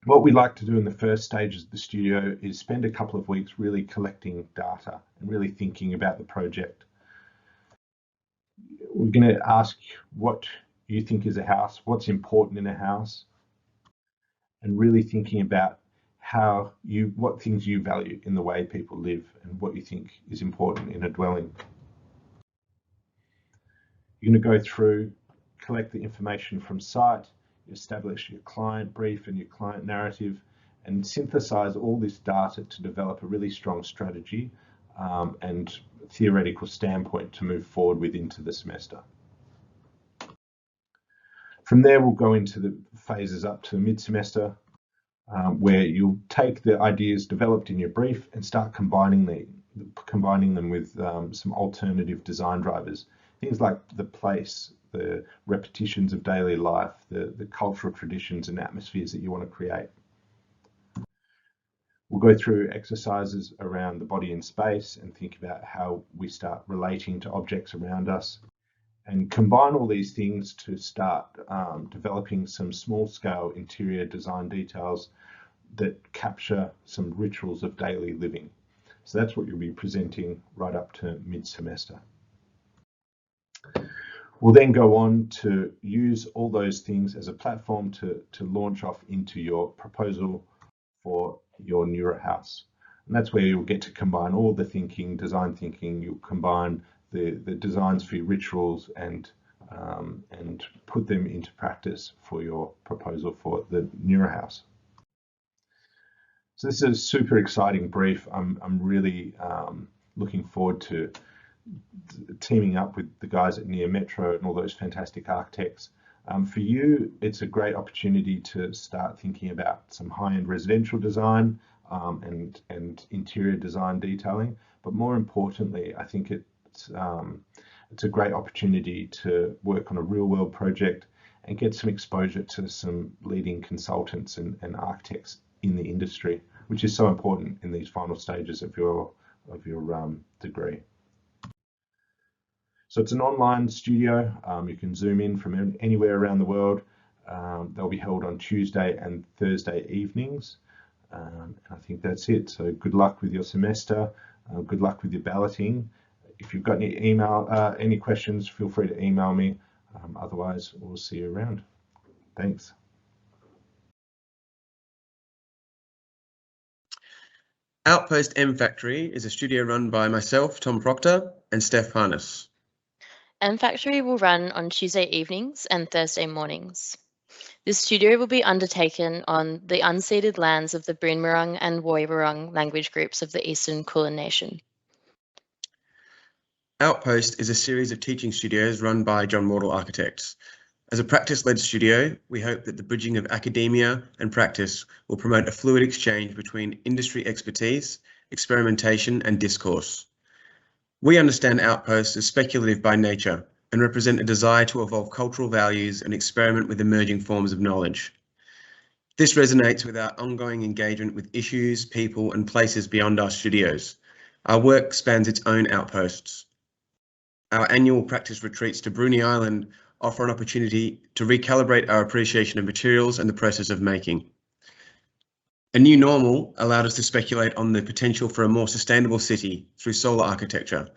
Speaker 14: what we like to do in the first stages of the studio is spend a couple of weeks really collecting data and really thinking about the project. We're going to ask what you think is a house, what's important in a house, and really thinking about what things you value in the way people live and what you think is important in a dwelling. You're going to go through, collect the information from site, establish your client brief and your client narrative, and synthesize all this data to develop a really strong strategy and theoretical standpoint to move forward with into the semester. From there, we'll go into the phases up to the mid-semester, where you'll take the ideas developed in your brief and start combining them with some alternative design drivers. Things like the place, the repetitions of daily life, the cultural traditions and atmospheres that you want to create. We'll go through exercises around the body in space and think about how we start relating to objects around us, and combine all these things to start developing some small-scale interior design details that capture some rituals of daily living. So that's what you'll be presenting right up to mid-semester. We'll then go on to use all those things as a platform to launch off into your proposal for your Neuro house. And that's where you'll get to combine all the thinking, design thinking. You'll combine the designs for your rituals and put them into practice for your proposal for the Neuro house. So this is a super exciting brief. I'm really looking forward to teaming up with the guys at Neo Metro and all those fantastic architects. For you, it's a great opportunity to start thinking about some high-end residential design and interior design detailing. But more importantly, I think it's a great opportunity to work on a real-world project and get some exposure to some leading consultants and architects in the industry, which is so important in these final stages of your degree. So it's an online studio. You can zoom in from anywhere around the world. They'll be held on Tuesday and Thursday evenings. And I think that's it. So good luck with your semester. Good luck with your balloting. If you've got any questions, feel free to email me. Otherwise, we'll see you around. Thanks.
Speaker 15: Outpost M Factory is a studio run by myself, Tom Proctor, and Steph Harness.
Speaker 16: M Factory will run on Tuesday evenings and Thursday mornings. This studio will be undertaken on the unceded lands of the Boonwurrung and Woiwurrung language groups of the Eastern Kulin Nation.
Speaker 15: Outpost is a series of teaching studios run by John Wardle Architects. As a practice-led studio, we hope that the bridging of academia and practice will promote a fluid exchange between industry expertise, experimentation, and discourse. We understand Outposts as speculative by nature and represent a desire to evolve cultural values and experiment with emerging forms of knowledge. This resonates with our ongoing engagement with issues, people, and places beyond our studios. Our work spans its own outposts. Our annual practice retreats to Bruny Island offer an opportunity to recalibrate our appreciation of materials and the process of making. A new normal allowed us to speculate on the potential for a more sustainable city through solar architecture,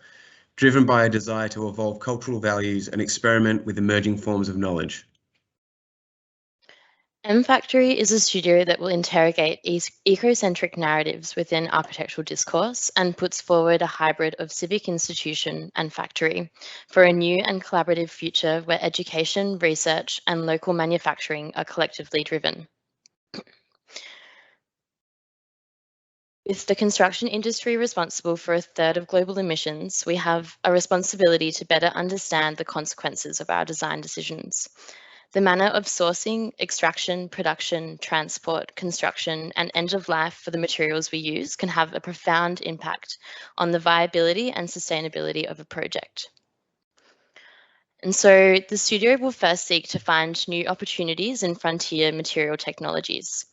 Speaker 15: driven by a desire to evolve cultural values and experiment with emerging forms of knowledge.
Speaker 16: M Factory is a studio that will interrogate ecocentric narratives within architectural discourse and puts forward a hybrid of civic institution and factory for a new and collaborative future where education, research, and local manufacturing are collectively driven. With the construction industry responsible for a third of global emissions, we have a responsibility to better understand the consequences of our design decisions. The manner of sourcing, extraction, production, transport, construction, and end of life for the materials we use can have a profound impact on the viability and sustainability of a project. And so the studio will first seek to find new opportunities in frontier material technologies,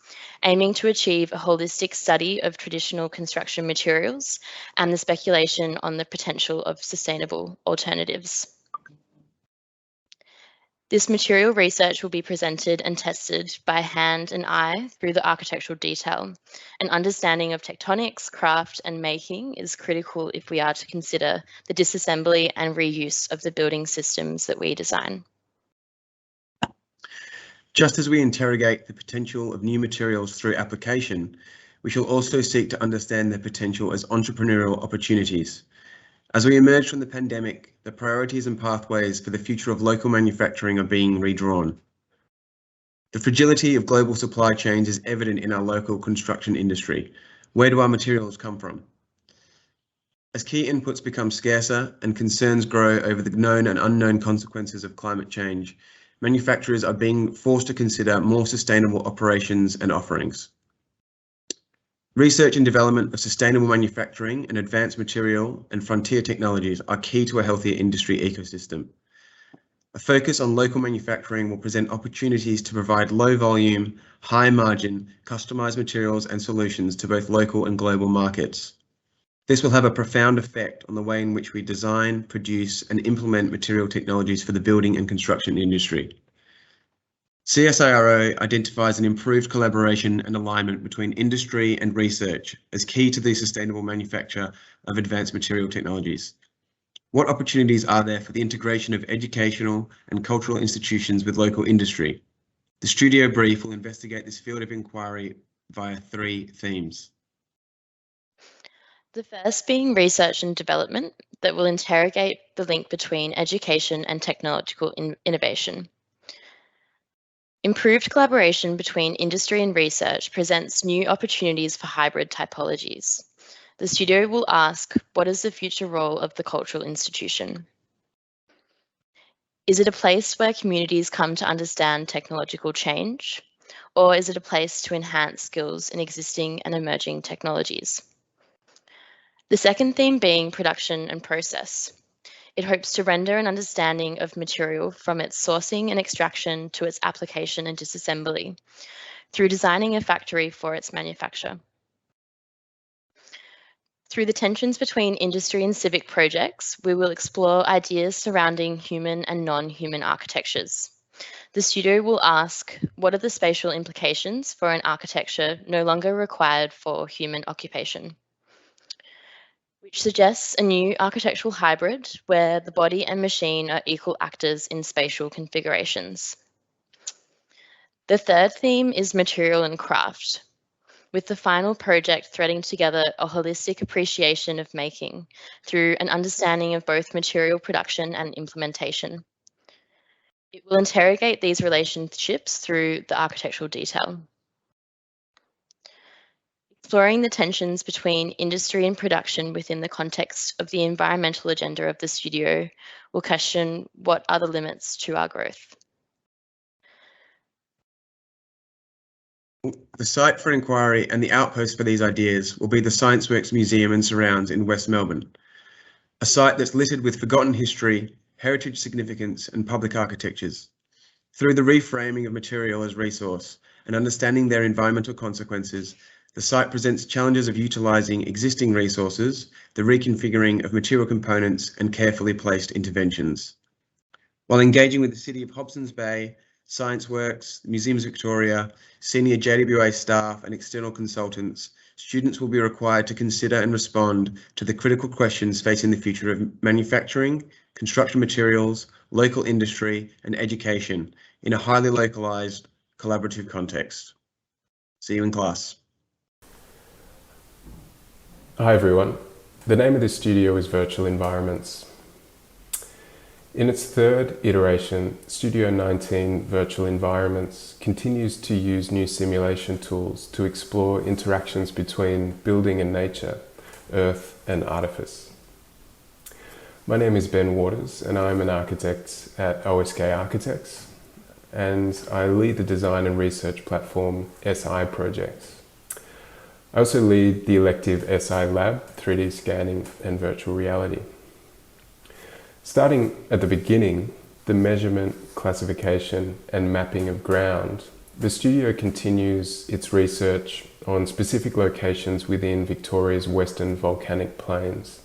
Speaker 16: aiming to achieve a holistic study of traditional construction materials and the speculation on the potential of sustainable alternatives. This material research will be presented and tested by hand and eye through the architectural detail. An understanding of tectonics, craft, and making is critical if we are to consider the disassembly and reuse of the building systems that we design.
Speaker 15: Just as we interrogate the potential of new materials through application, we shall also seek to understand their potential as entrepreneurial opportunities. As we emerge from the pandemic, the priorities and pathways for the future of local manufacturing are being redrawn. The fragility of global supply chains is evident in our local construction industry. Where do our materials come from? As key inputs become scarcer and concerns grow over the known and unknown consequences of climate change, manufacturers are being forced to consider more sustainable operations and offerings. Research and development of sustainable manufacturing and advanced material and frontier technologies are key to a healthier industry ecosystem. A focus on local manufacturing will present opportunities to provide low volume, high margin, customized materials and solutions to both local and global markets. This will have a profound effect on the way in which we design, produce, and implement material technologies for the building and construction industry. CSIRO identifies an improved collaboration and alignment between industry and research as key to the sustainable manufacture of advanced material technologies. What opportunities are there for the integration of educational and cultural institutions with local industry? The studio brief will investigate this field of inquiry via 3 themes.
Speaker 16: The first being research and development that will interrogate the link between education and technological innovation. Improved collaboration between industry and research presents new opportunities for hybrid typologies. The studio will ask, what is the future role of the cultural institution? Is it a place where communities come to understand technological change? Or is it a place to enhance skills in existing and emerging technologies? The second theme being production and process. It hopes to render an understanding of material from its sourcing and extraction to its application and disassembly through designing a factory for its manufacture. Through the tensions between industry and civic projects, we will explore ideas surrounding human and non-human architectures. The studio will ask, what are the spatial implications for an architecture no longer required for human occupation? Which suggests a new architectural hybrid where the body and machine are equal actors in spatial configurations. The third theme is material and craft, with the final project threading together a holistic appreciation of making through an understanding of both material production and implementation. It will interrogate these relationships through the architectural detail. Exploring the tensions between industry and production within the context of the environmental agenda of the studio will question what are the limits to our growth.
Speaker 15: The site for inquiry and the outpost for these ideas will be the ScienceWorks Museum and surrounds in West Melbourne, a site that's littered with forgotten history, heritage significance, and public architectures. Through the reframing of material as resource and understanding their environmental consequences, the site presents challenges of utilising existing resources, the reconfiguring of material components, and carefully placed interventions. While engaging with the City of Hobsons Bay, ScienceWorks, Museums Victoria, senior JWA staff and external consultants, students will be required to consider and respond to the critical questions facing the future of manufacturing, construction materials, local industry, and education in a highly localised, collaborative context. See you in class.
Speaker 17: Hi everyone. The name of this studio is Virtual Environments. In its third iteration, Studio 19 Virtual Environments continues to use new simulation tools to explore interactions between building and nature, earth and artifice. My name is Ben Waters and I'm an architect at OSK Architects, and I lead the design and research platform SI projects. I also lead the elective SI Lab, 3D scanning and virtual reality. Starting at the beginning, the measurement, classification and mapping of ground, the studio continues its research on specific locations within Victoria's western volcanic plains,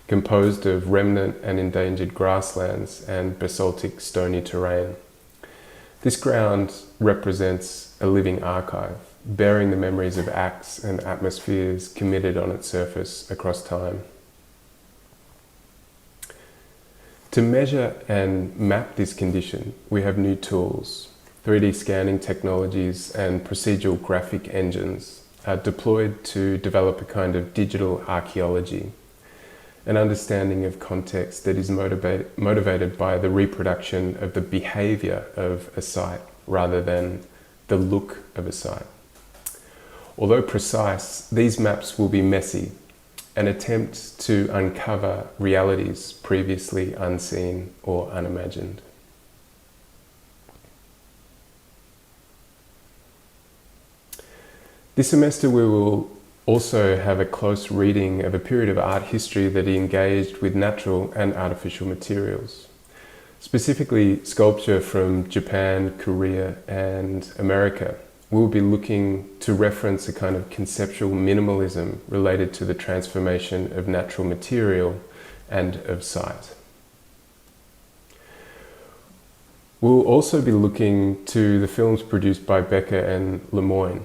Speaker 17: composed of remnant and endangered grasslands and basaltic stony terrain. This ground represents a living archive, bearing the memories of acts and atmospheres committed on its surface across time. To measure and map this condition, we have new tools. 3D scanning technologies and procedural graphic engines are deployed to develop a kind of digital archaeology, an understanding of context that is motivated by the reproduction of the behavior of a site rather than the look of a site. Although precise, these maps will be messy, an attempt to uncover realities previously unseen or unimagined. This semester we will also have a close reading of a period of art history that engaged with natural and artificial materials, specifically sculpture from Japan, Korea and America. We'll be looking to reference a kind of conceptual minimalism related to the transformation of natural material and of site. We'll also be looking to the films produced by Becker and Lemoyne.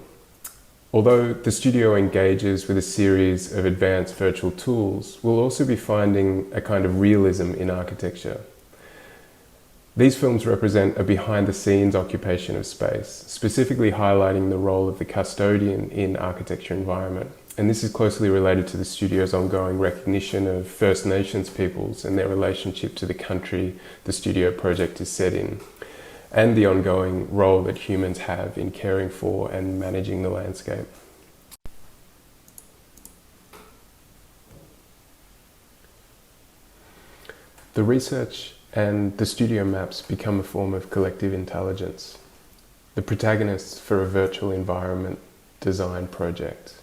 Speaker 17: Although the studio engages with a series of advanced virtual tools, we'll also be finding a kind of realism in architecture. These films represent a behind-the-scenes occupation of space, specifically highlighting the role of the custodian in architecture environment. And this is closely related to the studio's ongoing recognition of First Nations peoples and their relationship to the country the studio project is set in, and the ongoing role that humans have in caring for and managing the landscape. The research and the studio maps become a form of collective intelligence, the protagonists for a virtual environment design project.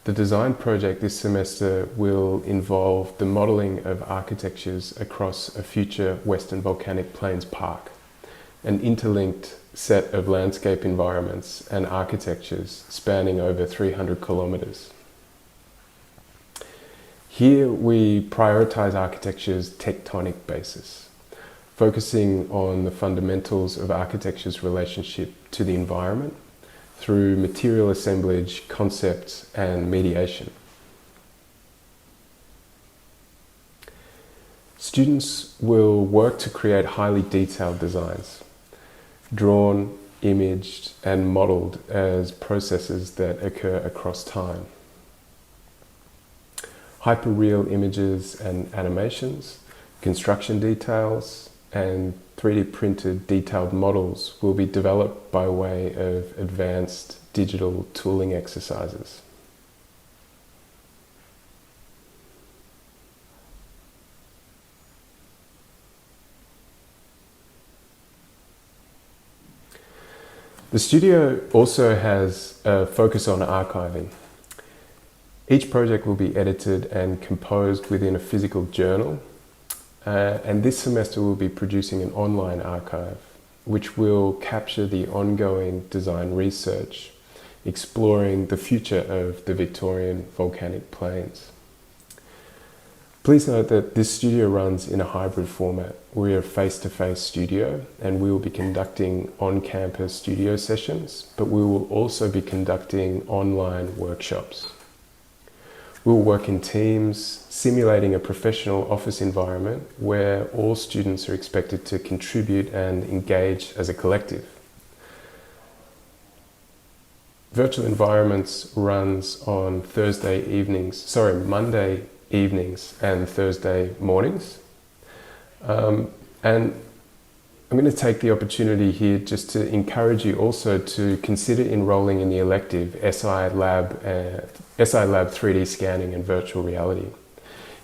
Speaker 17: The design project this semester will involve the modelling of architectures across a future Western Volcanic Plains park, an interlinked set of landscape environments and architectures spanning over 300 kilometres. Here we prioritise architecture's tectonic basis, focusing on the fundamentals of architecture's relationship to the environment through material assemblage, concepts and mediation. Students will work to create highly detailed designs, drawn, imaged and modelled as processes that occur across time. Hyperreal images and animations, construction details, and 3D printed detailed models will be developed by way of advanced digital tooling exercises. The studio also has a focus on archiving. Each project will be edited and composed within a physical journal, and this semester we'll be producing an online archive which will capture the ongoing design research exploring the future of the Victorian volcanic plains. Please note that this studio runs in a hybrid format. We're a face-to-face studio and we will be conducting on-campus studio sessions, but we will also be conducting online workshops. We'll work in teams, simulating a professional office environment where all students are expected to contribute and engage as a collective. Virtual Environments runs on Monday evenings and Thursday mornings. And I'm going to take the opportunity here just to encourage you also to consider enrolling in the elective SI Lab 3D Scanning and Virtual Reality.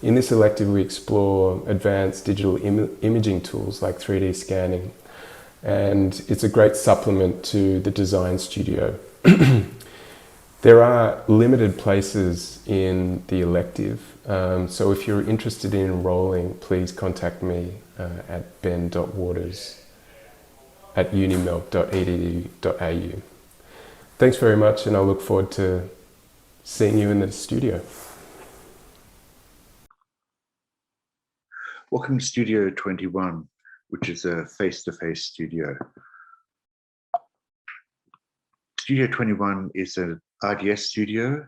Speaker 17: In this elective, we explore advanced digital imaging tools like 3D scanning, and it's a great supplement to the design studio. There are limited places in the elective, so if you're interested in enrolling, please contact me at ben.waters@unimelb.edu.au. Thanks very much, and I look forward to seeing you in the studio.
Speaker 18: Welcome to Studio 21, which is a face-to-face studio. Studio 21 is an IDS studio,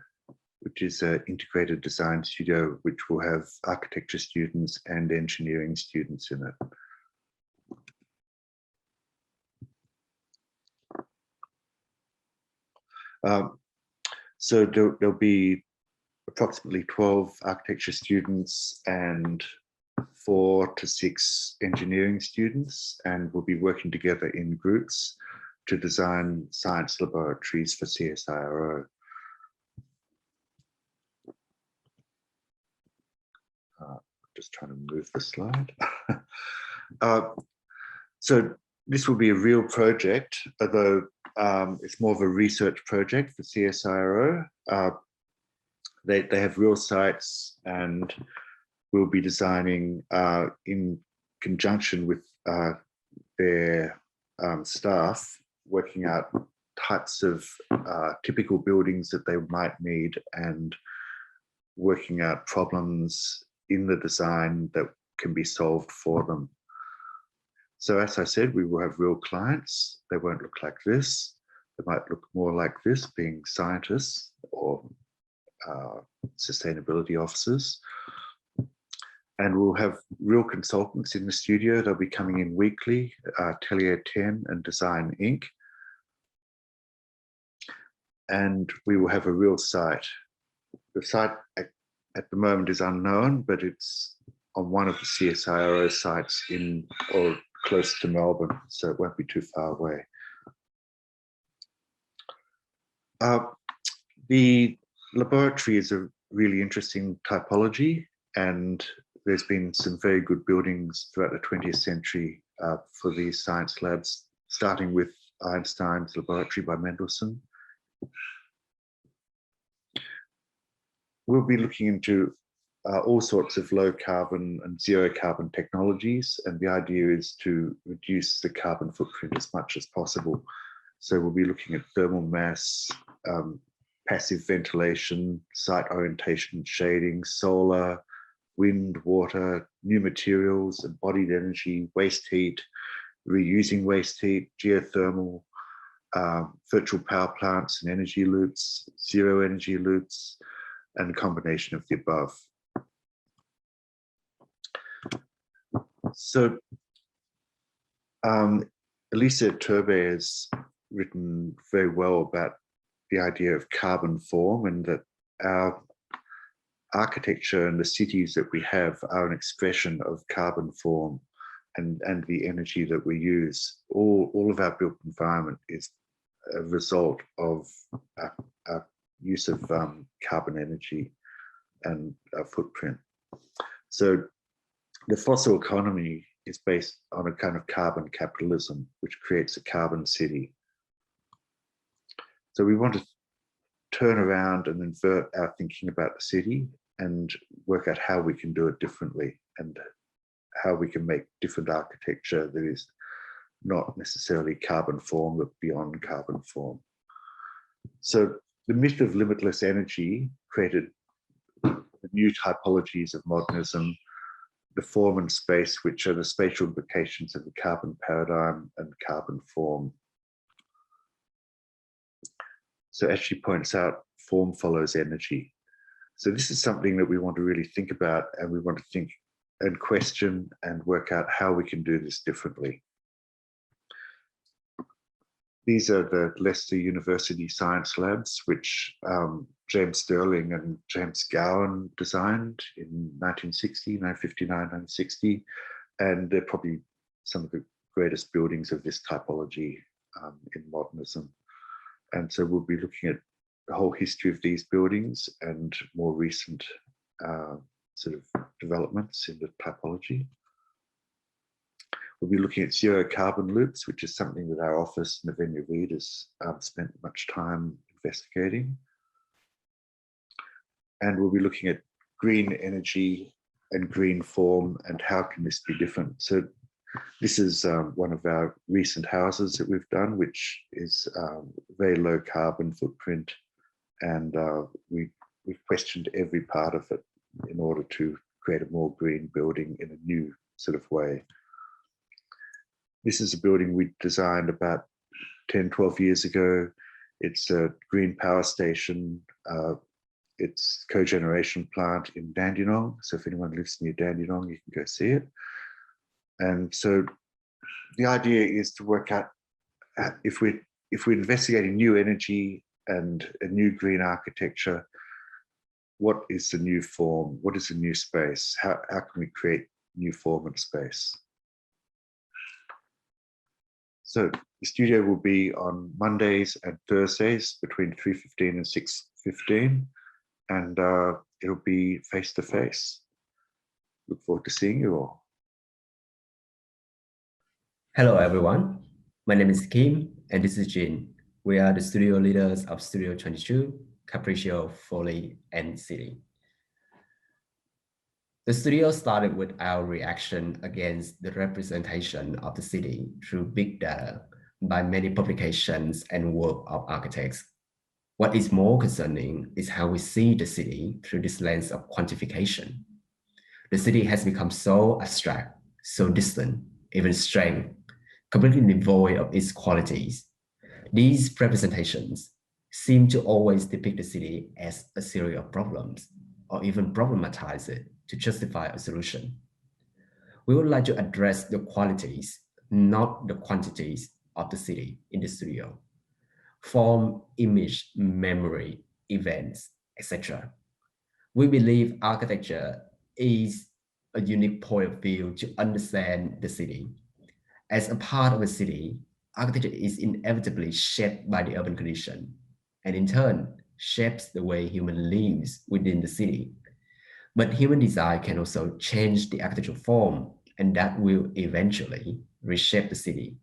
Speaker 18: which is an integrated design studio, which will have architecture students and engineering students in it. So there'll be approximately 12 architecture students and 4 to 6 engineering students, and we'll be working together in groups to design science laboratories for CSIRO. Just trying to move the slide. So this will be a real project, although it's more of a research project for CSIRO. They have real sites, and we'll be designing in conjunction with their staff, working out types of typical buildings that they might need and working out problems in the design that can be solved for them. So as I said, we will have real clients. They won't look like this. They might look more like this, being scientists or sustainability officers. And we'll have real consultants in the studio. They'll be coming in weekly, Atelier 10 and Design Inc. And we will have a real site. The site at the moment is unknown, but it's on one of the CSIRO sites in or close to Melbourne, so it won't be too far away. The laboratory is a really interesting typology, and there's been some very good buildings throughout the 20th century for these science labs, starting with Einstein's laboratory by Mendelssohn. We'll be looking into all sorts of low carbon and zero carbon technologies, and the idea is to reduce the carbon footprint as much as possible. So we'll be looking at thermal mass, passive ventilation, site orientation and shading, solar, wind, water, new materials, embodied energy, waste heat, reusing waste heat, geothermal, virtual power plants and energy loops, zero energy loops, and a combination of the above. So Elisa Turbe has written very well about the idea of carbon form, and that our architecture and the cities that we have are an expression of carbon form and the energy that we use. All of our built environment is a result of our use of carbon energy and our footprint. So the fossil economy is based on a kind of carbon capitalism, which creates a carbon city. So we want to turn around and invert our thinking about the city and work out how we can do it differently, and how we can make different architecture that is not necessarily carbon form, but beyond carbon form. So the myth of limitless energy created the new typologies of modernism, the form and space, which are the spatial implications of the carbon paradigm and carbon form. So as she points out, form follows energy. So this is something that we want to really think about, and we want to think and question and work out how we can do this differently. These are the Leicester University Science Labs, which James Stirling and James Gowan designed in 1959, 1960. and they're probably some of the greatest buildings of this typology in modernism. And so we'll be looking at the whole history of these buildings and more recent sort of developments in the typology. We'll be looking at zero carbon loops, which is something that our office and the venue leaders spent much time investigating. And we'll be looking at green energy and green form and how can this be different. So this is one of our recent houses that we've done, which is very low carbon footprint. And we've questioned every part of it in order to create a more green building in a new sort of way. This is a building we designed about 10, 12 years ago. It's a green power station. It's cogeneration plant in Dandenong. So if anyone lives near Dandenong, you can go see it. And so the idea is to work out if we're investigating new energy and a new green architecture, what is the new form? What is the new space? How can we create new form and space? So the studio will be on Mondays and Thursdays between 3:15 and 6:15, and it'll be face-to-face. Look forward to seeing you all.
Speaker 19: Hello, everyone. My name is Kim, and this is Jin. We are the studio leaders of Studio 22, Capriccio, Foley, and CDE. The studio started with our reaction against the representation of the city through big data by many publications and work of architects. What is more concerning is how we see the city through this lens of quantification. The city has become so abstract, so distant, even strange, completely devoid of its qualities. These representations seem to always depict the city as a series of problems, or even problematize it to justify a solution. We would like to address the qualities, not the quantities of the city in the studio. Form, image, memory, events, etc. We believe architecture is a unique point of view to understand the city. As a part of a city, architecture is inevitably shaped by the urban condition, and in turn, shapes the way human lives within the city. But human design can also change the architectural form, and that will eventually reshape the city.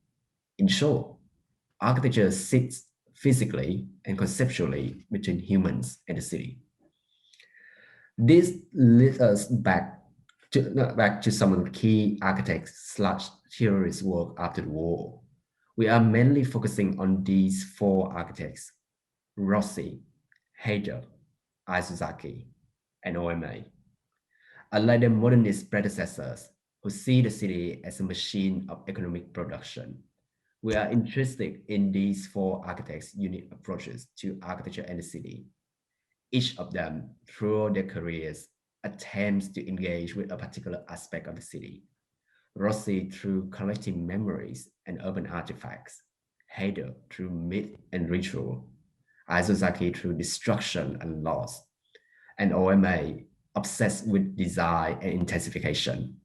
Speaker 19: In short, architecture sits physically and conceptually between humans and the city. This leads us back to some of the key architects/theorists' work after the war. We are mainly focusing on these four architects: Rossi, Heider, Isozaki, and OMA. Unlike their modernist predecessors, who see the city as a machine of economic production, we are interested in these four architects' unique approaches to architecture and the city. Each of them, through their careers, attempts to engage with a particular aspect of the city. Rossi through collecting memories and urban artifacts, Heider through myth and ritual, Isozaki through destruction and loss, and OMA obsessed with design and intensification.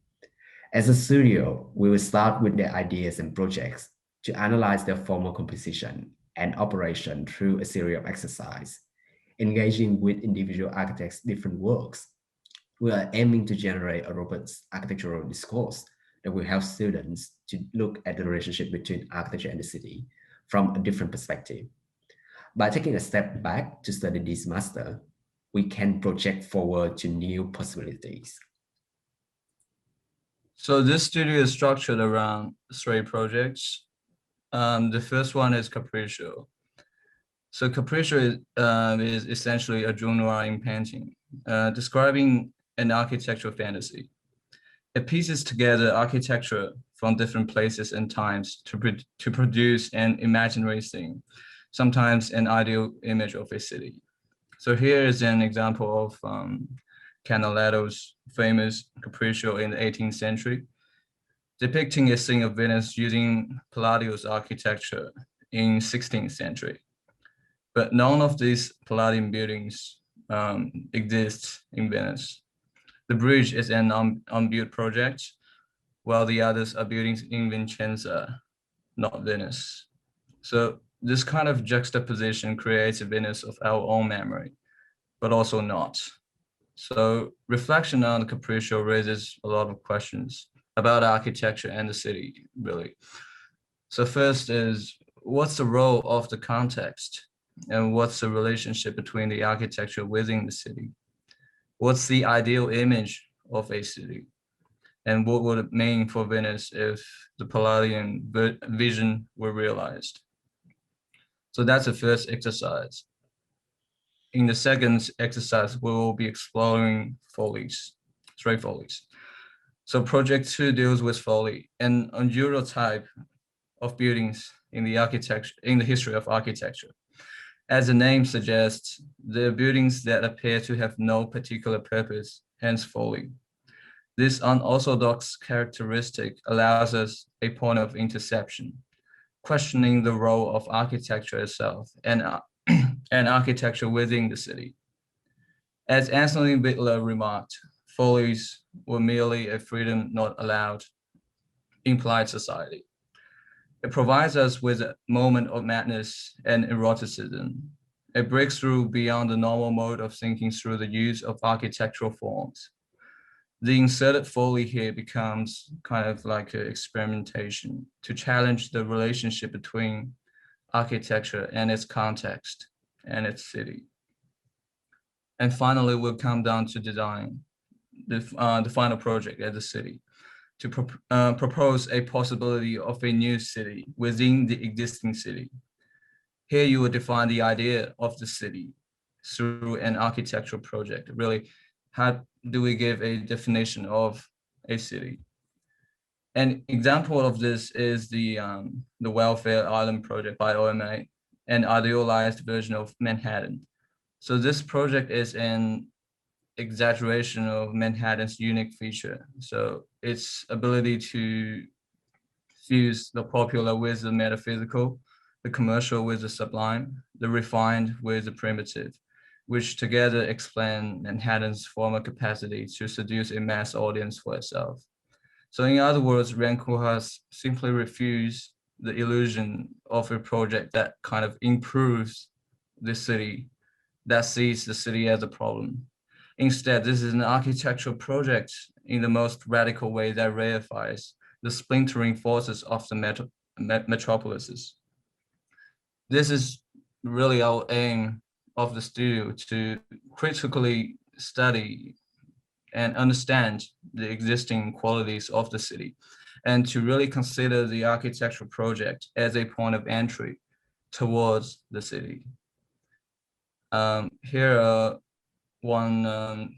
Speaker 19: As a studio, we will start with their ideas and projects to analyze their formal composition and operation through a series of exercises, engaging with individual architects' different works. We are aiming to generate a robust architectural discourse that will help students to look at the relationship between architecture and the city from a different perspective. By taking a step back to study this master, we can project forward to new possibilities.
Speaker 20: So this studio is structured around 3 projects. The first one is Capriccio. So Capriccio is essentially a genre in painting, describing an architectural fantasy. It pieces together architecture from different places and times to produce an imaginary scene, sometimes an ideal image of a city. So here is an example of Canaletto's famous Capriccio in the 18th century, depicting a scene of Venice using Palladio's architecture in 16th century. But none of these Palladian buildings exist in Venice. The bridge is an unbuilt project, while the others are buildings in Vicenza, not Venice. So this kind of juxtaposition creates a Venice of our own memory, but also not. So reflection on Capriccio raises a lot of questions about architecture and the city, really. So first is, what's the role of the context? And what's the relationship between the architecture within the city? What's the ideal image of a city? And what would it mean for Venice if the Palladian vision were realized? So that's the first exercise. In the second exercise, we will be exploring follies, stray follies. So project 2 deals with folly, an unusual type of buildings in the history of architecture. As the name suggests, they're buildings that appear to have no particular purpose, hence folly. This unorthodox characteristic allows us a point of interception, questioning the role of architecture itself and architecture within the city. As Anthony Bittler remarked, follies were merely a freedom not allowed, implied society. It provides us with a moment of madness and eroticism, a breakthrough beyond the normal mode of thinking through the use of architectural forms. The inserted folly here becomes kind of like an experimentation to challenge the relationship between architecture and its context and its city. And finally, we'll come down to design, the final project at the city, to propose a possibility of a new city within the existing city. Here you will define the idea of the city through an architectural project. Really, how do we give a definition of a city? An example of this is the Welfare Island project by OMA, an idealized version of Manhattan. So this project is an exaggeration of Manhattan's unique feature. So its ability to fuse the popular with the metaphysical, the commercial with the sublime, the refined with the primitive, which together explain Manhattan's former capacity to seduce a mass audience for itself. So in other words, Rancourt has simply refused the illusion of a project that kind of improves the city, that sees the city as a problem. Instead, this is an architectural project in the most radical way that reifies the splintering forces of the metropolises. This is really our aim of the studio, to critically study and understand the existing qualities of the city, and to really consider the architectural project as a point of entry towards the city. Here are one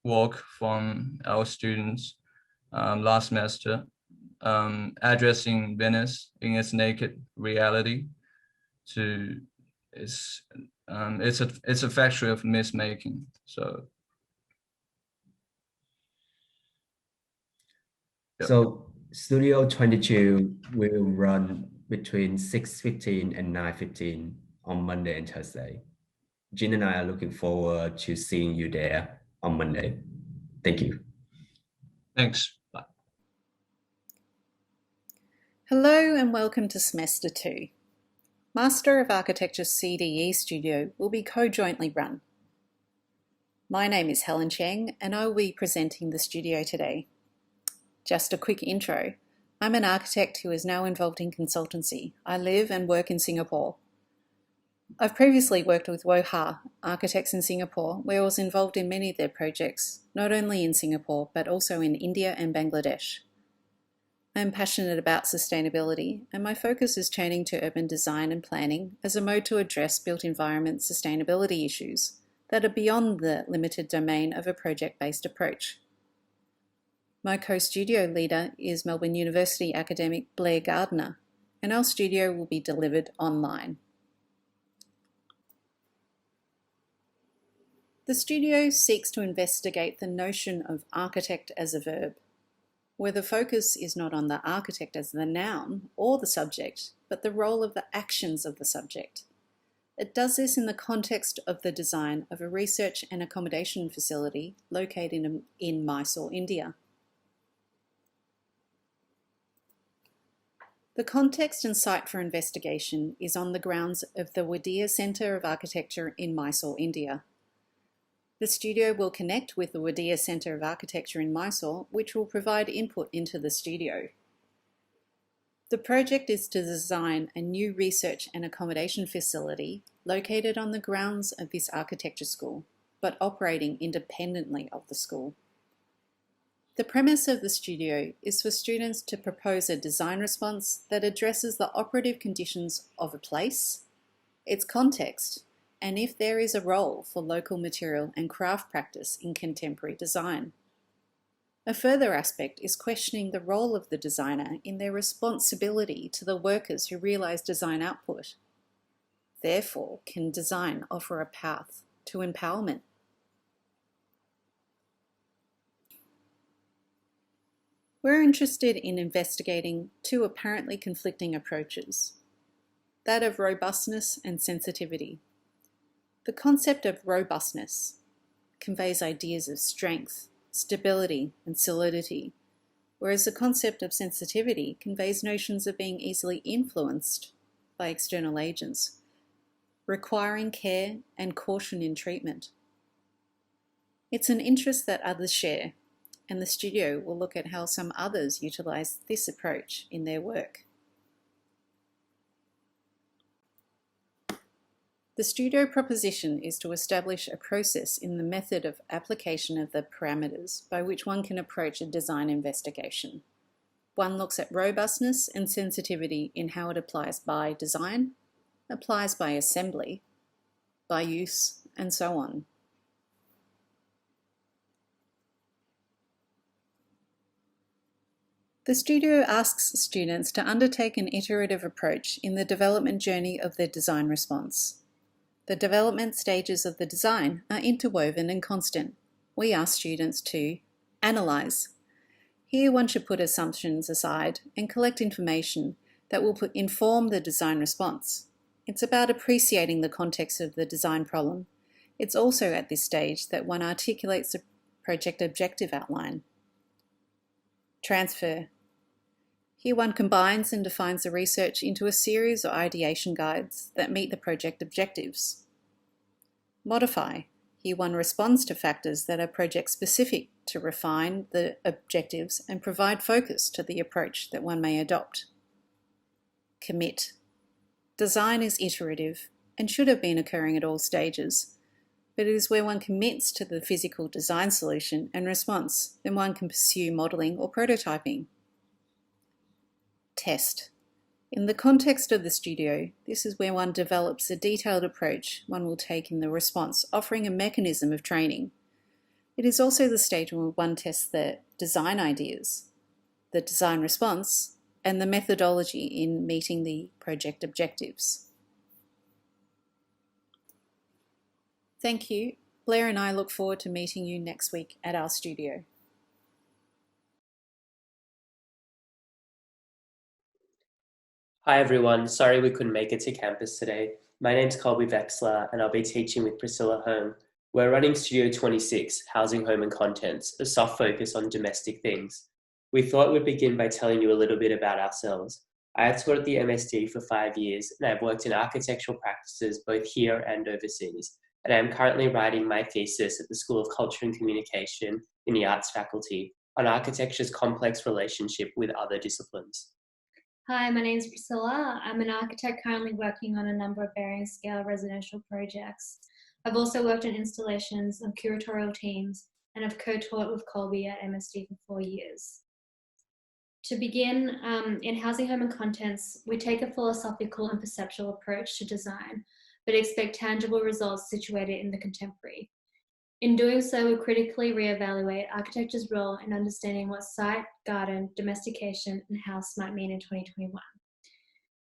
Speaker 20: work from our students last semester, addressing Venice in its naked reality. It's a factory of myth-making.
Speaker 19: So Studio 22 will run between 6:15 and 9:15 on Monday and Thursday. Jean and I are looking forward to seeing you there on Monday. Thank you.
Speaker 20: Thanks. Bye.
Speaker 21: Hello and welcome to Semester 2. Master of Architecture CDE Studio will be co-jointly run. My name is Helen Cheng and I will be presenting the studio today. Just a quick intro. I'm an architect who is now involved in consultancy. I live and work in Singapore. I've previously worked with Woha Architects in Singapore, where I was involved in many of their projects, not only in Singapore, but also in India and Bangladesh. I'm passionate about sustainability, and my focus is turning to urban design and planning as a mode to address built environment sustainability issues that are beyond the limited domain of a project-based approach. My co-studio leader is Melbourne University academic Blair Gardner, and our studio will be delivered online. The studio seeks to investigate the notion of architect as a verb, where the focus is not on the architect as the noun or the subject, but the role of the actions of the subject. It does this in the context of the design of a research and accommodation facility located in Mysore, India. The context and site for investigation is on the grounds of the Wadia Centre of Architecture in Mysore, India. The studio will connect with the Wadia Centre of Architecture in Mysore, which will provide input into the studio. The project is to design a new research and accommodation facility located on the grounds of this architecture school, but operating independently of the school. The premise of the studio is for students to propose a design response that addresses the operative conditions of a place, its context, and if there is a role for local material and craft practice in contemporary design. A further aspect is questioning the role of the designer in their responsibility to the workers who realise design output. Therefore, can design offer a path to empowerment? We're interested in investigating two apparently conflicting approaches, that of robustness and sensitivity. The concept of robustness conveys ideas of strength, stability, and solidity, whereas the concept of sensitivity conveys notions of being easily influenced by external agents, requiring care and caution in treatment. It's an interest that others share, and the studio will look at how some others utilise this approach in their work. The studio proposition is to establish a process in the method of application of the parameters by which one can approach a design investigation. One looks at robustness and sensitivity in how it applies by design, applies by assembly, by use, and so on. The studio asks students to undertake an iterative approach in the development journey of their design response. The development stages of the design are interwoven and constant. We ask students to analyse. Here one should put assumptions aside and collect information that will inform the design response. It's about appreciating the context of the design problem. It's also at this stage that one articulates the project objective outline. Transfer. Here one combines and defines the research into a series of ideation guides that meet the project objectives. Modify. Here one responds to factors that are project specific to refine the objectives and provide focus to the approach that one may adopt. Commit. Design is iterative and should have been occurring at all stages, but it is where one commits to the physical design solution and response, then one can pursue modelling or prototyping. Test. In the context of the studio, this is where one develops a detailed approach one will take in the response, offering a mechanism of training. It is also the stage where one tests the design ideas, the design response, and the methodology in meeting the project objectives. Thank you. Blair and I look forward to meeting you next week at our studio.
Speaker 2: Hi everyone, sorry we couldn't make it to campus today. My name's Colby Vexler and I'll be teaching with Priscilla Home. We're running Studio 26, Housing, Home and Contents, a soft focus on domestic things. We thought we'd begin by telling you a little bit about ourselves. I have taught at the MSD for 5 years and I've worked in architectural practices both here and overseas. And I'm currently writing my thesis at the School of Culture and Communication in the Arts faculty on architecture's complex relationship with other disciplines.
Speaker 22: Hi, my name is Priscilla. I'm an architect currently working on a number of varying scale residential projects. I've also worked on installations and curatorial teams and have co-taught with Colby at MSD for 4 years. To begin, in Housing, Home and Contents, we take a philosophical and perceptual approach to design, but expect tangible results situated in the contemporary. In doing so, we critically reevaluate architecture's role in understanding what site, garden, domestication, and house might mean in 2021.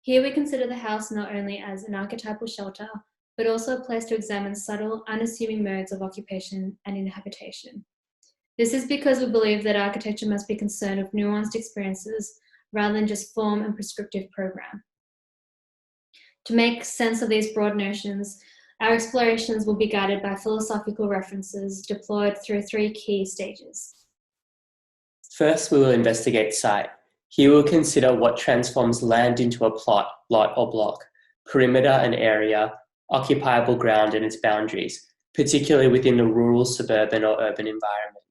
Speaker 22: Here we consider the house not only as an archetypal shelter, but also a place to examine subtle, unassuming modes of occupation and inhabitation. This is because we believe that architecture must be concerned with nuanced experiences rather than just form and prescriptive program. To make sense of these broad notions, our explorations will be guided by philosophical references deployed through 3 key stages.
Speaker 2: First, we will investigate site. Here we'll consider what transforms land into a plot, lot or block, perimeter and area, occupiable ground and its boundaries, particularly within the rural, suburban or urban environment.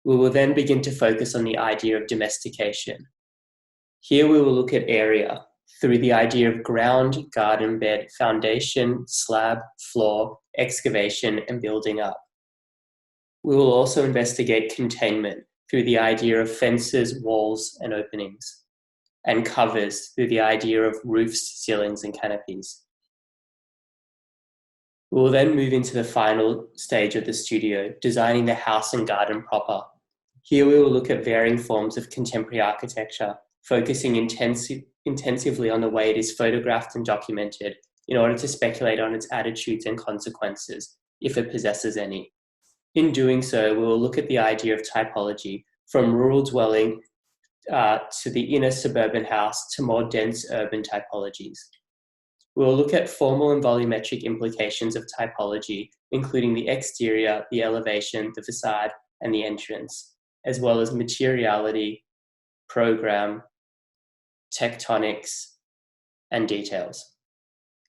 Speaker 2: We will then begin to focus on the idea of domestication. Here we will look at area through the idea of ground, garden bed, foundation, slab, floor, excavation, and building up. We will also investigate containment through the idea of fences, walls, and openings, and covers through the idea of roofs, ceilings, and canopies. We will then move into the final stage of the studio, designing the house and garden proper. Here we will look at varying forms of contemporary architecture, focusing intensively on the way it is photographed and documented in order to speculate on its attitudes and consequences, if it possesses any. In doing so, we will look at the idea of typology, from rural dwelling to the inner suburban house to more dense urban typologies. We will look at formal and volumetric implications of typology, including the exterior, the elevation, the facade, and the entrance, as well as materiality, program, tectonics, and details.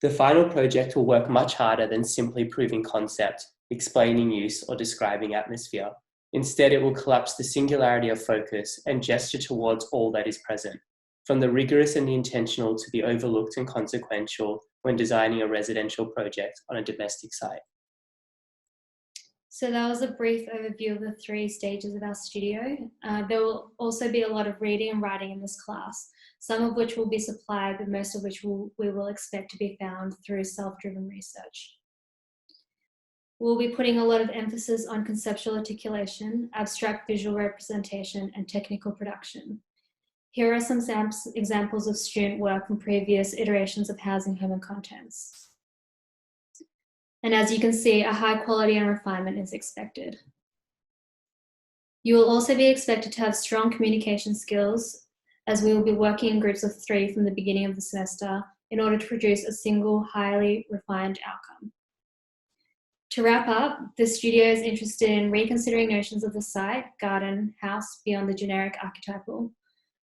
Speaker 2: The final project will work much harder than simply proving concept, explaining use, or describing atmosphere. Instead, it will collapse the singularity of focus and gesture towards all that is present, from the rigorous and the intentional to the overlooked and consequential when designing a residential project on a domestic site.
Speaker 22: So that was a brief overview of the 3 stages of our studio. There will also be a lot of reading and writing in this class, some of which will be supplied, but most of which we will expect to be found through self-driven research. We'll be putting a lot of emphasis on conceptual articulation, abstract visual representation, and technical production. Here are some examples of student work from previous iterations of Housing, Home and Contents. And as you can see, a high quality and refinement is expected. You will also be expected to have strong communication skills, as we will be working in groups of 3 from the beginning of the semester in order to produce a single highly refined outcome. To wrap up, the studio is interested in reconsidering notions of the site, garden, house beyond the generic archetypal,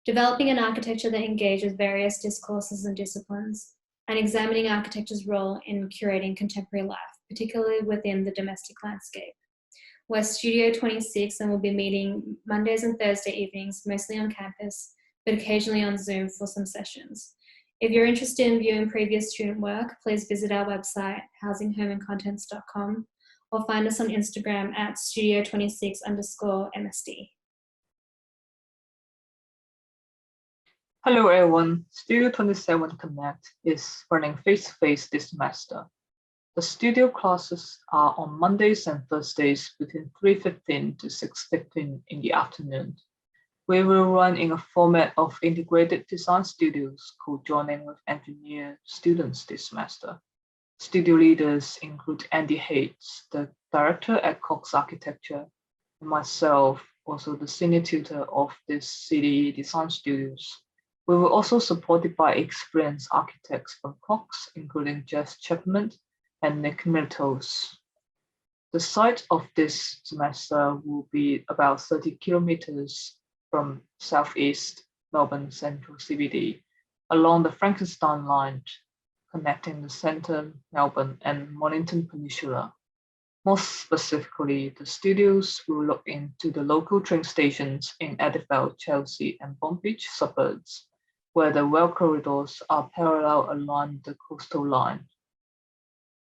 Speaker 22: developing an architecture that engages various discourses and disciplines, and examining architecture's role in curating contemporary life, particularly within the domestic landscape. We're Studio 26 and we'll be meeting Mondays and Thursday evenings, mostly on campus, but occasionally on Zoom for some sessions. If you're interested in viewing previous student work, please visit our website, housinghomeandcontents.com, or find us on Instagram at studio26_MSD.
Speaker 3: Hello everyone, Studio 27 Connect is running face-to-face this semester. The studio classes are on Mondays and Thursdays between 3:15 to 6:15 in the afternoon. We will run in a format of integrated design studios co-joining with engineer students this semester. Studio leaders include Andy Hates, the director at Cox Architecture, and myself, also the senior tutor of this CDE design studios. We were also supported by experienced architects from Cox, including Jess Chapman and Nick Miltos. The site of this semester will be about 30 kilometers from southeast Melbourne Central CBD, along the Frankenstein line, connecting the centre, Melbourne and Mornington Peninsula. More specifically, the studios will look into the local train stations in Edinburgh, Chelsea and Palm Beach suburbs, where the rail corridors are parallel along the coastal line.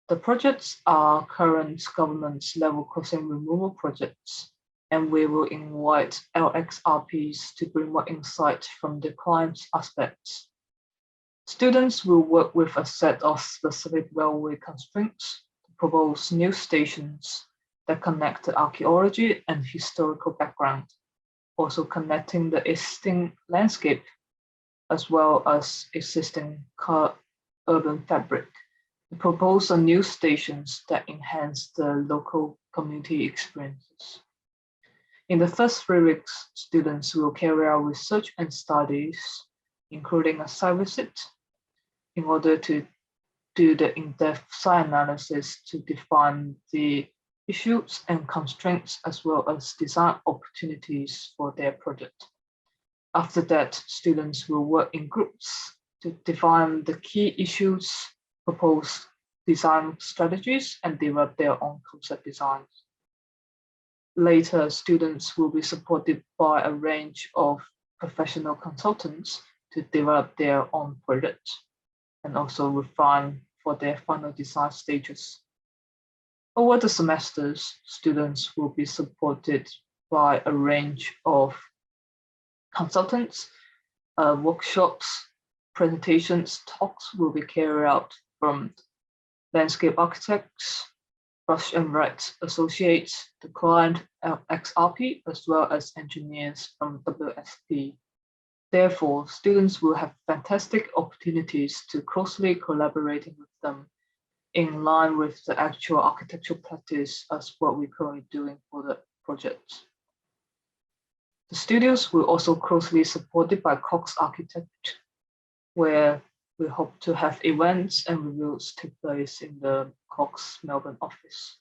Speaker 3: The projects are current government level crossing removal projects, and we will invite LXRPs to bring more insight from the client's aspects. Students will work with a set of specific railway constraints to propose new stations that connect the archaeology and historical background, also connecting the existing landscape as well as existing urban fabric, to propose a new stations that enhance the local community experiences. In the first 3 weeks, students will carry out research and studies, including a site visit, in order to do the in-depth site analysis to define the issues and constraints as well as design opportunities for their project. After that, students will work in groups to define the key issues, propose design strategies, and develop their own concept designs. Later, students will be supported by a range of professional consultants to develop their own projects and also refine for their final design stages. Over the semesters, students will be supported by a range of consultants, workshops, presentations, talks will be carried out from landscape architects, brush and write associates, the client XRP, as well as engineers from WSP. Therefore, students will have fantastic opportunities to closely collaborating with them in line with the actual architectural practice as what we're currently doing for the project. The studios will also closely supported by Cox Architect, where we hope to have events and reviews take place in the Cox Melbourne office.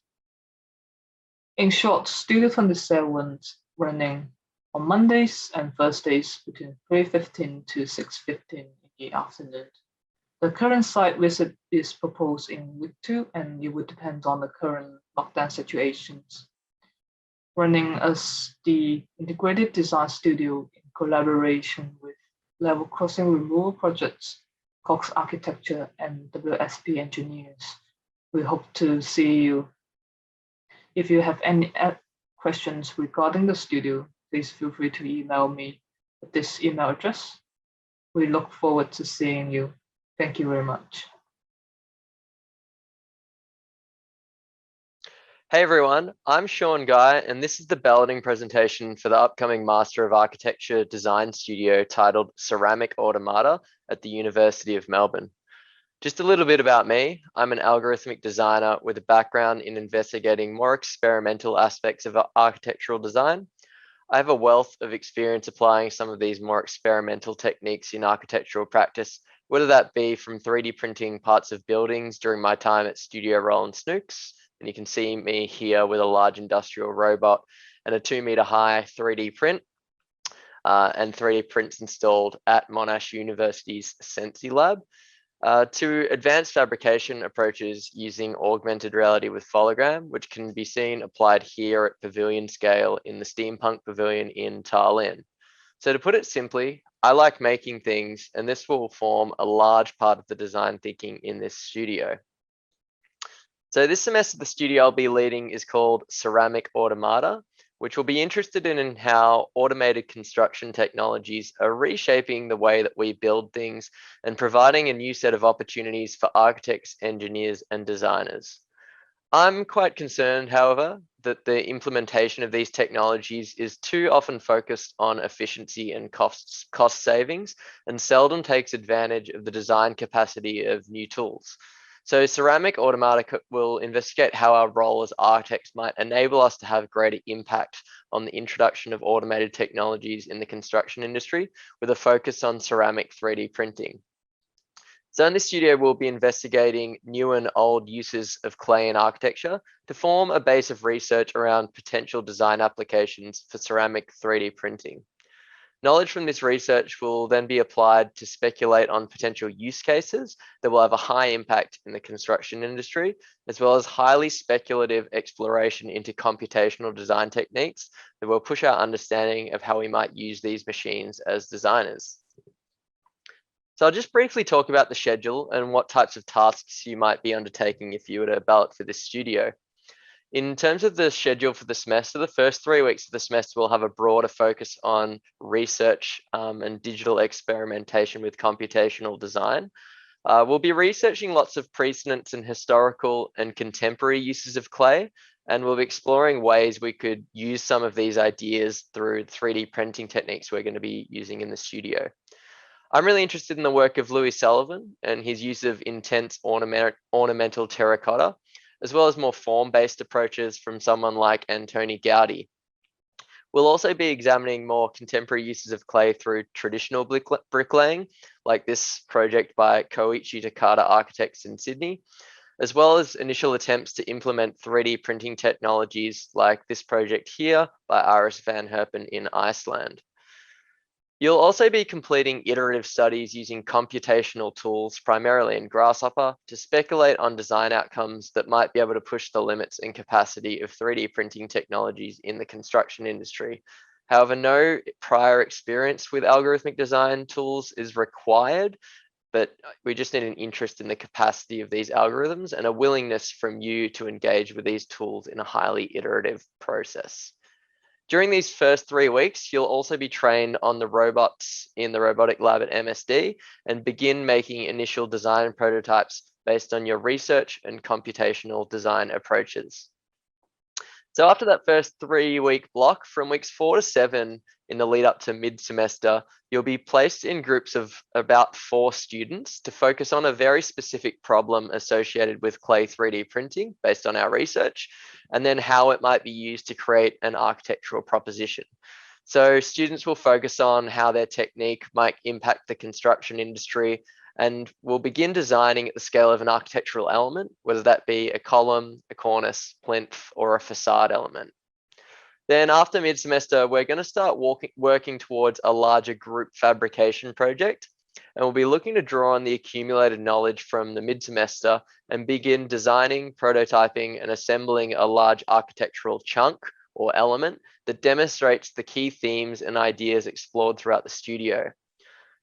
Speaker 3: In short, Studio 27 running on Mondays and Thursdays between 3:15 to 6:15 in the afternoon. The current site visit is proposed in week 2, and it would depend on the current lockdown situations. Running as the integrated design studio in collaboration with level crossing removal projects, Cox Architecture, and WSP engineers. We hope to see you. If you have any questions regarding the studio, please feel free to email me at this email address. We look forward to seeing you. Thank you very much.
Speaker 4: Hey everyone, I'm Sean Guy, and this is the balloting presentation for the upcoming Master of Architecture Design Studio titled Ceramic Automata at the University of Melbourne. Just a little bit about me. I'm an algorithmic designer with a background in investigating more experimental aspects of architectural design. I have a wealth of experience applying some of these more experimental techniques in architectural practice, whether that be from 3D printing parts of buildings during my time at Studio Roland Snooks. And you can see me here with a large industrial robot and a 2-meter high 3D print and 3D prints installed at Monash University's Sensi Lab, to advanced fabrication approaches using augmented reality with Hologram, which can be seen applied here at pavilion scale in the Steampunk Pavilion in Tallinn. So to put it simply, I like making things, and this will form a large part of the design thinking in this studio. So this semester, the studio I'll be leading is called Ceramic Automata, which will be interested in how automated construction technologies are reshaping the way that we build things and providing a new set of opportunities for architects, engineers, and designers. I'm quite concerned, however, that the implementation of these technologies is too often focused on efficiency and cost savings and seldom takes advantage of the design capacity of new tools. So Ceramic Automata will investigate how our role as architects might enable us to have greater impact on the introduction of automated technologies in the construction industry with a focus on ceramic 3D printing. So in this studio, we'll be investigating new and old uses of clay in architecture to form a base of research around potential design applications for ceramic 3D printing. Knowledge from this research will then be applied to speculate on potential use cases that will have a high impact in the construction industry, as well as highly speculative exploration into computational design techniques that will push our understanding of how we might use these machines as designers. So I'll just briefly talk about the schedule and what types of tasks you might be undertaking if you were to ballot for this studio. In terms of the schedule for the semester, the first 3 weeks of the semester will have a broader focus on research and digital experimentation with computational design. We'll be researching lots of precedents and historical and contemporary uses of clay, and we'll be exploring ways we could use some of these ideas through 3D printing techniques we're going to be using in the studio. I'm really interested in the work of Louis Sullivan and his use of intense ornamental terracotta, as well as more form-based approaches from someone like Antoni Gaudi. We'll also be examining more contemporary uses of clay through traditional bricklaying, like this project by Koichi Takata Architects in Sydney, as well as initial attempts to implement 3D printing technologies like this project here by Iris van Herpen in Iceland. You'll also be completing iterative studies using computational tools, primarily in Grasshopper, to speculate on design outcomes that might be able to push the limits and capacity of 3D printing technologies in the construction industry. However, no prior experience with algorithmic design tools is required, but we just need an interest in the capacity of these algorithms and a willingness from you to engage with these tools in a highly iterative process. During these first 3 weeks, you'll also be trained on the robots in the robotic lab at MSD and begin making initial design prototypes based on your research and computational design approaches. So after that first 3-week block, from weeks 4 to 7 in the lead up to mid-semester, you'll be placed in groups of about 4 students to focus on a very specific problem associated with clay 3D printing based on our research, and then how it might be used to create an architectural proposition. So students will focus on how their technique might impact the construction industry, and we'll begin designing at the scale of an architectural element, whether that be a column, a cornice, plinth, or a facade element. Then after mid-semester, we're going to start working towards a larger group fabrication project, and we'll be looking to draw on the accumulated knowledge from the mid-semester and begin designing, prototyping, and assembling a large architectural chunk or element that demonstrates the key themes and ideas explored throughout the studio.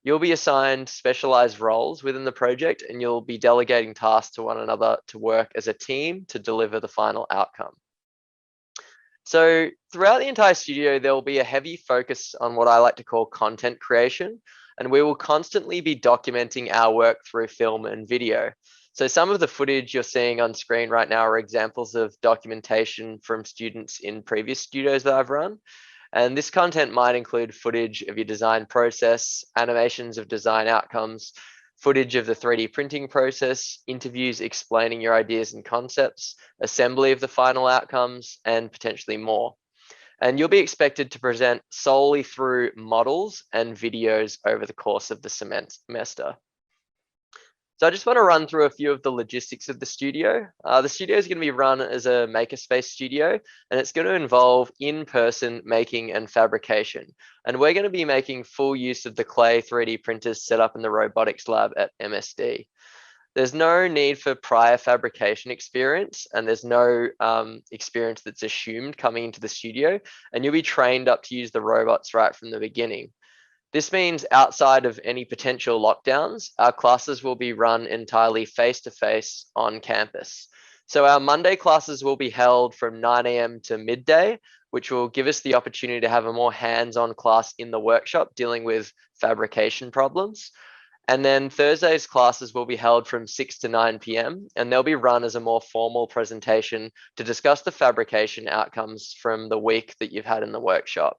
Speaker 4: You'll be assigned specialized roles within the project, and you'll be delegating tasks to one another to work as a team to deliver the final outcome. So throughout the entire studio, there will be a heavy focus on what I like to call content creation, and we will constantly be documenting our work through film and video. So some of the footage you're seeing on screen right now are examples of documentation from students in previous studios that I've run. And this content might include footage of your design process, animations of design outcomes, footage of the 3D printing process, interviews explaining your ideas and concepts, assembly of the final outcomes, and potentially more. And you'll be expected to present solely through models and videos over the course of the semester. So I just want to run through a few of the logistics of the studio. The studio is going to be run as a makerspace studio, and it's going to involve in-person making and fabrication. And we're going to be making full use of the clay 3D printers set up in the robotics lab at MSD. There's no need for prior fabrication experience, and there's no experience that's assumed coming into the studio, and you'll be trained up to use the robots right from the beginning. This means outside of any potential lockdowns, our classes will be run entirely face-to-face on campus. So our Monday classes will be held from 9 a.m. to midday, which will give us the opportunity to have a more hands-on class in the workshop dealing with fabrication problems. And then Thursday's classes will be held from 6 to 9 p.m. and they'll be run as a more formal presentation to discuss the fabrication outcomes from the week that you've had in the workshop.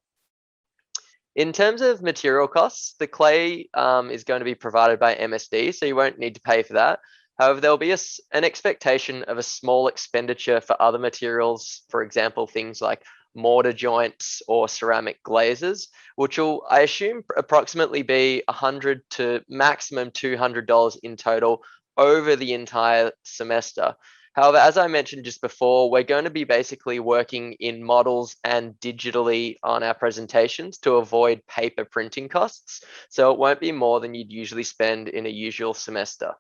Speaker 4: In terms of material costs, the clay is going to be provided by MSD, so you won't need to pay for that. However, there'll be an expectation of a small expenditure for other materials, for example, things like mortar joints or ceramic glazes, which will, I assume, approximately be $100 to maximum $200 in total over the entire semester. However, as I mentioned just before, we're going to be basically working in models and digitally on our presentations to avoid paper printing costs. So it won't be more than you'd usually spend in a usual semester.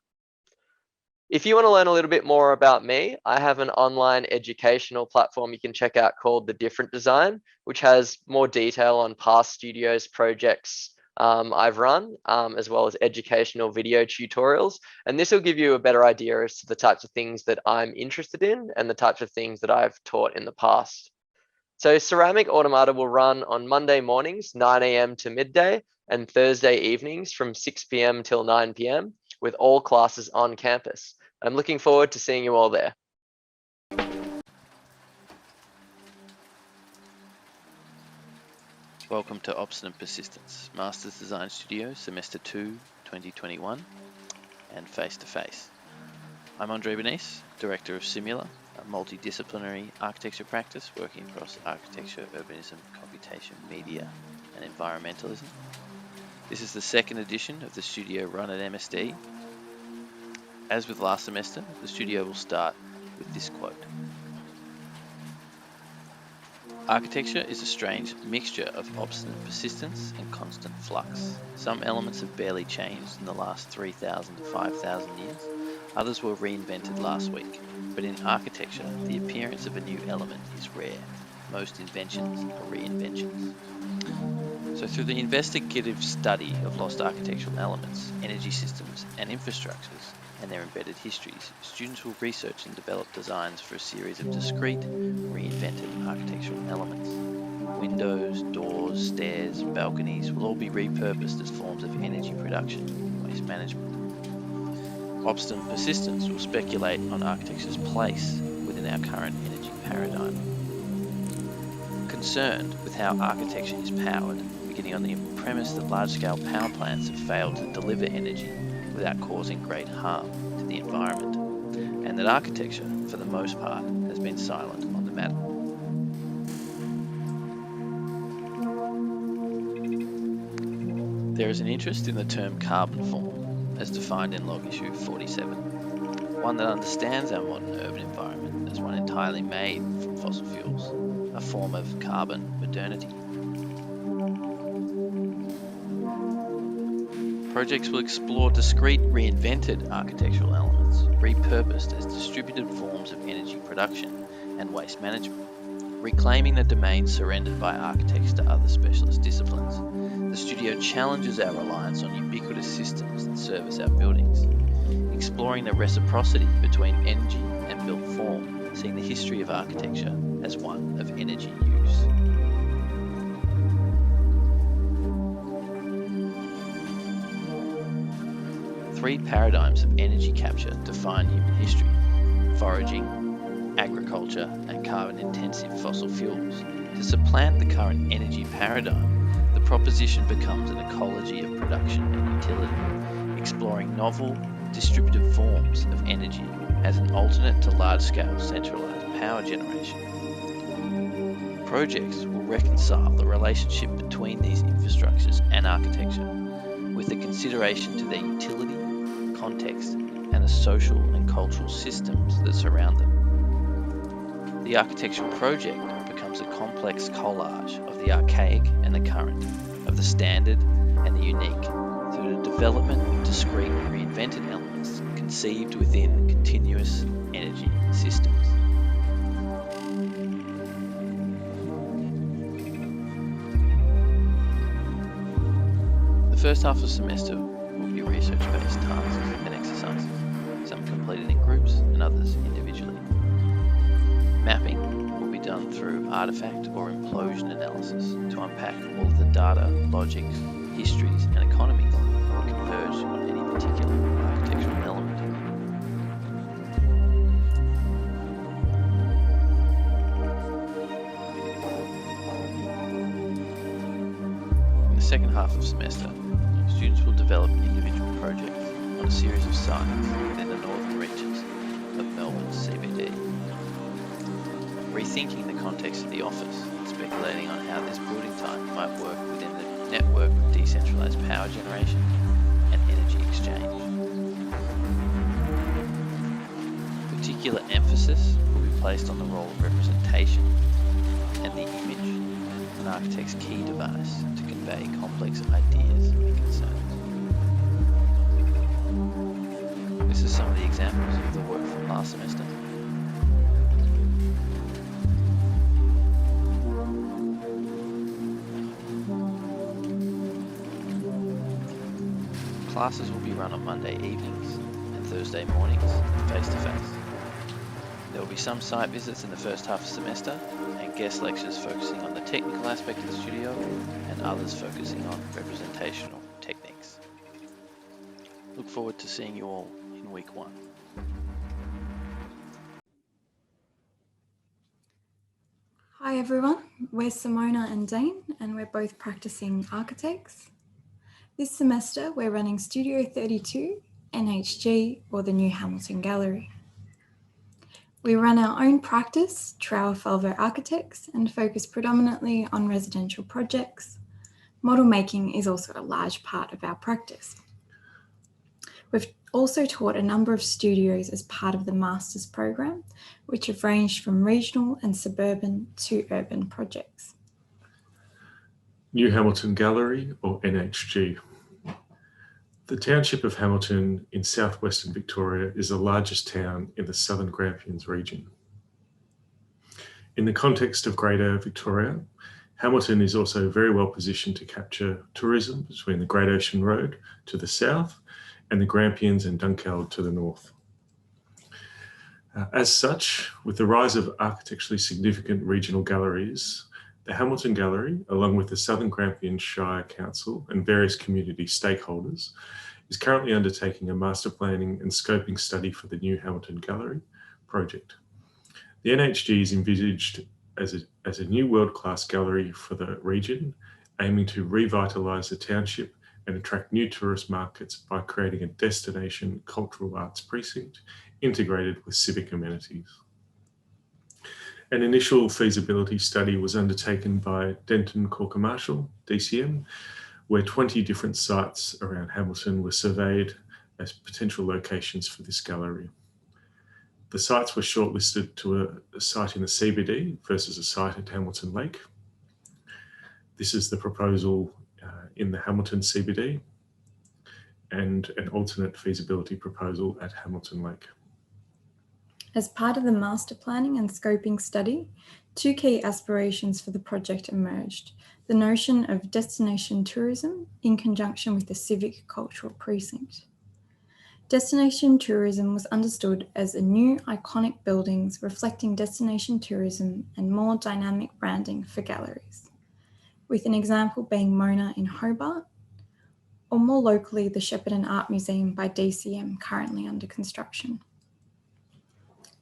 Speaker 4: If you want to learn a little bit more about me, I have an online educational platform you can check out called The Different Design, which has more detail on past studios projects I've run, as well as educational video tutorials. And this will give you a better idea as to the types of things that I'm interested in and the types of things that I've taught in the past. So Ceramic Automata will run on Monday mornings, 9 a.m. to midday, and Thursday evenings from 6 p.m. till 9 p.m. with all classes on campus. I'm looking forward to seeing you all there.
Speaker 1: Welcome to Obstinate Persistence, Masters Design Studio, Semester 2, 2021, and Face to Face. I'm Andre Bernice, Director of Simula, a multidisciplinary architecture practice working across architecture, urbanism, computation, media, and environmentalism. This is the second edition of the studio run at MSD. As with last semester, the studio will start with this quote. Architecture is a strange mixture of obstinate persistence and constant flux. Some elements have barely changed in the last 3,000 to 5,000 years. Others were reinvented last week. But in architecture, the appearance of a new element is rare. Most inventions are reinventions. So through the investigative study of lost architectural elements, energy systems, and infrastructures, and their embedded histories, students will research and develop designs for a series of discrete, reinvented architectural elements. Windows, doors, stairs, balconies will all be repurposed as forms of energy production and waste management. Obstinate persistence will speculate on architecture's place within our current energy paradigm. Concerned with how architecture is powered, beginning on the premise that large-scale power plants have failed to deliver energy without causing great harm to the environment, and that architecture, for the most part, has been silent on the matter. There is an interest in the term carbon form, as defined in log issue 47, one that understands our modern urban environment as one entirely made from fossil fuels, a form of carbon modernity. Projects will explore discrete, reinvented architectural elements, repurposed as distributed forms of energy production and waste management, reclaiming the domain surrendered by architects to other specialist disciplines. The studio challenges our reliance on ubiquitous systems that service our buildings, exploring the reciprocity between energy and built form, seeing the history of architecture as one of energy use. Three paradigms of energy capture define human history: foraging, agriculture, and carbon-intensive fossil fuels. To supplant the current energy paradigm, the proposition becomes an ecology of production and utility, exploring novel, distributed forms of energy as an alternate to large-scale centralized power generation. Projects will reconcile the relationship between these infrastructures and architecture with the consideration to their utility, context, and the social and cultural systems that surround them. The architectural project becomes a complex collage of the archaic and the current, of the standard and the unique, through the development of discrete, reinvented elements conceived within continuous energy systems. The first half of the semester will be research-based tasks and exercises, some completed in groups and others individually. Mapping will be done through artifact or implosion analysis to unpack all of the data, logics, histories, and economies that converge on any particular architectural element. In the second half of the semester, students will develop individual projects on a series of sites within the northern reaches of Melbourne CBD. Rethinking the context of the office, speculating on how this building type might work within the network of decentralized power generation and energy exchange. Particular emphasis will be placed on the role of representation and the image, an architect's key device to convey complex ideas and concerns. This is some of the examples of the work from last semester. Classes will be run on Monday evenings and Thursday mornings, face-to-face. There will be some site visits in the first half of the semester and guest lectures focusing on the technical aspect of the studio and others focusing on representational techniques. Look forward to seeing you all in week 1.
Speaker 5: Hi everyone, we're Simona and Dane and we're both practicing architects. This semester we're running Studio 32, NHG or the New Hamilton Gallery. We run our own practice, Trower-Falvo Architects, and focus predominantly on residential projects. Model making is also a large part of our practice. We've also taught a number of studios as part of the Masters program, which have ranged from regional and suburban to urban projects.
Speaker 6: New Hamilton Gallery, or NHG. The township of Hamilton in southwestern Victoria is the largest town in the Southern Grampians region. In the context of Greater Victoria, Hamilton is also very well positioned to capture tourism between the Great Ocean Road to the south and the Grampians and Dunkeld to the north. As such, with the rise of architecturally significant regional galleries, the Hamilton Gallery, along with the Southern Grampians Shire Council and various community stakeholders, is currently undertaking a master planning and scoping study for the new Hamilton Gallery project. The NHG is envisaged as a new world-class gallery for the region, aiming to revitalise the township and attract new tourist markets by creating a destination cultural arts precinct integrated with civic amenities. An initial feasibility study was undertaken by Denton Corker Marshall, DCM, where 20 different sites around Hamilton were surveyed as potential locations for this gallery. The sites were shortlisted to a site in the CBD versus a site at Hamilton Lake. This is the proposal in the Hamilton CBD and an alternate feasibility proposal at Hamilton Lake.
Speaker 5: As part of the master planning and scoping study, two key aspirations for the project emerged: the notion of destination tourism in conjunction with the civic cultural precinct. Destination tourism was understood as a new iconic buildings reflecting destination tourism and more dynamic branding for galleries, with an example being Mona in Hobart, or more locally the Shepparton Art Museum by DCM currently under construction.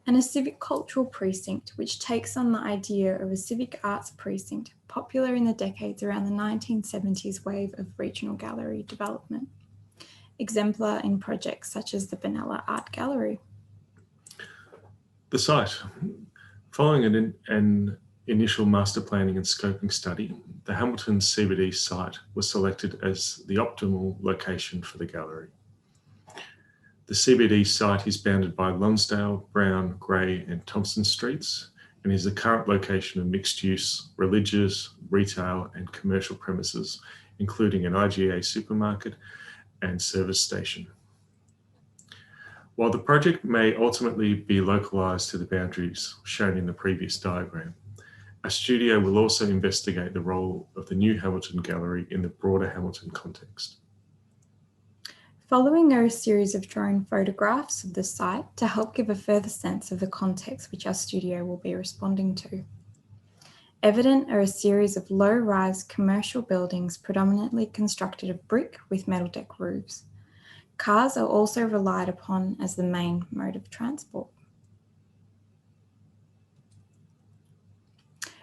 Speaker 5: And a civic cultural precinct, which takes on the idea of a civic arts precinct popular in the decades around the 1970s wave of regional gallery development, exemplar in projects such as the Benalla Art Gallery.
Speaker 6: The site. Following an initial master planning and scoping study, the Hamilton CBD site was selected as the optimal location for the gallery. The CBD site is bounded by Lonsdale, Brown, Grey and Thompson streets and is the current location of mixed-use, religious, retail and commercial premises, including an IGA supermarket and service station. While the project may ultimately be localised to the boundaries shown in the previous diagram, our studio will also investigate the role of the new Hamilton Gallery in the broader Hamilton context.
Speaker 5: Following are a series of drone photographs of the site to help give a further sense of the context which our studio will be responding to. Evident are a series of low-rise commercial buildings predominantly constructed of brick with metal deck roofs. Cars are also relied upon as the main mode of transport.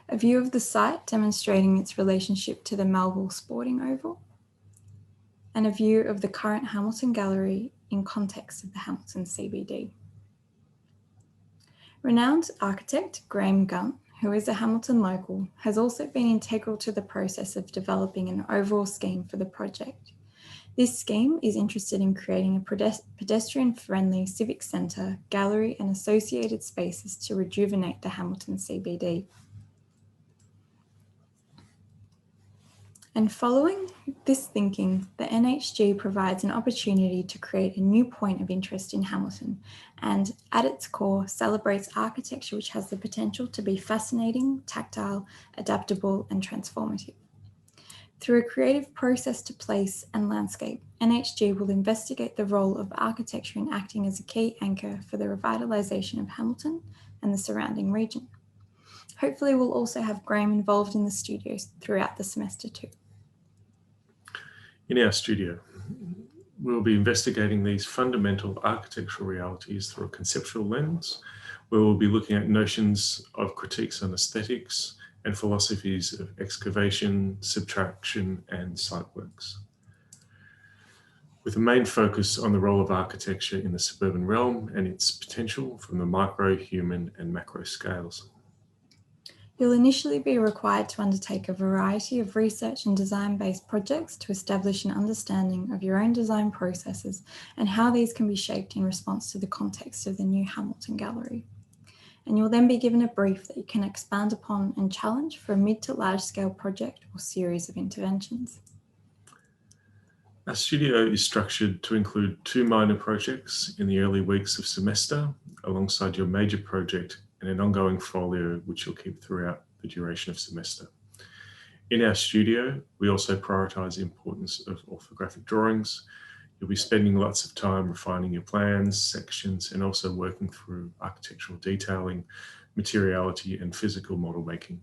Speaker 5: A view of the site demonstrating its relationship to the Melbourne Sporting Oval, and a view of the current Hamilton Gallery in context of the Hamilton CBD. Renowned architect Graham Gunt, who is a Hamilton local, has also been integral to the process of developing an overall scheme for the project. This scheme is interested in creating a pedestrian-friendly civic centre, gallery and associated spaces to rejuvenate the Hamilton CBD. And following this thinking, the NHG provides an opportunity to create a new point of interest in Hamilton and, at its core, celebrates architecture which has the potential to be fascinating, tactile, adaptable and transformative. Through a creative process to place and landscape, NHG will investigate the role of architecture in acting as a key anchor for the revitalisation of Hamilton and the surrounding region. Hopefully we'll also have Graham involved in the studios throughout the semester too.
Speaker 6: In our studio, we'll be investigating these fundamental architectural realities through a conceptual lens, where we'll be looking at notions of critiques on aesthetics and philosophies of excavation, subtraction, and site works, with a main focus on the role of architecture in the suburban realm and its potential from the micro, human, and macro scales.
Speaker 5: You'll initially be required to undertake a variety of research and design-based projects to establish an understanding of your own design processes and how these can be shaped in response to the context of the new Hamilton Gallery. And you'll then be given a brief that you can expand upon and challenge for a mid to large scale project or series of interventions.
Speaker 6: Our studio is structured to include 2 minor projects in the early weeks of semester, alongside your major project and an ongoing folio which you'll keep throughout the duration of semester. In our studio, we also prioritise the importance of orthographic drawings. You'll be spending lots of time refining your plans, sections, and also working through architectural detailing, materiality, and physical model making.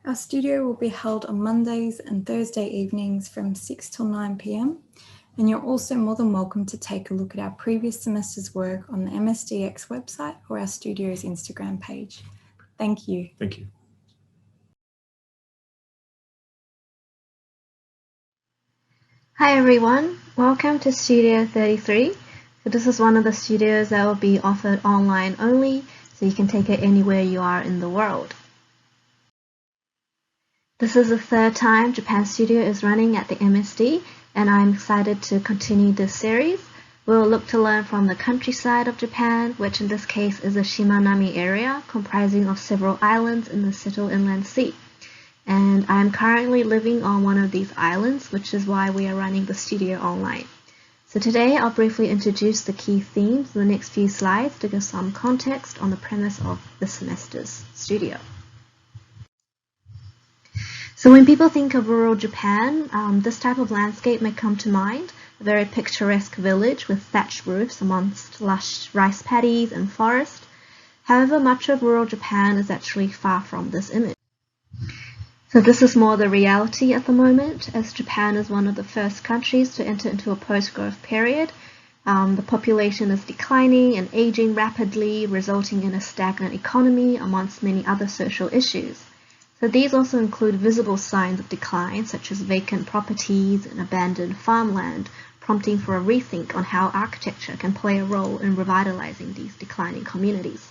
Speaker 5: Our studio will be held on Mondays and Thursday evenings from 6 till 9 p.m. And you're also more than welcome to take a look at our previous semester's work on the MSDX website or our studio's Instagram page. Thank you.
Speaker 6: Thank you.
Speaker 7: Hi everyone, welcome to Studio 33. So this is one of the studios that will be offered online only, so you can take it anywhere you are in the world. This is the 3rd time Japan Studio is running at the MSD, and I'm excited to continue this series. We'll look to learn from the countryside of Japan, which in this case is a Shimanami area comprising of several islands in the Seto Inland Sea. And I'm currently living on one of these islands, which is why we are running the studio online. So today I'll briefly introduce the key themes in the next few slides to give some context on the premise of this semester's studio. So when people think of rural Japan, this type of landscape may come to mind, a very picturesque village with thatched roofs amongst lush rice paddies and forest. However, much of rural Japan is actually far from this image. So this is more the reality at the moment, as Japan is one of the first countries to enter into a post-growth period. The population is declining and aging rapidly, resulting in a stagnant economy amongst many other social issues. So these also include visible signs of decline, such as vacant properties and abandoned farmland, prompting for a rethink on how architecture can play a role in revitalizing these declining communities.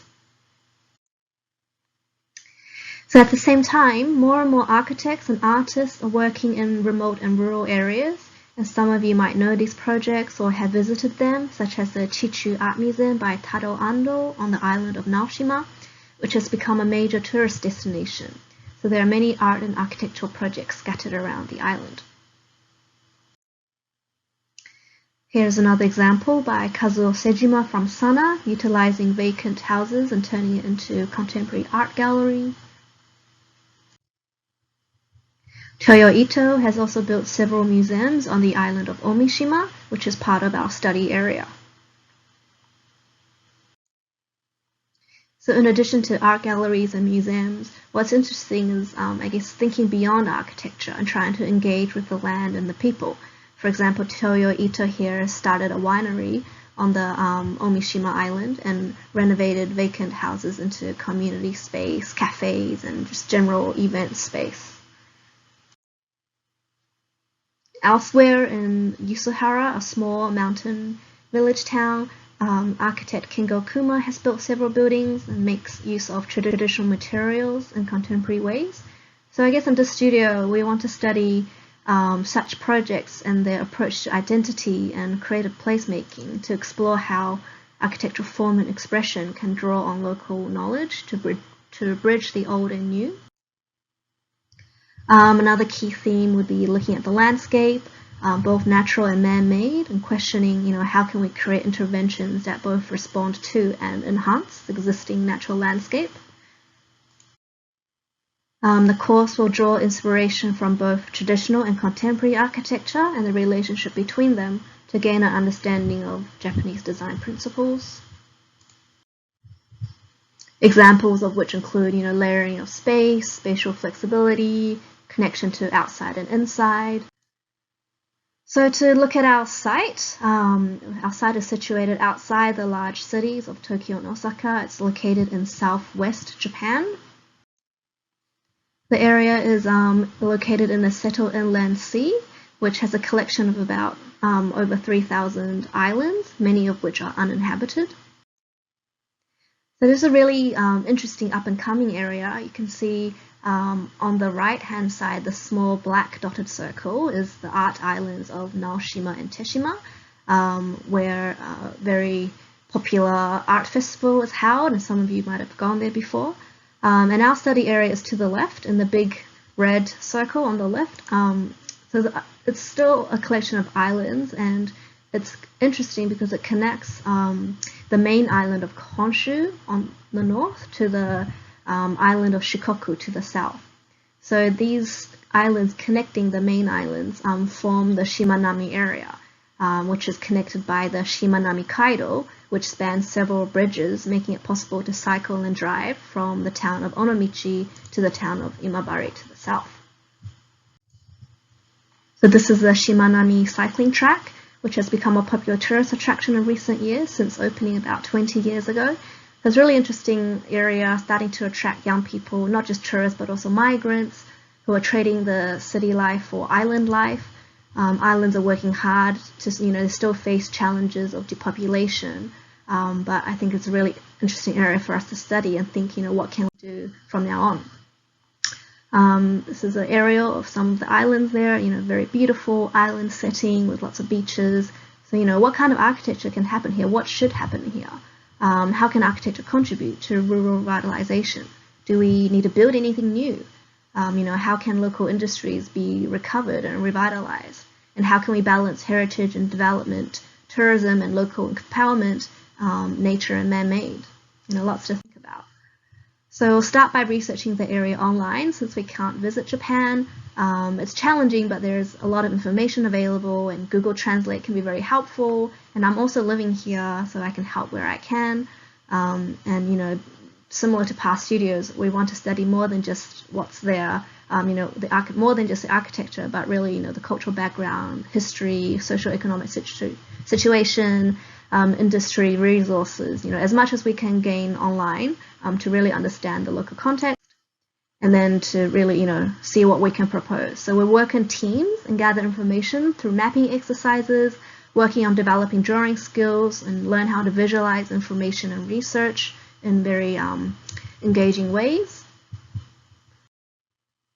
Speaker 7: So at the same time, more and more architects and artists are working in remote and rural areas, and some of you might know these projects or have visited them, such as the Chichu Art Museum by Taro Ando on the island of Naoshima, which has become a major tourist destination. So there are many art and architectural projects scattered around the island. Here's another example by Kazuo Sejima from SONA, utilizing vacant houses and turning it into a contemporary art gallery. Toyo Ito has also built several museums on the island of Omishima, which is part of our study area. So in addition to art galleries and museums, what's interesting is, I guess, thinking beyond architecture and trying to engage with the land and the people. For example, Toyo Ito here started a winery on the Omishima Island and renovated vacant houses into community space, cafes, and just general event space. Elsewhere in Yasuhara, a small mountain village town, architect Kengo Kuma has built several buildings and makes use of traditional materials in contemporary ways. So I guess in this studio, we want to study such projects and their approach to identity and creative placemaking to explore how architectural form and expression can draw on local knowledge to bridge the old and new. Another key theme would be looking at the landscape, both natural and man-made, and questioning, how can we create interventions that both respond to and enhance the existing natural landscape. The course will draw inspiration from both traditional and contemporary architecture and the relationship between them to gain an understanding of Japanese design principles. Examples of which include, layering of space, spatial flexibility, connection to outside and inside. So to look at our site is situated outside the large cities of Tokyo and Osaka. It's located in southwest Japan. The area is located in the Seto Inland Sea, which has a collection of about over 3,000 islands, many of which are uninhabited. So this is a really interesting up-and-coming area. You can see on the right-hand side, the small black dotted circle is the art islands of Naoshima and Teshima, where a very popular art festival is held, and some of you might have gone there before. And our study area is to the left, in the big red circle on the left. It's still a collection of islands, and it's interesting because it connects the main island of Honshu on the north to the island of Shikoku to the south. So these islands connecting the main islands form the Shimanami area, which is connected by the Shimanami Kaido, which spans several bridges, making it possible to cycle and drive from the town of Onomichi to the town of Imabari to the south. So this is the Shimanami cycling track, which has become a popular tourist attraction in recent years since opening about 20 years ago. It's a really interesting area, starting to attract young people, not just tourists, but also migrants who are trading the city life for island life. Islands are working hard to, they still face challenges of depopulation, but I think it's a really interesting area for us to study and think, what can we do from now on? This is an aerial of some of the islands there, very beautiful island setting with lots of beaches. So, what kind of architecture can happen here? What should happen here? How can architecture contribute to rural revitalization? Do we need to build anything new? How can local industries be recovered and revitalized? And how can we balance heritage and development, tourism and local empowerment, nature and man-made? Lots to think about. So we'll start by researching the area online since we can't visit Japan. It's challenging, but there's a lot of information available, and Google Translate can be very helpful. And I'm also living here, so I can help where I can. And similar to past studios, we want to study more than just what's there. More than just the architecture, but really, the cultural background, history, socio-economic situation, industry, resources. As much as we can gain online to really understand the local context. And then to really, see what we can propose. So we work in teams and gather information through mapping exercises, working on developing drawing skills, and learn how to visualize information and research in very engaging ways.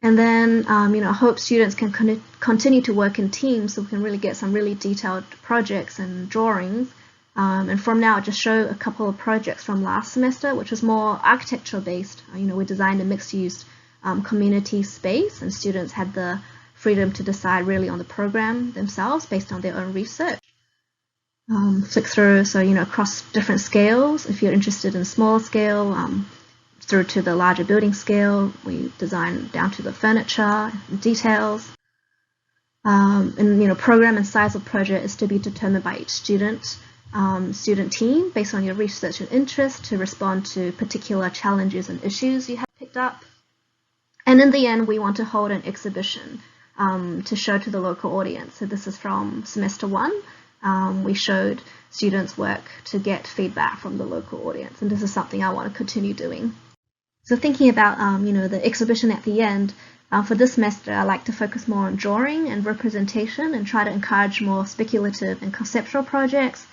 Speaker 7: And then, I hope students can continue to work in teams so we can really get some really detailed projects and drawings. And from now, I'll just show a couple of projects from last semester, which was more architectural based. We designed a mixed-use community space, and students had the freedom to decide really on the program themselves based on their own research. Flick through, so across different scales. If you're interested in small scale, through to the larger building scale, we design down to the furniture and details. And program and size of project is to be determined by each student team based on your research and interest to respond to particular challenges and issues you have picked up. And in the end, we want to hold an exhibition to show to the local audience. So this is from semester 1. We showed students' work to get feedback from the local audience, and this is something I want to continue doing. So thinking about the exhibition at the end, for this semester, I like to focus more on drawing and representation and try to encourage more speculative and conceptual projects.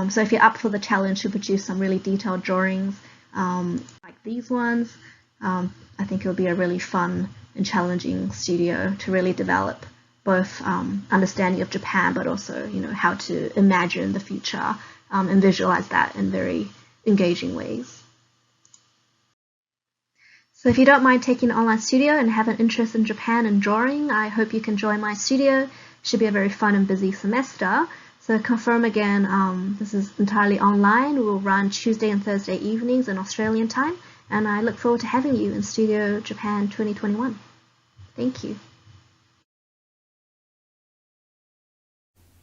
Speaker 7: So if you're up for the challenge to produce some really detailed drawings like these ones, I think it'll be a really fun and challenging studio to really develop both understanding of Japan, but also how to imagine the future and visualize that in very engaging ways. So if you don't mind taking an online studio and have an interest in Japan and drawing, I hope you can join my studio. It should be a very fun and busy semester. So confirm again, this is entirely online. We'll run Tuesday and Thursday evenings in Australian time, and I look forward to having you in Studio Japan 2021. Thank you.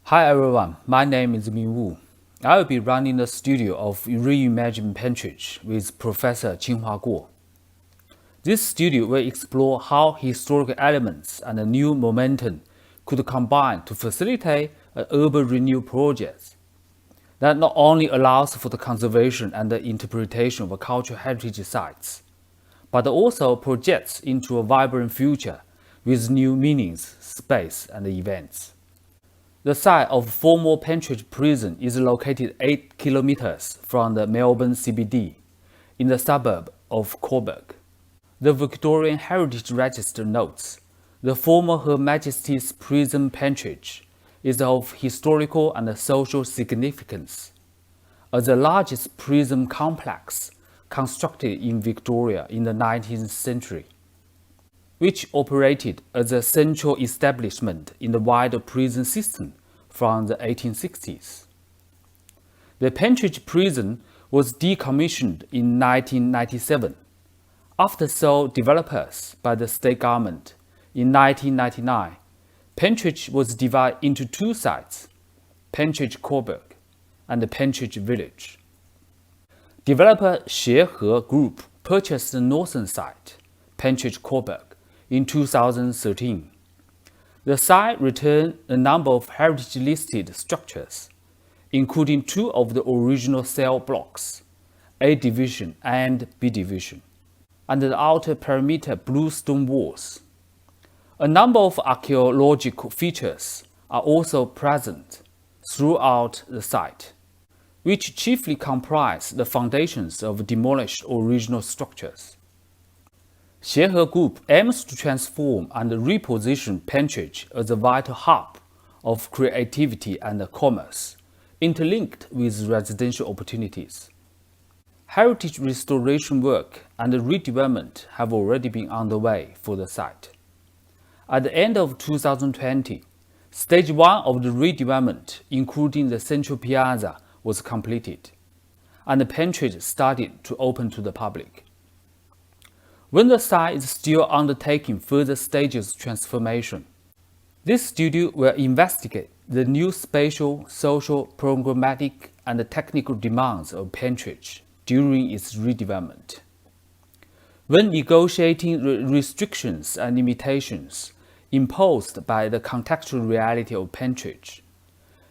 Speaker 8: Hi everyone, my name is Min Wu. I will be running the studio of Reimagined Pentridge with Professor Qinghua Guo. This studio will explore how historical elements and a new momentum could combine to facilitate an urban renewal project that not only allows for the conservation and the interpretation of cultural heritage sites, but also projects into a vibrant future with new meanings, space, and events. The site of former Pentridge Prison is located 8 kilometers from the Melbourne CBD, in the suburb of Coburg. The Victorian Heritage Register notes the former Her Majesty's Prison Pentridge is of historical and social significance as the largest prison complex constructed in Victoria in the 19th century, which operated as a central establishment in the wider prison system from the 1860s. The Pentridge prison was decommissioned in 1997 after sold developers by the state government. In 1999, Pentridge was divided into two sites, Pentridge Coburg and the Pentridge Village. Developer Xiehe Group purchased the northern site, Pentridge Coburg, in 2013. The site returned a number of heritage-listed structures, including two of the original cell blocks, A Division and B Division, and the outer perimeter bluestone walls. A number of archaeological features are also present throughout the site, which chiefly comprise the foundations of demolished original structures. Xiehe Group aims to transform and reposition Pentridge as a vital hub of creativity and commerce, interlinked with residential opportunities. Heritage restoration work and redevelopment have already been underway for the site. At the end of 2020, Stage 1 of the redevelopment, including the central piazza, was completed, and Pentridge started to open to the public. When the site is still undertaking further stages of transformation, this studio will investigate the new spatial, social, programmatic, and technical demands of Pentridge during its redevelopment. When negotiating the restrictions and limitations imposed by the contextual reality of Pentridge,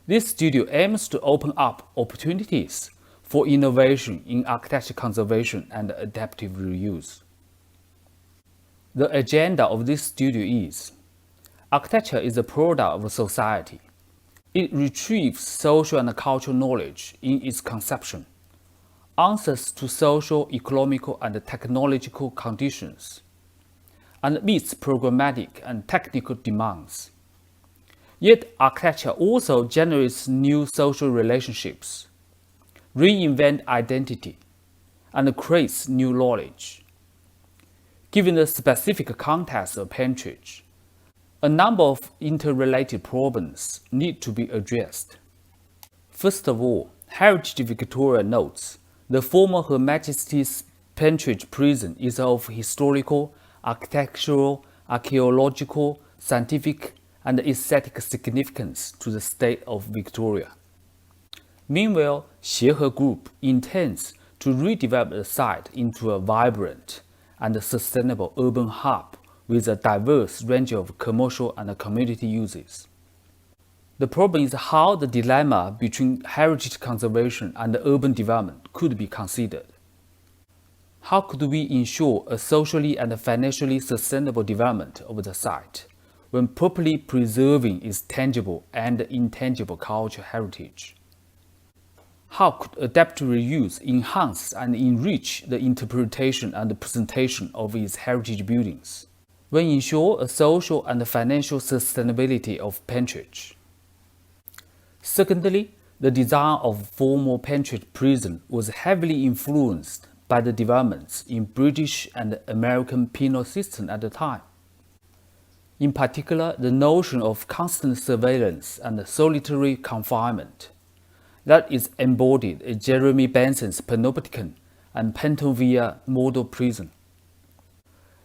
Speaker 8: this studio aims to open up opportunities for innovation in architecture conservation and adaptive reuse. The agenda of this studio is: architecture is a product of society. It retrieves social and cultural knowledge in its conception, answers to social, economical, and technological conditions, and meets programmatic and technical demands. Yet architecture also generates new social relationships, reinvents identity, and creates new knowledge. Given the specific context of Pentridge, a number of interrelated problems need to be addressed. First of all, Heritage Victoria notes the former Her Majesty's Pentridge prison is of historical, architectural, archaeological, scientific, and aesthetic significance to the state of Victoria. Meanwhile, Xiehe Group intends to redevelop the site into a vibrant and sustainable urban hub with a diverse range of commercial and community uses. The problem is how the dilemma between heritage conservation and urban development could be considered. How could we ensure a socially and financially sustainable development of the site when properly preserving its tangible and intangible cultural heritage? How could adaptive reuse enhance and enrich the interpretation and presentation of its heritage buildings when ensure a social and financial sustainability of Pentridge? Secondly, the design of former Pentridge prison was heavily influenced by the developments in British and American penal system at the time. In particular, the notion of constant surveillance and solitary confinement that is embodied in Jeremy Benson's Panopticon and Pentonville model prison.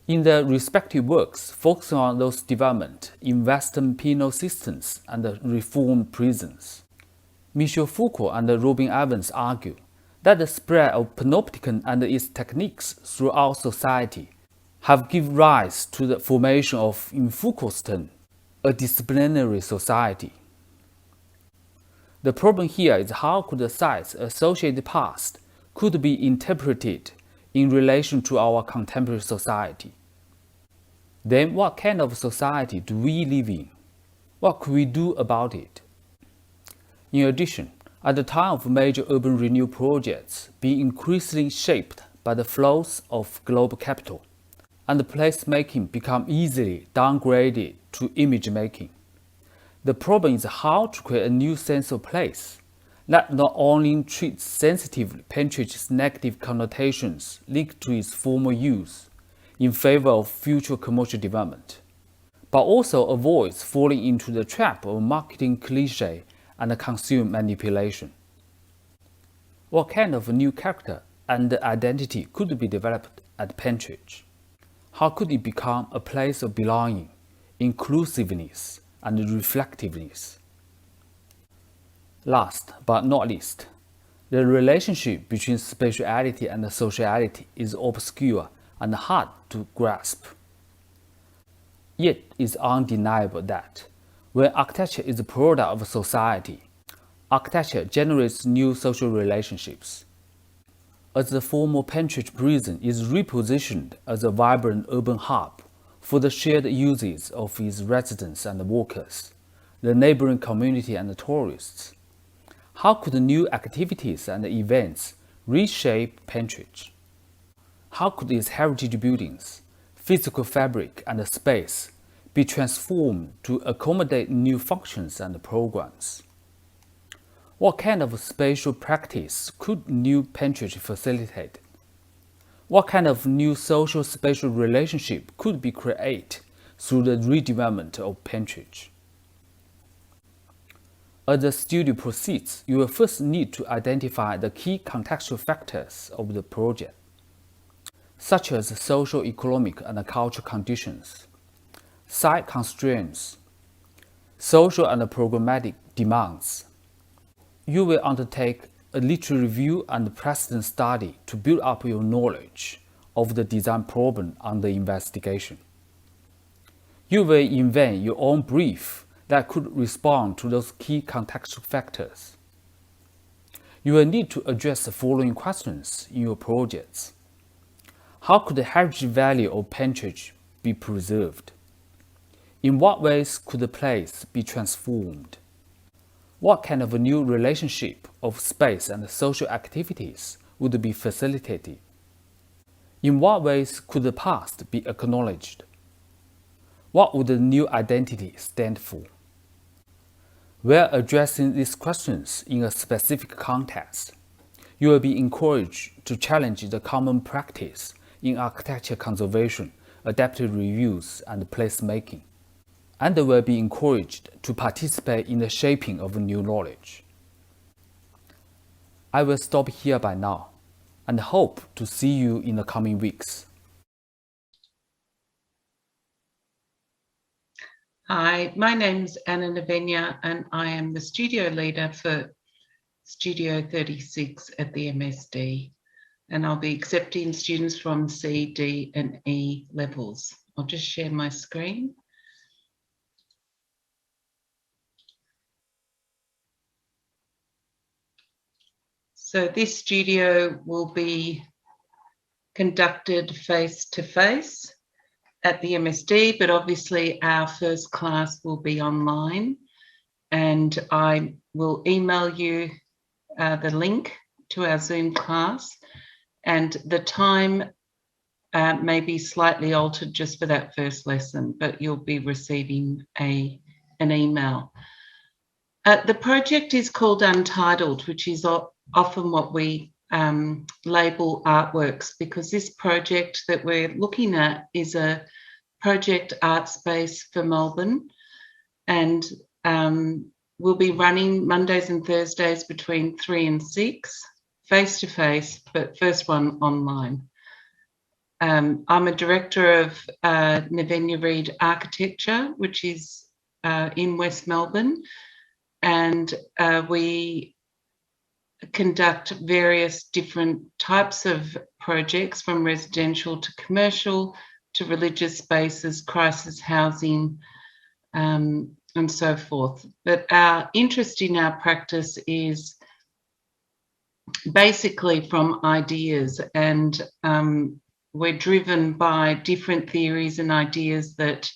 Speaker 8: In their respective works focusing on those developments in Western penal systems and reformed prisons, Michel Foucault and Robin Evans argue that the spread of Panopticon and its techniques throughout society have given rise to the formation of, in Foucault's term, a disciplinary society. The problem here is how could the site's associated past could be interpreted in relation to our contemporary society. Then what kind of society do we live in? What could we do about it? In addition, at the time of major urban renewal projects being increasingly shaped by the flows of global capital, and placemaking become easily downgraded to image making. The problem is how to create a new sense of place that not only treats sensitive Pentridge's negative connotations linked to its former use in favor of future commercial development, but also avoids falling into the trap of marketing cliché and consumer manipulation. What kind of new character and identity could be developed at Pentridge? How could it become a place of belonging, inclusiveness, and reflectiveness? Last but not least, the relationship between spatiality and sociality is obscure and hard to grasp. Yet it is undeniable that when architecture is a product of society, architecture generates new social relationships. As the former Pentridge prison is repositioned as a vibrant urban hub for the shared uses of its residents and workers, the neighboring community and the tourists, how could new activities and events reshape Pentridge? How could its heritage buildings, physical fabric, and space be transformed to accommodate new functions and programs? What kind of spatial practice could new Pentridge facilitate? What kind of new social spatial relationship could be created through the redevelopment of Pentridge? As the study proceeds, you will first need to identify the key contextual factors of the project, such as social, economic, and cultural conditions, site constraints, social and programmatic demands. You will undertake a literary review and precedent study to build up your knowledge of the design problem under investigation. You will invent your own brief that could respond to those key contextual factors. You will need to address the following questions in your projects. How could the heritage value of Pentridge be preserved? In what ways could the place be transformed? What kind of a new relationship of space and social activities would be facilitated? In what ways could the past be acknowledged? What would the new identity stand for? While addressing these questions in a specific context, you will be encouraged to challenge the common practice in architecture conservation, adaptive reviews, and placemaking, and will be encouraged to participate in the shaping of new knowledge. I will stop here by now, and hope to see you in the coming weeks.
Speaker 9: Hi, my name's Anna Navenia, and I am the studio leader for Studio 36 at the MSD, and I'll be accepting students from C, D, and E levels. I'll just share my screen. So this studio will be conducted face-to-face at the MSD, but obviously our first class will be online, and I will email you the link to our Zoom class, and the time may be slightly altered just for that first lesson, but you'll be receiving an email. The project is called Untitled, which is often what we label artworks, because this project that we're looking at is a project art space for Melbourne, and we'll be running Mondays and Thursdays between 3 and 6, face-to-face, but first one online. I'm a director of Navenia Reid Architecture, which is in West Melbourne, and we conduct various different types of projects, from residential to commercial to religious spaces, crisis housing, and so forth. But our interest in our practice is basically from ideas, and we're driven by different theories and ideas that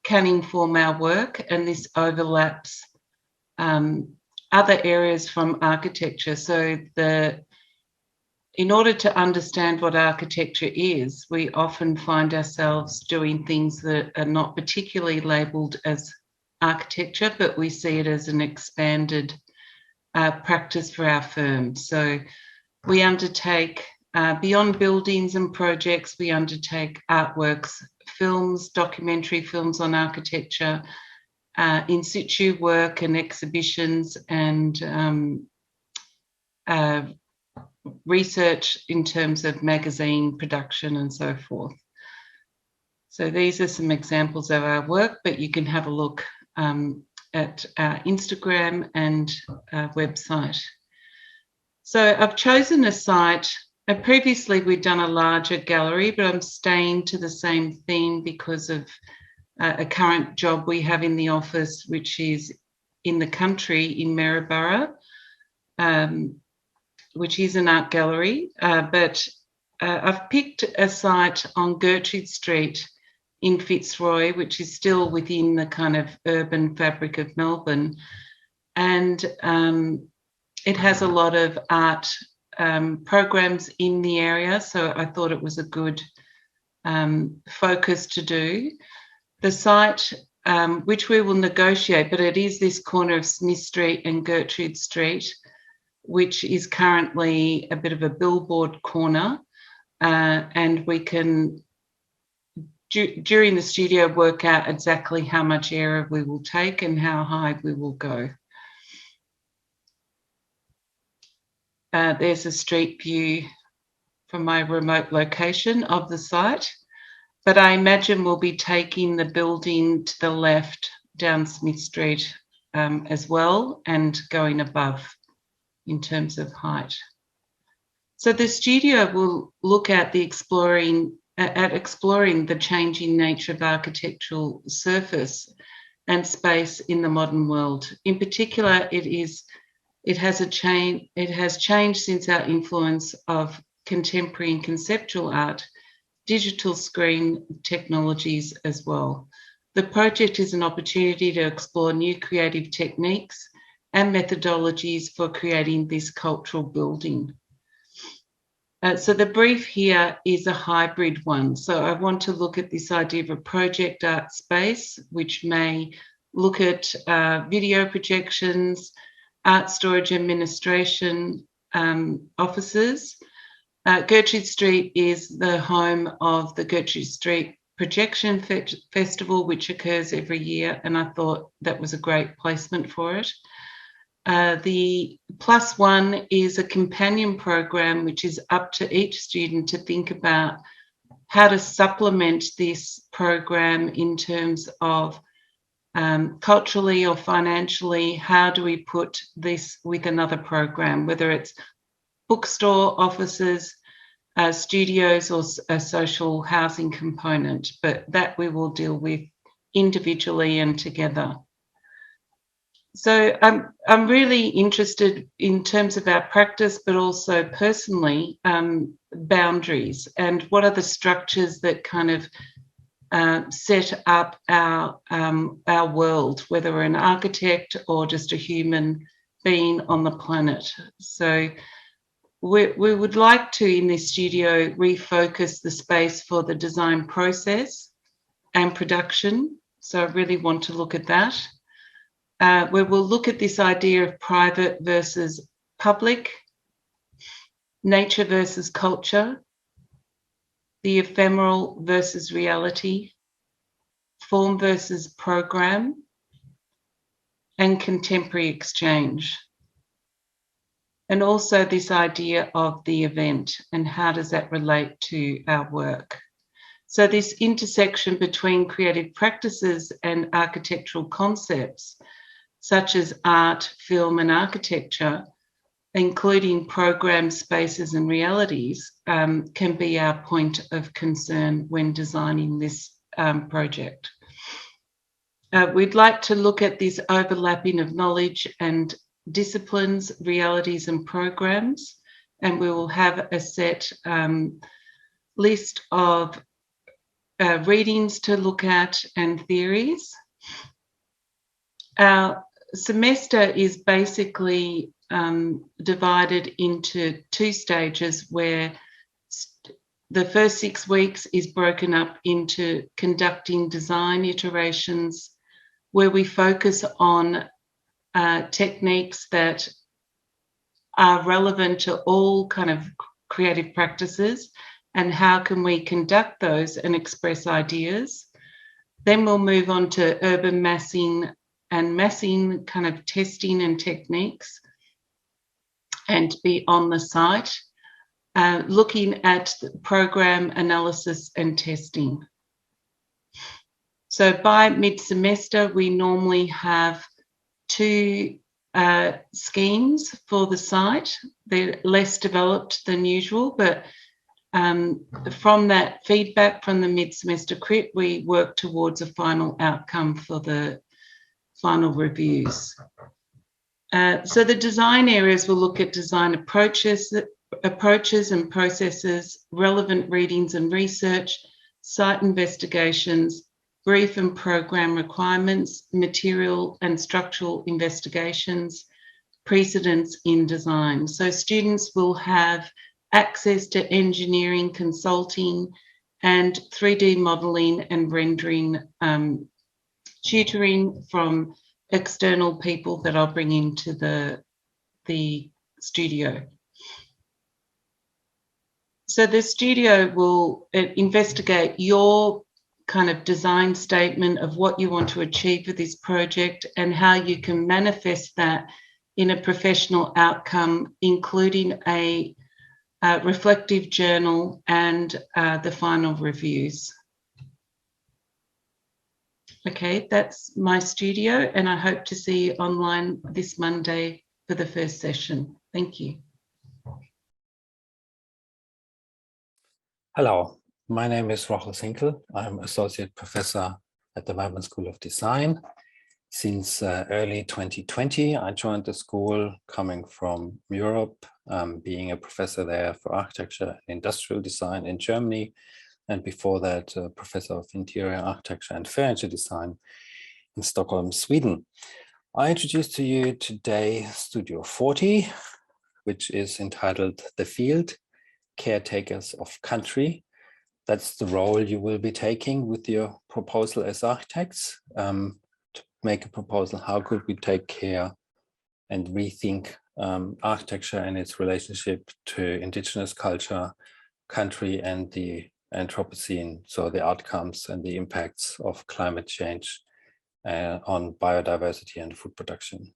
Speaker 9: can inform our work, and this overlaps other areas from architecture. So in order to understand what architecture is, we often find ourselves doing things that are not particularly labelled as architecture, but we see it as an expanded practice for our firm. So we undertake, beyond buildings and projects, we undertake artworks, films, documentary films on architecture, in situ work and exhibitions, and research in terms of magazine production and so forth. So these are some examples of our work, but you can have a look at our Instagram and website. So I've chosen a site. Previously we'd done a larger gallery, but I'm staying to the same theme because of a current job we have in the office, which is in the country in Maryborough, which is an art gallery. But I've picked a site on Gertrude Street in Fitzroy, which is still within the kind of urban fabric of Melbourne. And it has a lot of art programs in the area, so I thought it was a good focus to do. The site, which we will negotiate, but it is this corner of Smith Street and Gertrude Street, which is currently a bit of a billboard corner, and we can, during the studio, work out exactly how much area we will take and how high we will go. There's a street view from my remote location of the site, but I imagine we'll be taking the building to the left down Smith Street as well, and going above in terms of height. So the studio will look at exploring the changing nature of architectural surface and space in the modern world. In particular, it has changed since our influence of contemporary and conceptual art, digital screen technologies as well. The project is an opportunity to explore new creative techniques and methodologies for creating this cultural building. So the brief here is a hybrid one. So I want to look at this idea of a project art space, which may look at video projections, art storage administration offices. Gertrude Street is the home of the Gertrude Street Projection Festival, which occurs every year, and I thought that was a great placement for it. The +1 is a companion program, which is up to each student to think about how to supplement this program in terms of culturally or financially. How do we put this with another program, whether it's bookstore, offices, studios, or a social housing component, but that we will deal with individually and together. So I'm really interested in terms of our practice, but also personally, boundaries, and what are the structures that kind of set up our world, whether we're an architect or just a human being on the planet. So we would like to, in this studio, refocus the space for the design process and production. So I really want to look at that. Where we'll look at this idea of private versus public, nature versus culture, the ephemeral versus reality, form versus program, and contemporary exchange. And also this idea of the event and how does that relate to our work. So this intersection between creative practices and architectural concepts, such as art, film, and architecture, including program spaces and realities, can be our point of concern when designing this project. We'd like to look at this overlapping of knowledge and disciplines, realities, and programs, and we will have a set list of readings to look at and theories. Our semester is basically divided into 2 stages where the first 6 weeks is broken up into conducting design iterations where we focus on techniques that are relevant to all kind of creative practices and how can we conduct those and express ideas. Then we'll move on to urban massing and massing kind of testing and techniques and be on the site, looking at the program analysis and testing. So by mid-semester, we normally have 2 schemes for the site. They're less developed than usual, but from that feedback from the mid-semester crit, we work towards a final outcome for the final reviews. So the design areas will look at design approaches and processes, relevant readings and research, site investigations, brief and program requirements, material and structural investigations, precedents in design. So students will have access to engineering, consulting, and 3D modelling and rendering tutoring from external people that I'll bring into the studio. So the studio will investigate your kind of design statement of what you want to achieve with this project and how you can manifest that in a professional outcome, including a reflective journal and the final reviews. Okay, that's my studio, and I hope to see you online this Monday for the first session. Thank you.
Speaker 10: Hello, my name is Rochel Sinkel. I'm Associate Professor at the Melbourne School of Design. Since early 2020, I joined the school coming from Europe, being a professor there for architecture and industrial design in Germany, and before that, Professor of Interior Architecture and Furniture Design in Stockholm, Sweden. I introduce to you today Studio 40, which is entitled The Field, Caretakers of Country. That's the role you will be taking with your proposal as architects, to make a proposal. How could we take care and rethink architecture and its relationship to indigenous culture, country, and the Anthropocene, so the outcomes and the impacts of climate change on biodiversity and food production.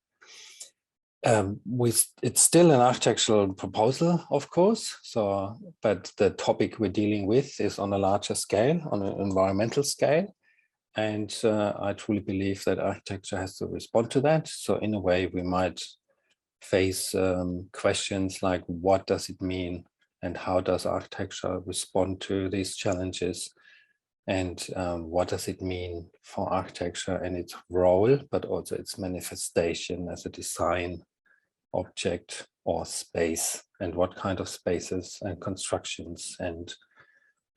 Speaker 10: It's still an architectural proposal, of course, but the topic we're dealing with is on a larger scale, on an environmental scale. And I truly believe that architecture has to respond to that. So in a way, we might face questions like, what does it mean? And how does architecture respond to these challenges? And what does it mean for architecture and its role, but also its manifestation as a design object or space? And what kind of spaces and constructions and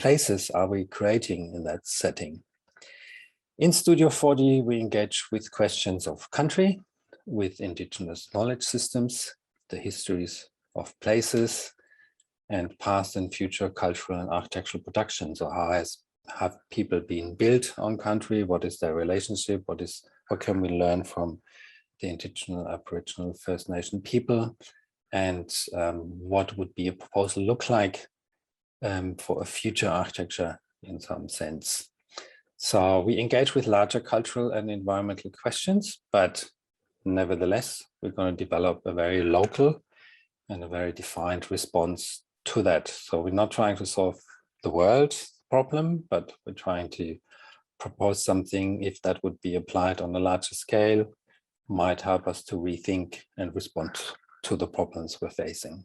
Speaker 10: places are we creating in that setting? In Studio 40, we engage with questions of country, with indigenous knowledge systems, the histories of places, and past and future cultural and architectural production. So how have people been built on country? What is their relationship? What can we learn from the indigenous, Aboriginal, First Nation people? And what would be a proposal look like for a future architecture in some sense? So we engage with larger cultural and environmental questions, but nevertheless, we're going to develop a very local and a very defined response to that. So we're not trying to solve the world's problem, but we're trying to propose something, if that would be applied on a larger scale, might help us to rethink and respond to the problems we're facing.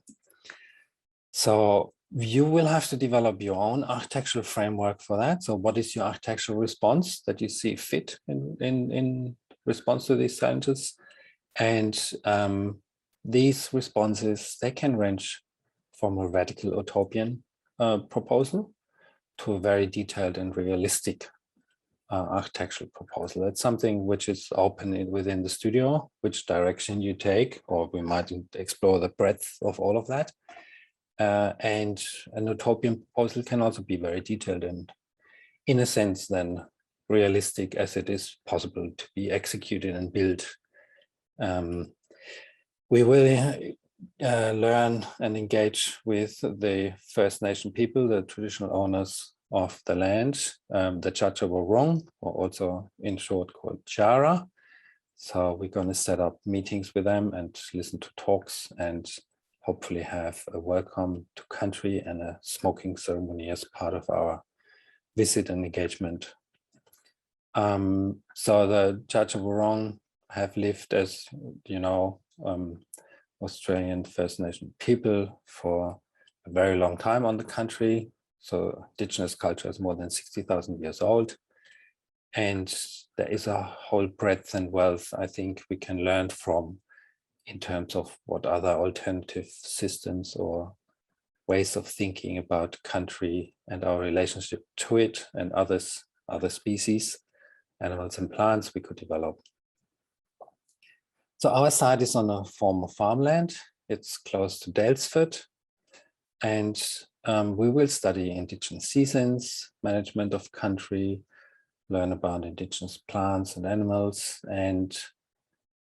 Speaker 10: So you will have to develop your own architectural framework for that. So what is your architectural response that you see fit in response to these challenges? And these responses, they can range from a radical utopian proposal to a very detailed and realistic architectural proposal. It's something which is open within the studio, which direction you take, or we might explore the breadth of all of that. And an utopian proposal can also be very detailed and, in a sense, then realistic as it is possible to be executed and built. We will learn and engage with the First Nation people, the traditional owners of the land, the Chacha Wurrung, or also in short called Chara. So we're going to set up meetings with them and listen to talks and hopefully have a welcome to country and a smoking ceremony as part of our visit and engagement. So the Chacha Wurrung have lived as, you know, Australian First Nation people for a very long time on the country. So Indigenous culture is more than 60,000 years old. And there is a whole breadth and wealth I think we can learn from in terms of what other alternative systems or ways of thinking about country and our relationship to it and other species, animals and plants we could develop. So our site is on a former farmland. It's close to Daylesford, and we will study Indigenous seasons, management of country, learn about Indigenous plants and animals, and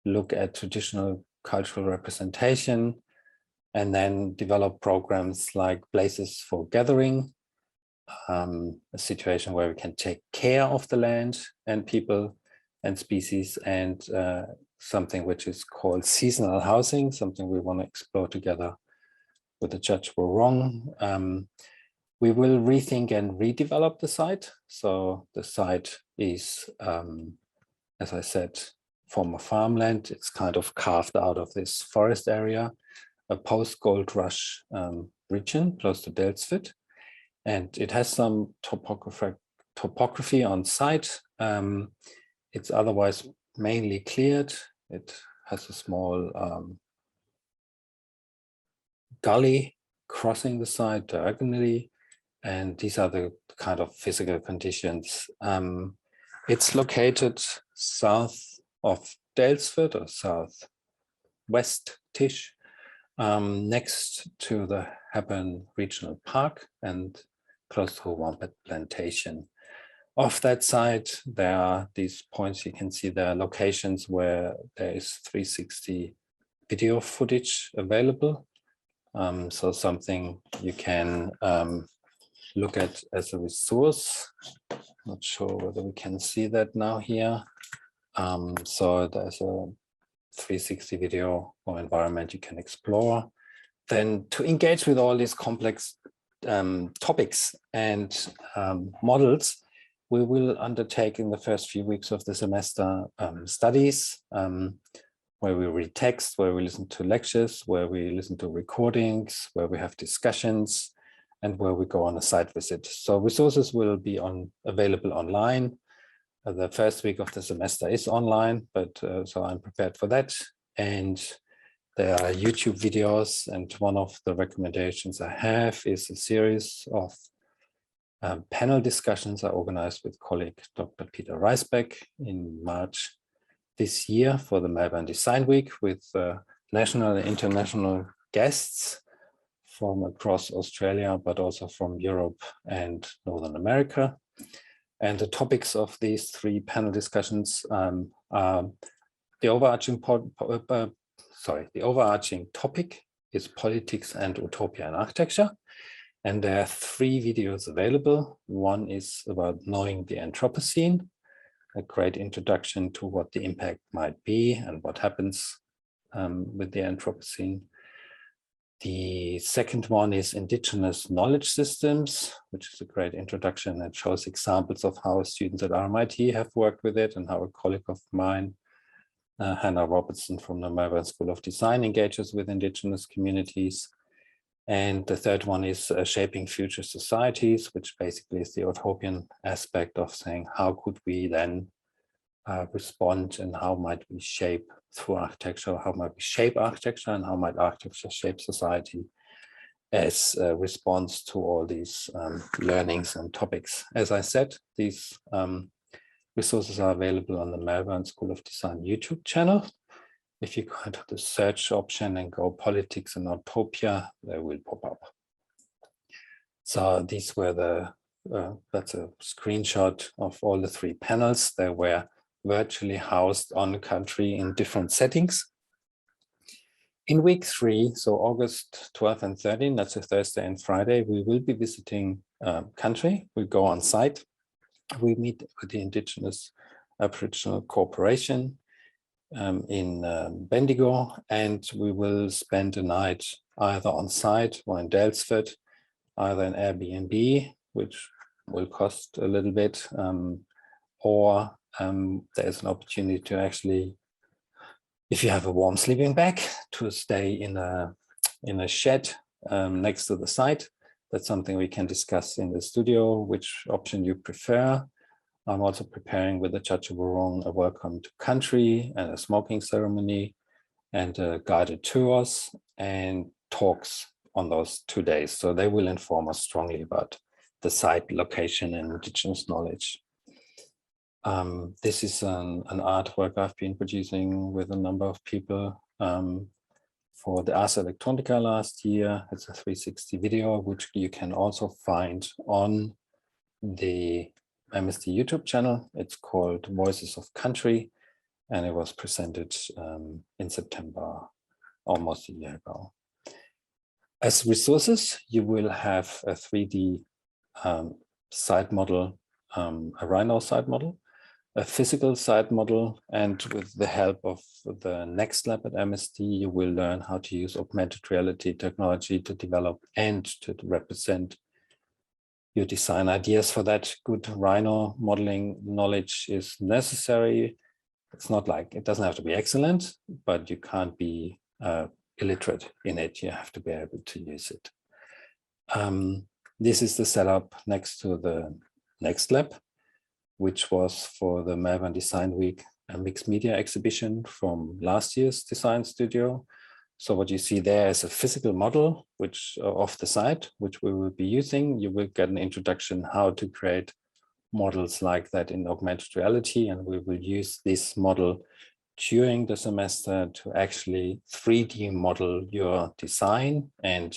Speaker 10: look at traditional cultural representation, and then develop programs like places for gathering, a situation where we can take care of the land and people and species, and something which is called seasonal housing, something we want to explore together with the Chacha Wurrung. We will rethink and redevelop the site. So the site is, as I said, former farmland. It's kind of carved out of this forest area, a post-gold rush region close to Daylesford. And it has some topography on site. It's otherwise mainly cleared. It has a small gully crossing the site diagonally. And these are the kind of physical conditions. It's located south of Daylesford, or southwest-ish, next to the Hepburn Regional Park and close to a Wombat Plantation. Off that site, there are these points you can see. There are locations where there is 360 video footage available. So something you can look at as a resource. Not sure whether we can see that now here. So there's a 360 video or environment you can explore. Then to engage with all these complex topics and models, we will undertake in the first few weeks of the semester studies where we read text, where we listen to lectures, where we listen to recordings, where we have discussions, and where we go on a site visit. So resources will be available online. The first week of the semester is online, but so I'm prepared for that. And there are YouTube videos, and one of the recommendations I have is a series of panel discussions I organized with colleague Dr. Peter Reisbeck in March this year for the Melbourne Design Week with national and international guests from across Australia, but also from Europe and Northern America. And the topics of these three panel discussions are the overarching topic is politics and utopia in architecture. And there are three videos available. One is about knowing the Anthropocene, a great introduction to what the impact might be and what happens with the Anthropocene. The second one is Indigenous Knowledge Systems, which is a great introduction and shows examples of how students at RMIT have worked with it and how a colleague of mine, Hannah Robertson from the Melbourne School of Design, engages with Indigenous communities. And the third one is Shaping Future Societies, which basically is the utopian aspect of saying, how could we then respond and how might we shape through architecture, how might we shape architecture and how might architecture shape society as a response to all these learnings and topics. As I said, these Resources are available on the Melbourne School of Design YouTube channel. If you go to the search option and go Politics and Utopia, they will pop up. So these were that's a screenshot of all the 3 panels. They were virtually housed on country in different settings. In week 3, so August 12 and 13, that's a Thursday and Friday, we will be visiting country. We go on site. We meet with the Indigenous Aboriginal Corporation in Bendigo, and we will spend a night either on site or in Dalesford, either in Airbnb, which will cost a little bit, or there's an opportunity to actually, if you have a warm sleeping bag, to stay in a shed next to the site. That's something we can discuss in the studio, which option you prefer. I'm also preparing with the Chachaburong a welcome to country and a smoking ceremony and guided tours and talks on those 2 days. So they will inform us strongly about the site location and Indigenous knowledge. This is an artwork I've been producing with a number of people for the Ars Electronica last year. It's a 360 video, which you can also find on the MSD YouTube channel. It's called Voices of Country, and it was presented in September, almost a year ago. As resources, you will have a 3D site model, a Rhino site model, a physical site model, and with the help of the next lab at MSD, you will learn how to use augmented reality technology to develop and to represent your design ideas. For that, good Rhino modeling knowledge is necessary. It's not like, it doesn't have to be excellent, but you can't be illiterate in it. You have to be able to use it. This is the setup next to the next lab, which was for the Melbourne Design Week, a mixed media exhibition from last year's design studio. So what you see there is a physical model which of the site, which we will be using. You will get an introduction how to create models like that in augmented reality, and we will use this model during the semester to actually 3D model your design and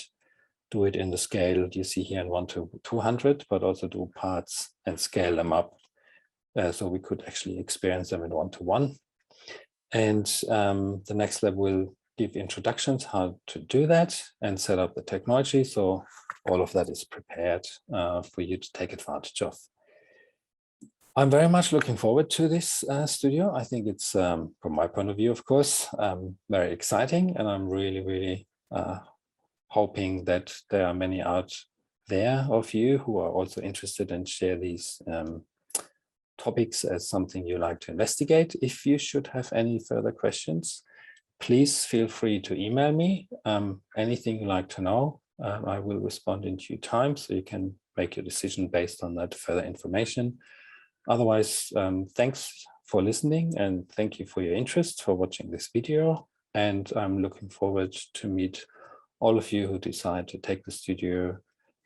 Speaker 10: do it in the scale you see here in 1:200, but also do parts and scale them up. So we could actually experience them in 1:1. And the next lab will give introductions how to do that and set up the technology. So all of that is prepared for you to take advantage of. I'm very much looking forward to this studio. I think it's, from my point of view, of course, very exciting. And I'm really, really hoping that there are many out there of you who are also interested and share these topics as something you like to investigate. If you should have any further questions, please feel free to email me. Anything you like to know, I will respond in due time, so you can make your decision based on that further information. Otherwise, thanks for listening and thank you for your interest, for watching this video. And I'm looking forward to meet all of you who decide to take the studio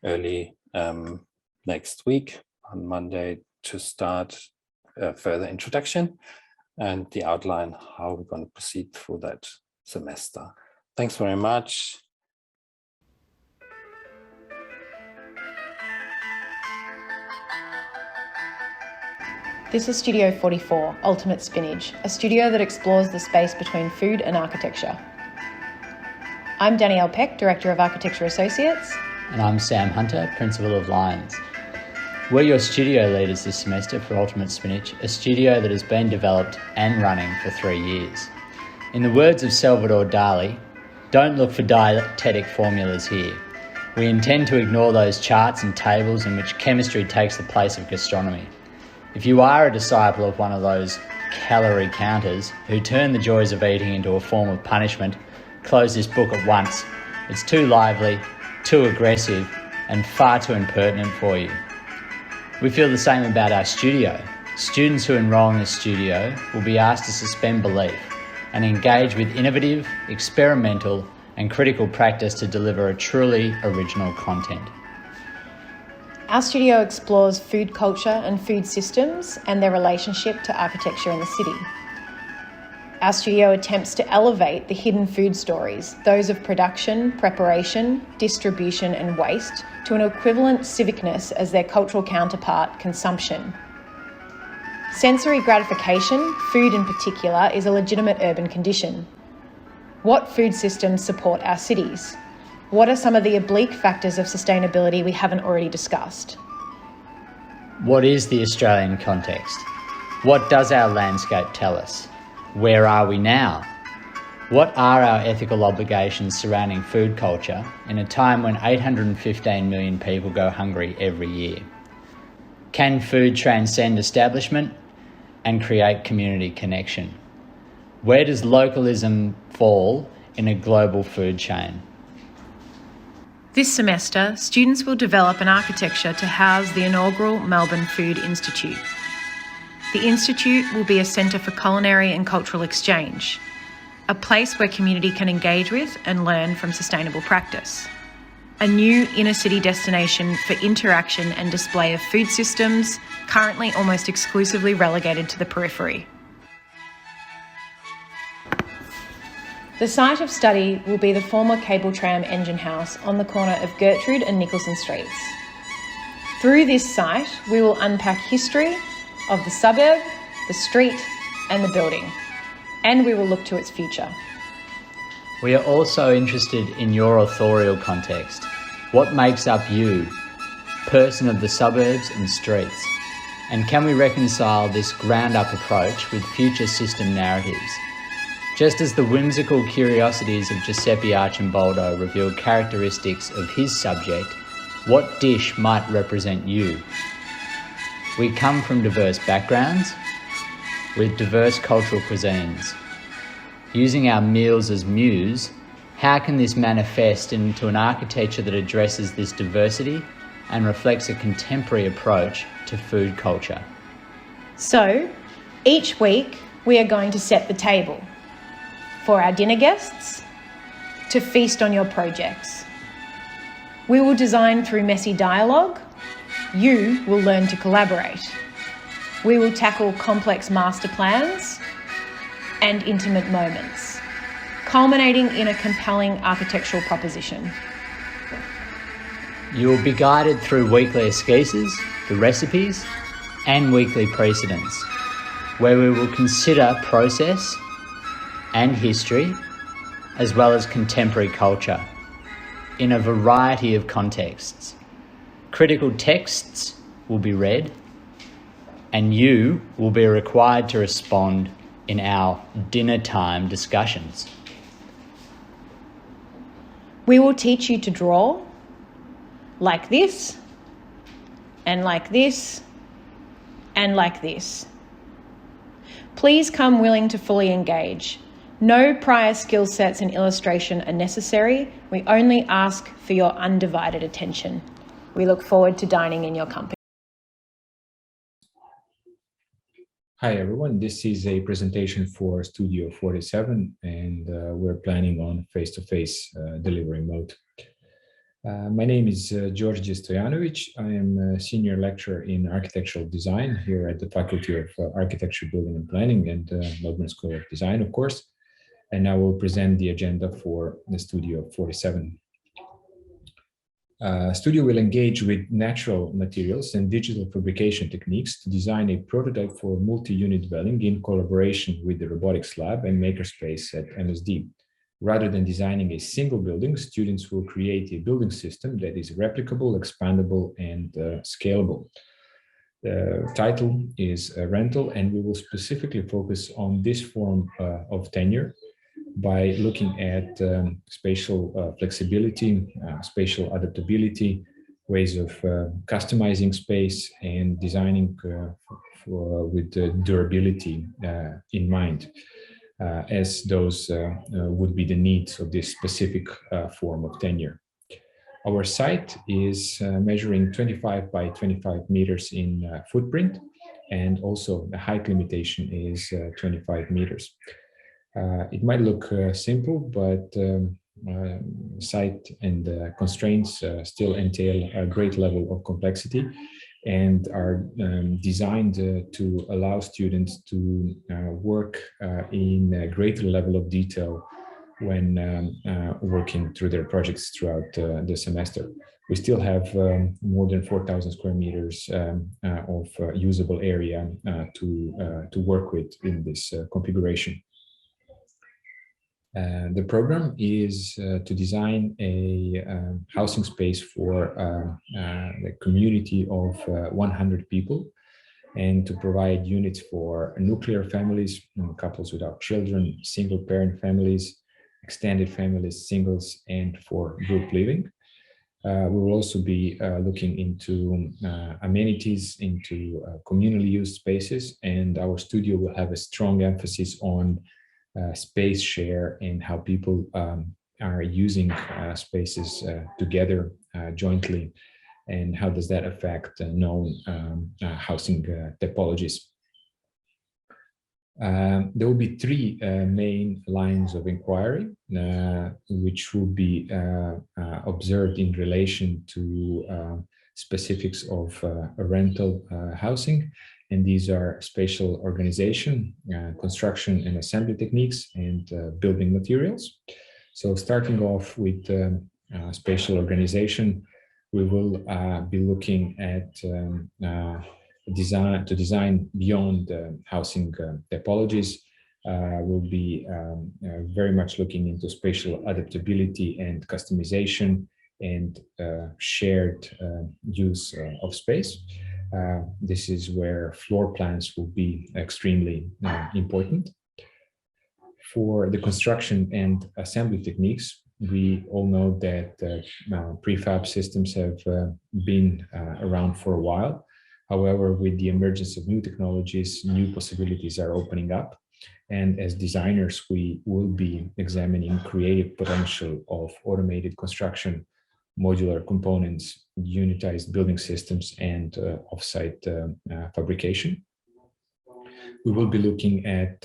Speaker 10: early next week on Monday to start a further introduction and the outline how we're going to proceed through that semester. Thanks very much.
Speaker 11: This is Studio 44, Ultimate Spinach, a studio that explores the space between food and architecture. I'm Danielle Peck, Director of Architecture Associates.
Speaker 12: And I'm Sam Hunter, Principal of Lions. We're your studio leaders this semester for Ultimate Spinach, a studio that has been developed and running for 3 years. In the words of Salvador Dali, don't look for dietetic formulas here. We intend to ignore those charts and tables in which chemistry takes the place of gastronomy. If you are a disciple of one of those calorie counters who turn the joys of eating into a form of punishment, close this book at once. It's too lively, too aggressive, and far too impertinent for you. We feel the same about our studio. Students who enrol in the studio will be asked to suspend belief and engage with innovative, experimental, and critical practice to deliver a truly original content.
Speaker 11: Our studio explores food culture and food systems and their relationship to architecture in the city. Our studio attempts to elevate the hidden food stories, those of production, preparation, distribution and waste, to an equivalent civicness as their cultural counterpart, consumption. Sensory gratification, food in particular, is a legitimate urban condition. What food systems support our cities? What are some of the oblique factors of sustainability we haven't already discussed?
Speaker 12: What is the Australian context? What does our landscape tell us? Where are we now? What are our ethical obligations surrounding food culture in a time when 815 million people go hungry every year? Can food transcend establishment and create community connection? Where does localism fall in a global food chain?
Speaker 11: This semester, students will develop an architecture to house the inaugural Melbourne Food Institute. The Institute will be a centre for culinary and cultural exchange, a place where community can engage with and learn from sustainable practice, a new inner-city destination for interaction and display of food systems, currently almost exclusively relegated to the periphery. The site of study will be the former cable tram engine house on the corner of Gertrude and Nicholson Streets. Through this site, we will unpack history of the suburb, the street and the building, and we will look to its future.
Speaker 12: We are also interested in your authorial context. What makes up you, person of the suburbs and streets? And can we reconcile this ground-up approach with future system narratives? Just as the whimsical curiosities of Giuseppe Arcimboldo reveal characteristics of his subject, what dish might represent you? We come from diverse backgrounds, with diverse cultural cuisines. Using our meals as muse, how can this manifest into an architecture that addresses this diversity and reflects a contemporary approach to food culture?
Speaker 11: So, each week we are going to set the table for our dinner guests to feast on your projects. We will design through messy dialogue. You will learn to collaborate. We will tackle complex master plans and intimate moments, culminating in a compelling architectural proposition.
Speaker 12: You will be guided through weekly esquisses, the recipes, and weekly precedents, where we will consider process and history, as well as contemporary culture, in a variety of contexts. Critical texts will be read, and you will be required to respond in our dinner time discussions.
Speaker 11: We will teach you to draw like this, and like this, and like this. Please come willing to fully engage. No prior skill sets in illustration are necessary. We only ask for your undivided attention. We look forward to dining in your company.
Speaker 13: Hi everyone, this is a presentation for Studio 47 and we're planning on face-to-face delivery mode. My name is George Stojanovic. I am a senior lecturer in architectural design here at the Faculty of Architecture, Building and Planning and Melbourne School of Design, of course. And I will present the agenda for the Studio 47. Studio will engage with natural materials and digital fabrication techniques to design a prototype for multi-unit dwelling in collaboration with the robotics lab and makerspace at MSD. Rather than designing a single building, students will create a building system that is replicable, expandable, and scalable. The title is Rental, and we will specifically focus on this form of tenure by looking at spatial flexibility, spatial adaptability, ways of customizing space and designing with durability in mind, as those would be the needs of this specific form of tenure. Our site is measuring 25 by 25 meters in footprint, and also the height limitation is 25 meters. It might look simple, but site and constraints still entail a great level of complexity and are designed to allow students to work in a greater level of detail when working through their projects throughout the semester. We still have more than 4,000 square meters of usable area to work with in this configuration. The program is to design a housing space for the community of 100 people and to provide units for nuclear families, couples without children, single parent families, extended families, singles, and for group living. We will also be looking into amenities, into communally used spaces, and our studio will have a strong emphasis on space share and how people are using spaces together jointly, and how does that affect known housing typologies. There will be three main lines of inquiry, which will be observed in relation to specifics of rental housing. And these are spatial organization, construction and assembly techniques, and building materials. So starting off with spatial organization, we will be looking at design beyond housing typologies. We'll be very much looking into spatial adaptability and customization and shared use of space. This is where floor plans will be extremely important. For the construction and assembly techniques, we all know that prefab systems have been around for a while. However, with the emergence of new technologies, new possibilities are opening up. And as designers, we will be examining creative potential of automated construction, modular components, unitized building systems, and offsite fabrication. We will be looking at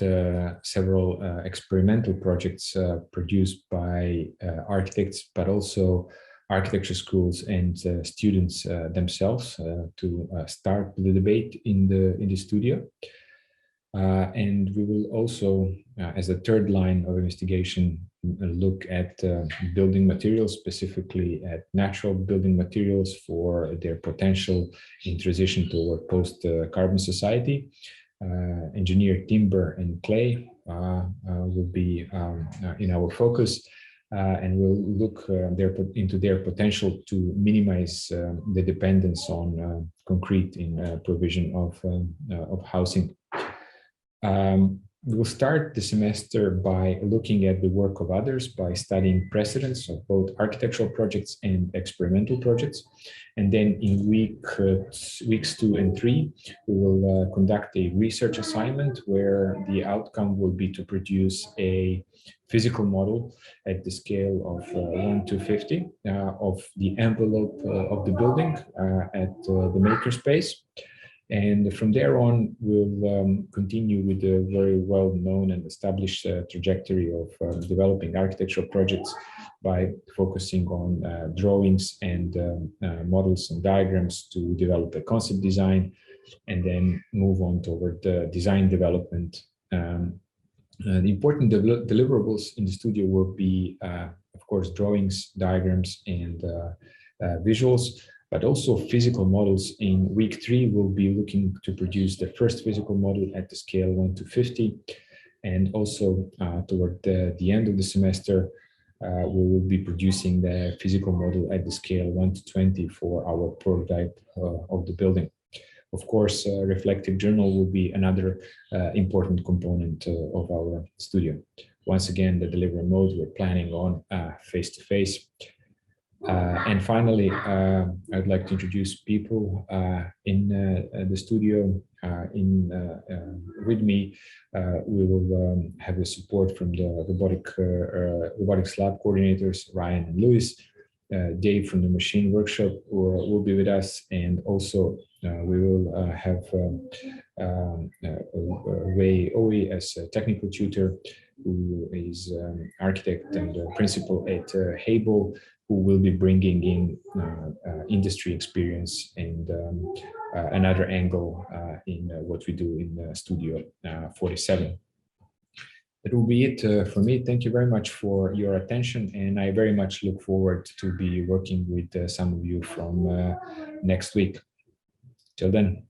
Speaker 13: several experimental projects produced by architects, but also architecture schools and students themselves to start the debate in the studio. And we will also, as a third line of investigation, look at building materials, specifically at natural building materials for their potential in transition toward post-carbon society. Engineered timber and clay will be in our focus, and we'll look into their potential to minimize the dependence on concrete in provision of housing. We'll start the semester by looking at the work of others, by studying precedents of both architectural projects and experimental projects. And then in weeks 2 and 3, we will conduct a research assignment where the outcome will be to produce a physical model at the scale of 1:50 of the envelope of the building at the makerspace. And from there on, we'll continue with the very well-known and established trajectory of developing architectural projects by focusing on drawings and models and diagrams to develop a concept design, and then move on toward the design development. The important deliverables in the studio will be, of course, drawings, diagrams, and visuals, but also physical models. In week 3, we'll be looking to produce the first physical model at the scale 1:50. And also toward the end of the semester, we will be producing the physical model at the scale 1:20 for our prototype of the building. Of course, reflective journal will be another important component of our studio. Once again, the delivery mode, we're planning on face-to-face. And finally, I'd like to introduce people in the studio. With me, we will have the support from the robotics lab coordinators, Ryan and Lewis. Dave from the machine workshop will be with us, and also we will have Wei Owie as a technical tutor. who is architect and principal at Hable, who will be bringing in industry experience and another angle in what we do in Studio 47. That will be it for me. Thank you very much for your attention, and I very much look forward to be working with some of you from next week. Till then.